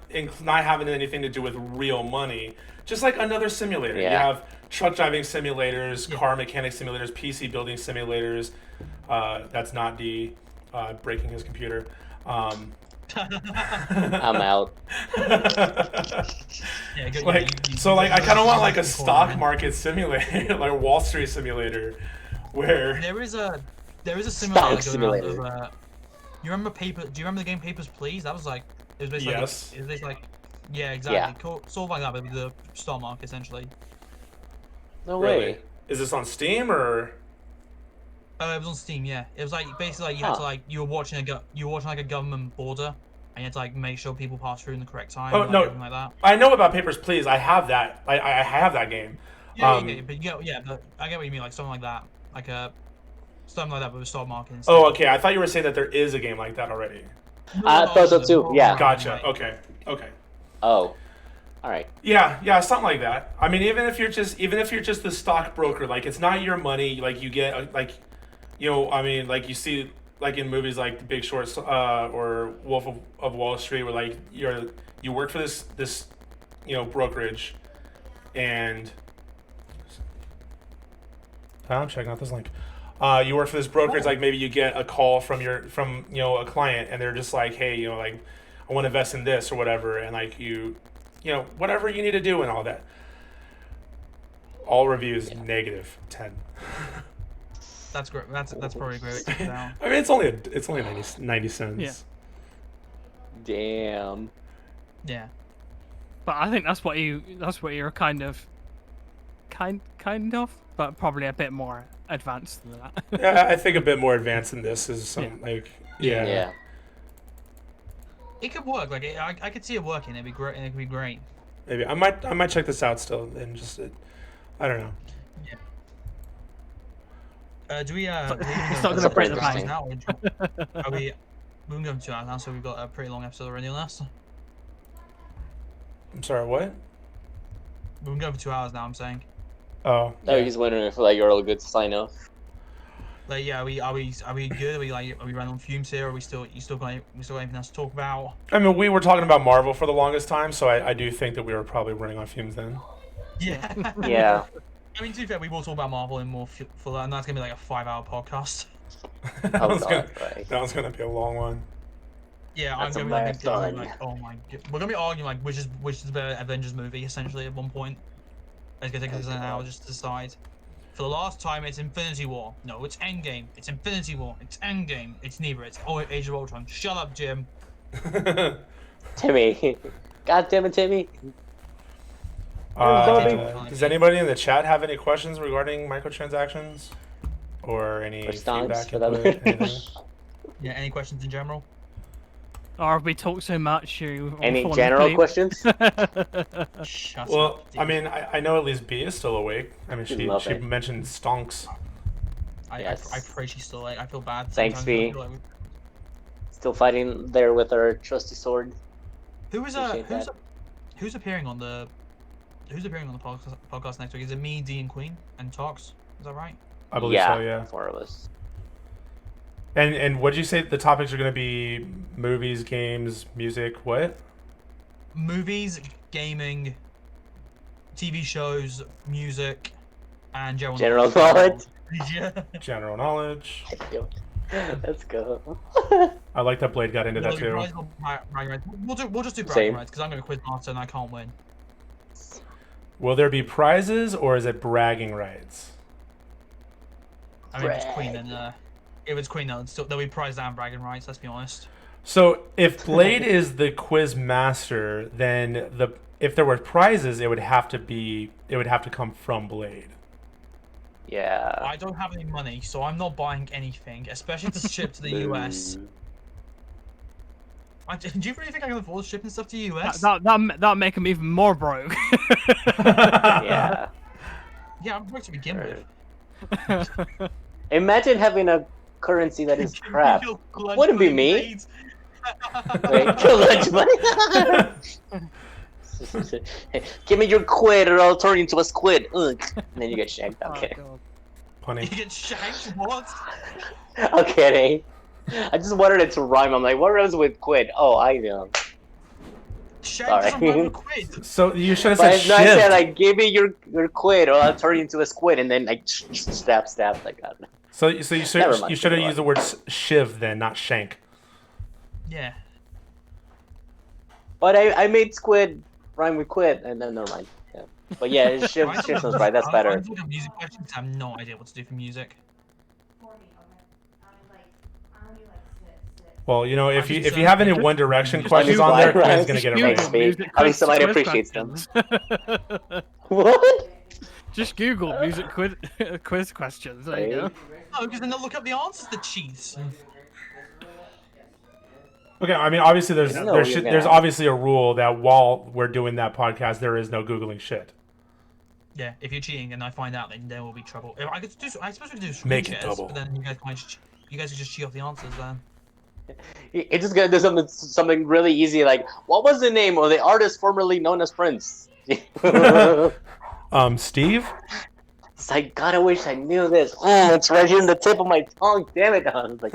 having anything to do with real money. Just like another simulator. Yeah. You have truck driving simulators, car mechanic simulators, PC building simulators. That's not D breaking his computer. I'm out. Yeah, good, I kind of want like a stock market simulator, like a Wall Street simulator, where There is a simulator. You remember Paper? Do you remember the game Papers, Please? That was like it was basically yeah, exactly. Yeah. Sort of like that, but with the stock market essentially. No really? way. Is this on Steam or? It was on Steam. Yeah, it was like basically like you had to like you were watching like a government border, and you had to like make sure people pass through in the correct time. Oh like, no, everything like that. I know about Papers, Please. I have that. I have that game. Yeah, but I get what you mean, like something like that, like something like that, but with stock market. Instead. Oh, okay. I thought you were saying that there is a game like that already. I thought so too. Yeah. Gotcha. Okay. Oh, all right. Yeah, something like that. I mean, even if you're just the stockbroker, like it's not your money. Like you get like, I mean, like you see like in movies like The Big Short or Wolf of Wall Street, where like you work for this brokerage, and I'm checking out this link. You work for this brokerage, like maybe you get a call from a client, and they're just like, hey, like I want to invest in this or whatever, and like whatever you need to do and all that. All reviews -10. That's great. That's probably a great way to take it down. I mean, it's only 90 cents. Yeah. Damn. Yeah. But I think that's what you're kind of, but probably a bit more advanced than that. Yeah, I think a bit more advanced than this is Yeah. It could work. Like I could see it working. It'd be great. It could be great. Maybe I might check this out still and just I don't know. Yeah. Do we? It's not gonna break the bank. Now, are we? We're going 2 hours now, so we've got a pretty long episode already on us. I'm sorry, what? We've been going for 2 hours now. I'm saying. Oh. I was just wondering if like you're all good to sign off. Like, yeah, are we good? Are we running on fumes here? Are we still got anything else to talk about? I mean, we were talking about Marvel for the longest time, so I do think that we were probably running on fumes then. Yeah. Yeah. I mean, to be fair, we will talk about Marvel in more full, and that's gonna be like a 5-hour podcast. that one's gonna be a long one. Yeah, That's I'm gonna be marathon. like, oh my god, we're gonna be arguing like which is the better Avengers movie essentially at one point. It's gonna take us an hour just to decide. For the last time, it's Infinity War. No, it's Endgame. It's Infinity War. It's Endgame. It's neither. It's Age of Ultron. Shut up, Jim. Timmy. God damn it, Timmy. Does anybody in the chat have any questions regarding microtransactions or any feedback? Anything? Yeah, any questions in general? Or have we talked so much? Any general questions? Shut Well, up, I mean, I know at least B is still awake. I mean, she mentioned stonks. I pray she's still awake. I feel bad. Thanks, sometimes. V. Still fighting there with our trusty sword. Who's appearing on the podcast next week? Is it me, D, and Queen, and Talks? Is that right? I believe so. Yeah. 4 of us. And what did you say the topics are going to be? Movies, games, music, what? Movies, gaming, TV shows, music, and general knowledge. Yeah. General knowledge. Let's go. I like that Blade got into that too. We'll just do bragging rights because I'm going to quiz Marta and I can't win. Will there be prizes or is it bragging rights? I mean, if it's Queen, then if it's Queen, there'll be prize and bragging rights. Let's be honest. So if Blade is the quiz master, then if there were prizes, it would have to come from Blade. Yeah. I don't have any money, so I'm not buying anything, especially to ship to the US. Do you really think I can afford shipping stuff to the US? That'll make him even more broke. Yeah. Yeah, I'm broke to begin with. Imagine having a currency that is crap. Wouldn't be me. Wait, kill lunch money. Give me your quid or I'll turn you into a squid. Ugh. And then you get shanked. I'm kidding. Punny. You get shanked? What? I'm kidding. I just wanted it to rhyme. I'm like, what rhymes with quid? Oh, I know. Shanked doesn't rhyme with quid. So you should have But said I shiv. said like, give me your quid or I'll turn you into a squid, and then like stab. Like I don't know. So you should have used the word shiv then, not shank. Yeah. But I made squid rhyme with quid, and then never mind. Yeah. But yeah, shiv sounds right. That's better. I'm talking music questions. I have no idea what to do for music. Well, you know, if you have any One Direction questions on there, Quinn's gonna get it right. At least somebody appreciates them. What? Just Google music quiz questions. There you go. No, because then they'll look up the answers to cheats. Okay, I mean, obviously there's ask. obviously a rule that while we're doing that podcast, there is no Googling shit. Yeah, if you're cheating and I find out, then there will be trouble. If I could do, I suppose we could do screen Make it shares, double. but then you guys could just cheat off the answers then. It's just gonna do something really easy, like what was the name of the artist formerly known as Prince? Steve? It's like, God, I wish I knew this. Oh, it's right here in the tip of my tongue. Damn it! I was like,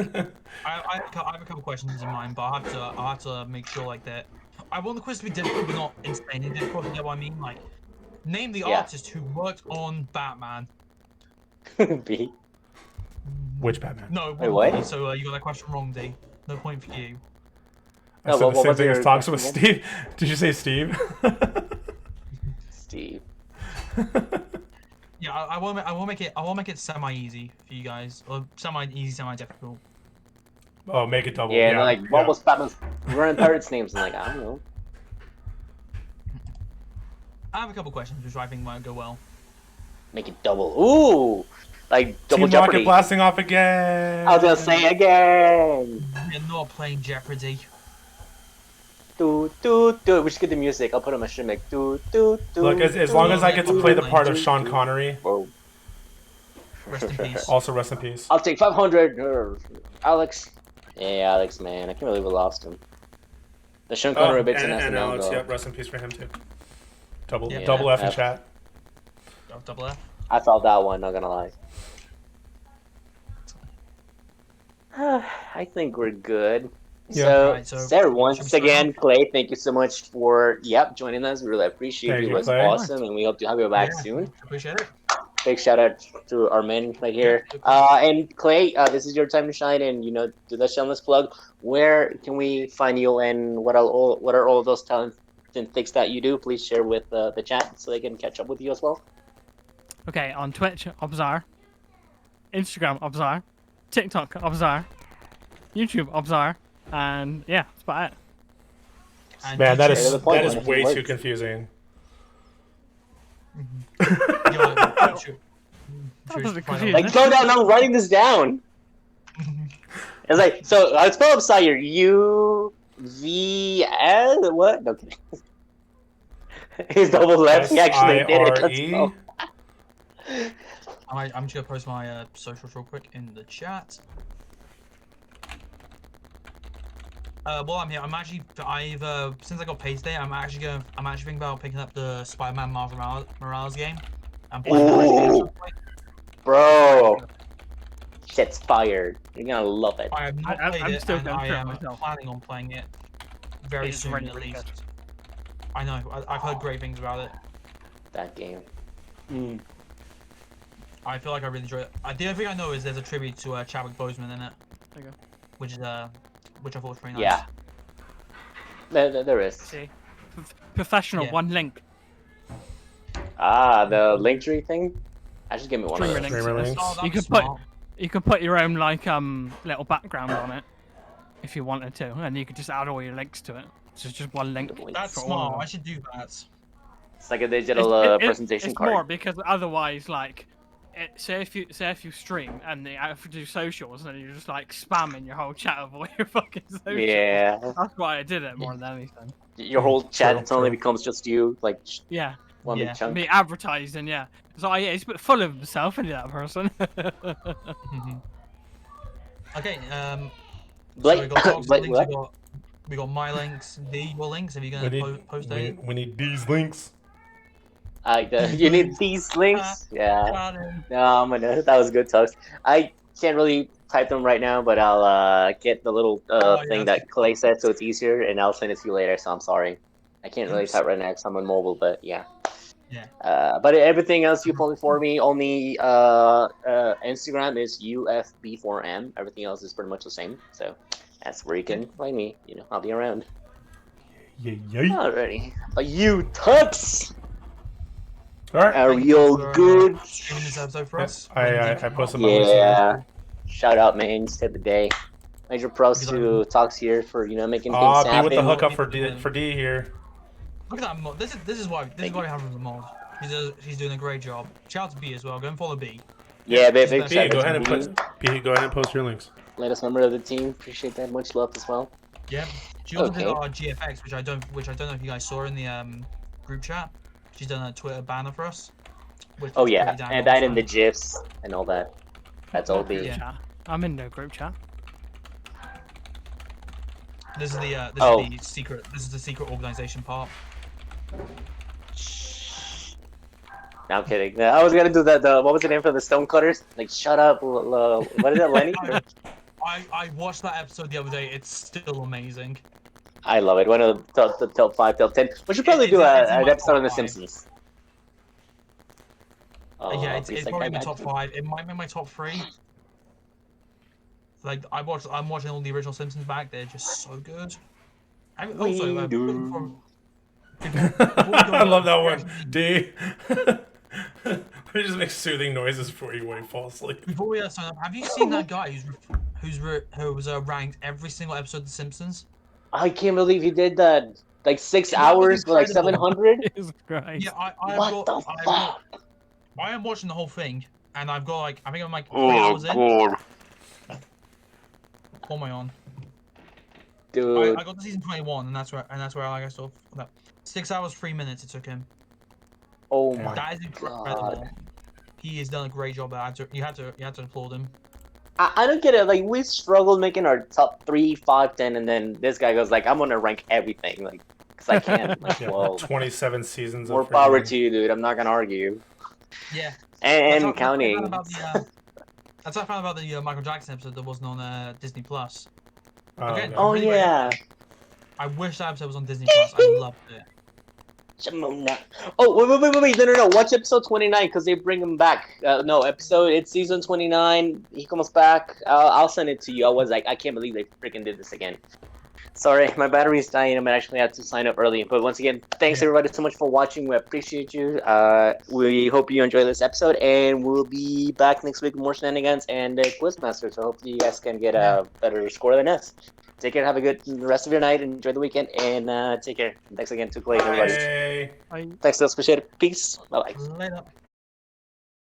I have a couple questions in mind, but I'll have to make sure like that. I want the quiz to be difficult, but not insanely difficult. You get what I mean? Like, name the artist who worked on Batman. B. Which Batman? No, Wait, what? D, so you got that question wrong, D. No point for you. I said the same was thing your as talks with question Steve. Did you say Steve? Steve. Yeah, I will make it semi easy for you guys, or semi easy, semi difficult. Oh, make it double. Yeah, Yeah, and like, what was Batman's grandparents' names? I'm like, I don't know. I have a couple questions which I think might go well. Make it double. Ooh, like double Team Jeopardy. Rocket blasting off again. I was gonna say again. You're not playing Jeopardy. Do do do. We should get the music. I'll put on my shimmick. Do do do. Look, as long as I get to play the part of Sean Connery. Whoa. Rest in peace. Also, rest in peace. I'll take 500. Alex. Yeah, Alex, man. I can't believe we lost him. The Sean Connery bits in and SNL, Alex, though. yep, rest in peace for him too. Double Yeah, F in F. chat. Double F. I felt that one, not gonna lie. I think we're good. Yeah. So, Right, so Sarah, should once we start again, off? Clay, thank you so much for joining us. We really appreciate Thank it. It you, was Clay. awesome, and we hope to have you back Yeah, soon. Appreciate it. Big shout out to our men right here. And Clay, this is your time to shine, and do the shameless plug. Where can we find you, and what are all those talents and things that you do? Please share with the chat so they can catch up with you as well. Okay, on Twitch, Obzyer. Instagram, Obzyer. TikTok, Obzyer. YouTube, Obzyer. And yeah, that's about it. And Man, that Straight to the point, is man. way It too works. confusing. Like, slow down, I'm writing this down. It's like, so I'll spell Obzyer. U-V-L? What? No kidding. He's double left. He actually did it. Let's S-I-R-E? go. I'm just gonna post my socials real quick in the chat. While I'm here, since I got paid today, I'm actually thinking about picking up the Spider-Man Miles Morales game. I'm playing that at some point. Bro. Shit's fired. You're gonna love it. I have not I'm played it, still and going I through it am myself. planning on playing it very It's soon really, at really least. good. I know. I've heard great things about it. That game. I feel like I really enjoy it. The only thing I know is there's a tribute to Chadwick Boseman in it, There you go. which I thought was pretty nice. Yeah. There is. See? Professional, Yeah. one link. Ah, the link tree thing? I should give me one of Streamer those. links. Streamer links. Oh, that'd You be could put smart. you could put your own like little background on it if you wanted to, and you could just add all your links to it. So it's just one link. That's for all smart. of I them. should do that. It's like a digital presentation it's card. more because otherwise, like, say if you stream and you have to do socials, and you're just like spamming your whole chat of all your fucking socials. Yeah. That's why I did it more than anything. Your whole chat True, suddenly true. becomes just you, like Yeah, one big Yeah. chunk. be advertising. Yeah, so yeah, he's a bit full of himself, isn't he, that person? Okay. Blake, So we got Toxic Blake, links. what? We got my links. Your links. Have you We gonna need, post we, it? we need these links. You need these links? Yeah. Got him. No, I'm gonna. That was good, Tux. I can't really type them right now, but I'll get the little yeah, thing that's that Clay said, so it's easier, and I'll send it to you later. So I'm sorry, I can't really type right now because I'm on mobile. But yeah. Yeah. But everything else you pull for me. Only Instagram is UFB4M. Everything else is pretty much the same. So that's where you can find me. I'll be around. Yeah. Alrighty. You Tux. All right. Are Thank you all you for, good? Streaming this episode for us. I posted my links. Yeah. Shout out, man. You saved the day. Major props to Talks here for making things Be happen. with the hookup for D here. Look at that mod. This is why we have the mod. He's doing a great job. Shout out to B as well. Go and follow B. Yeah, big B, shout go out ahead to and you. go ahead and post your links. Latest member of the team. Appreciate that. Much love as well. Yeah. She also did Okay. our GFX, which I don't know if you guys saw in the group chat. She's done a Twitter banner for us. Which Oh looks yeah, pretty damn and that in awesome. the gifs and all that. That's all What group the. Yeah. chat? I'm in no group chat. This is the Oh. secret. This is the secret organization part. No, I'm kidding. No, I was gonna do that. What was the name for the stonecutters? Like, shut up. What is it, Lenny? I watched that episode the other day. It's still amazing. I love it. One of the top 5, top 10. We should probably It's do it's in an my episode top on The 5. Simpsons. Yeah, Oh, it's probably in my top 5. It might be my top 3. Like I'm watching all the original Simpsons back. They're just so good. I also We do. I love that one. D. He just makes soothing noises before you fall asleep. Before we sign up, have you seen that guy who was ranked every single episode of The Simpsons? I can't believe he did that. Like 6 That was hours for like incredible. 700. Jesus Christ. Yeah, I am watching the whole thing, and I've got like I think I'm like 3 hours in. God, What am I on? dude. I got to season 21, and that's where like I saw that 6 hours 3 minutes it took him. Oh my That is incredible. God. He has done a great job. You had to applaud him. I don't get it. Like, we struggled making our top 3, 5, 10, and then this guy goes like, "I'm gonna rank everything." Like, because I can. Like, Yeah, well, 27 seasons. more of power freaking- to you, dude. I'm not gonna argue. Yeah. And counting. That's what I found about the Michael Jackson episode that wasn't on Disney Plus. Again, yeah. Oh really yeah. I wish that episode was on Disney Plus. I loved it. Shamona. Oh wait! No! Watch episode 29 because they bring him back. No, it's season 29. He comes back. I'll send it to you. I was like, I can't believe they freaking did this again. Sorry, my battery's dying. I actually had to sign up early. But once again, thanks everybody so much for watching. We appreciate you. We hope you enjoy this episode, and we'll be back next week with more shenanigans and Quizmaster. So hopefully you guys can get a better score than us. Take care. Have a good rest of your night. Enjoy the weekend, and take care. Thanks again to Clay, everybody. Bye. I Thanks, Appreciate it. Peace. Bye bye. Later.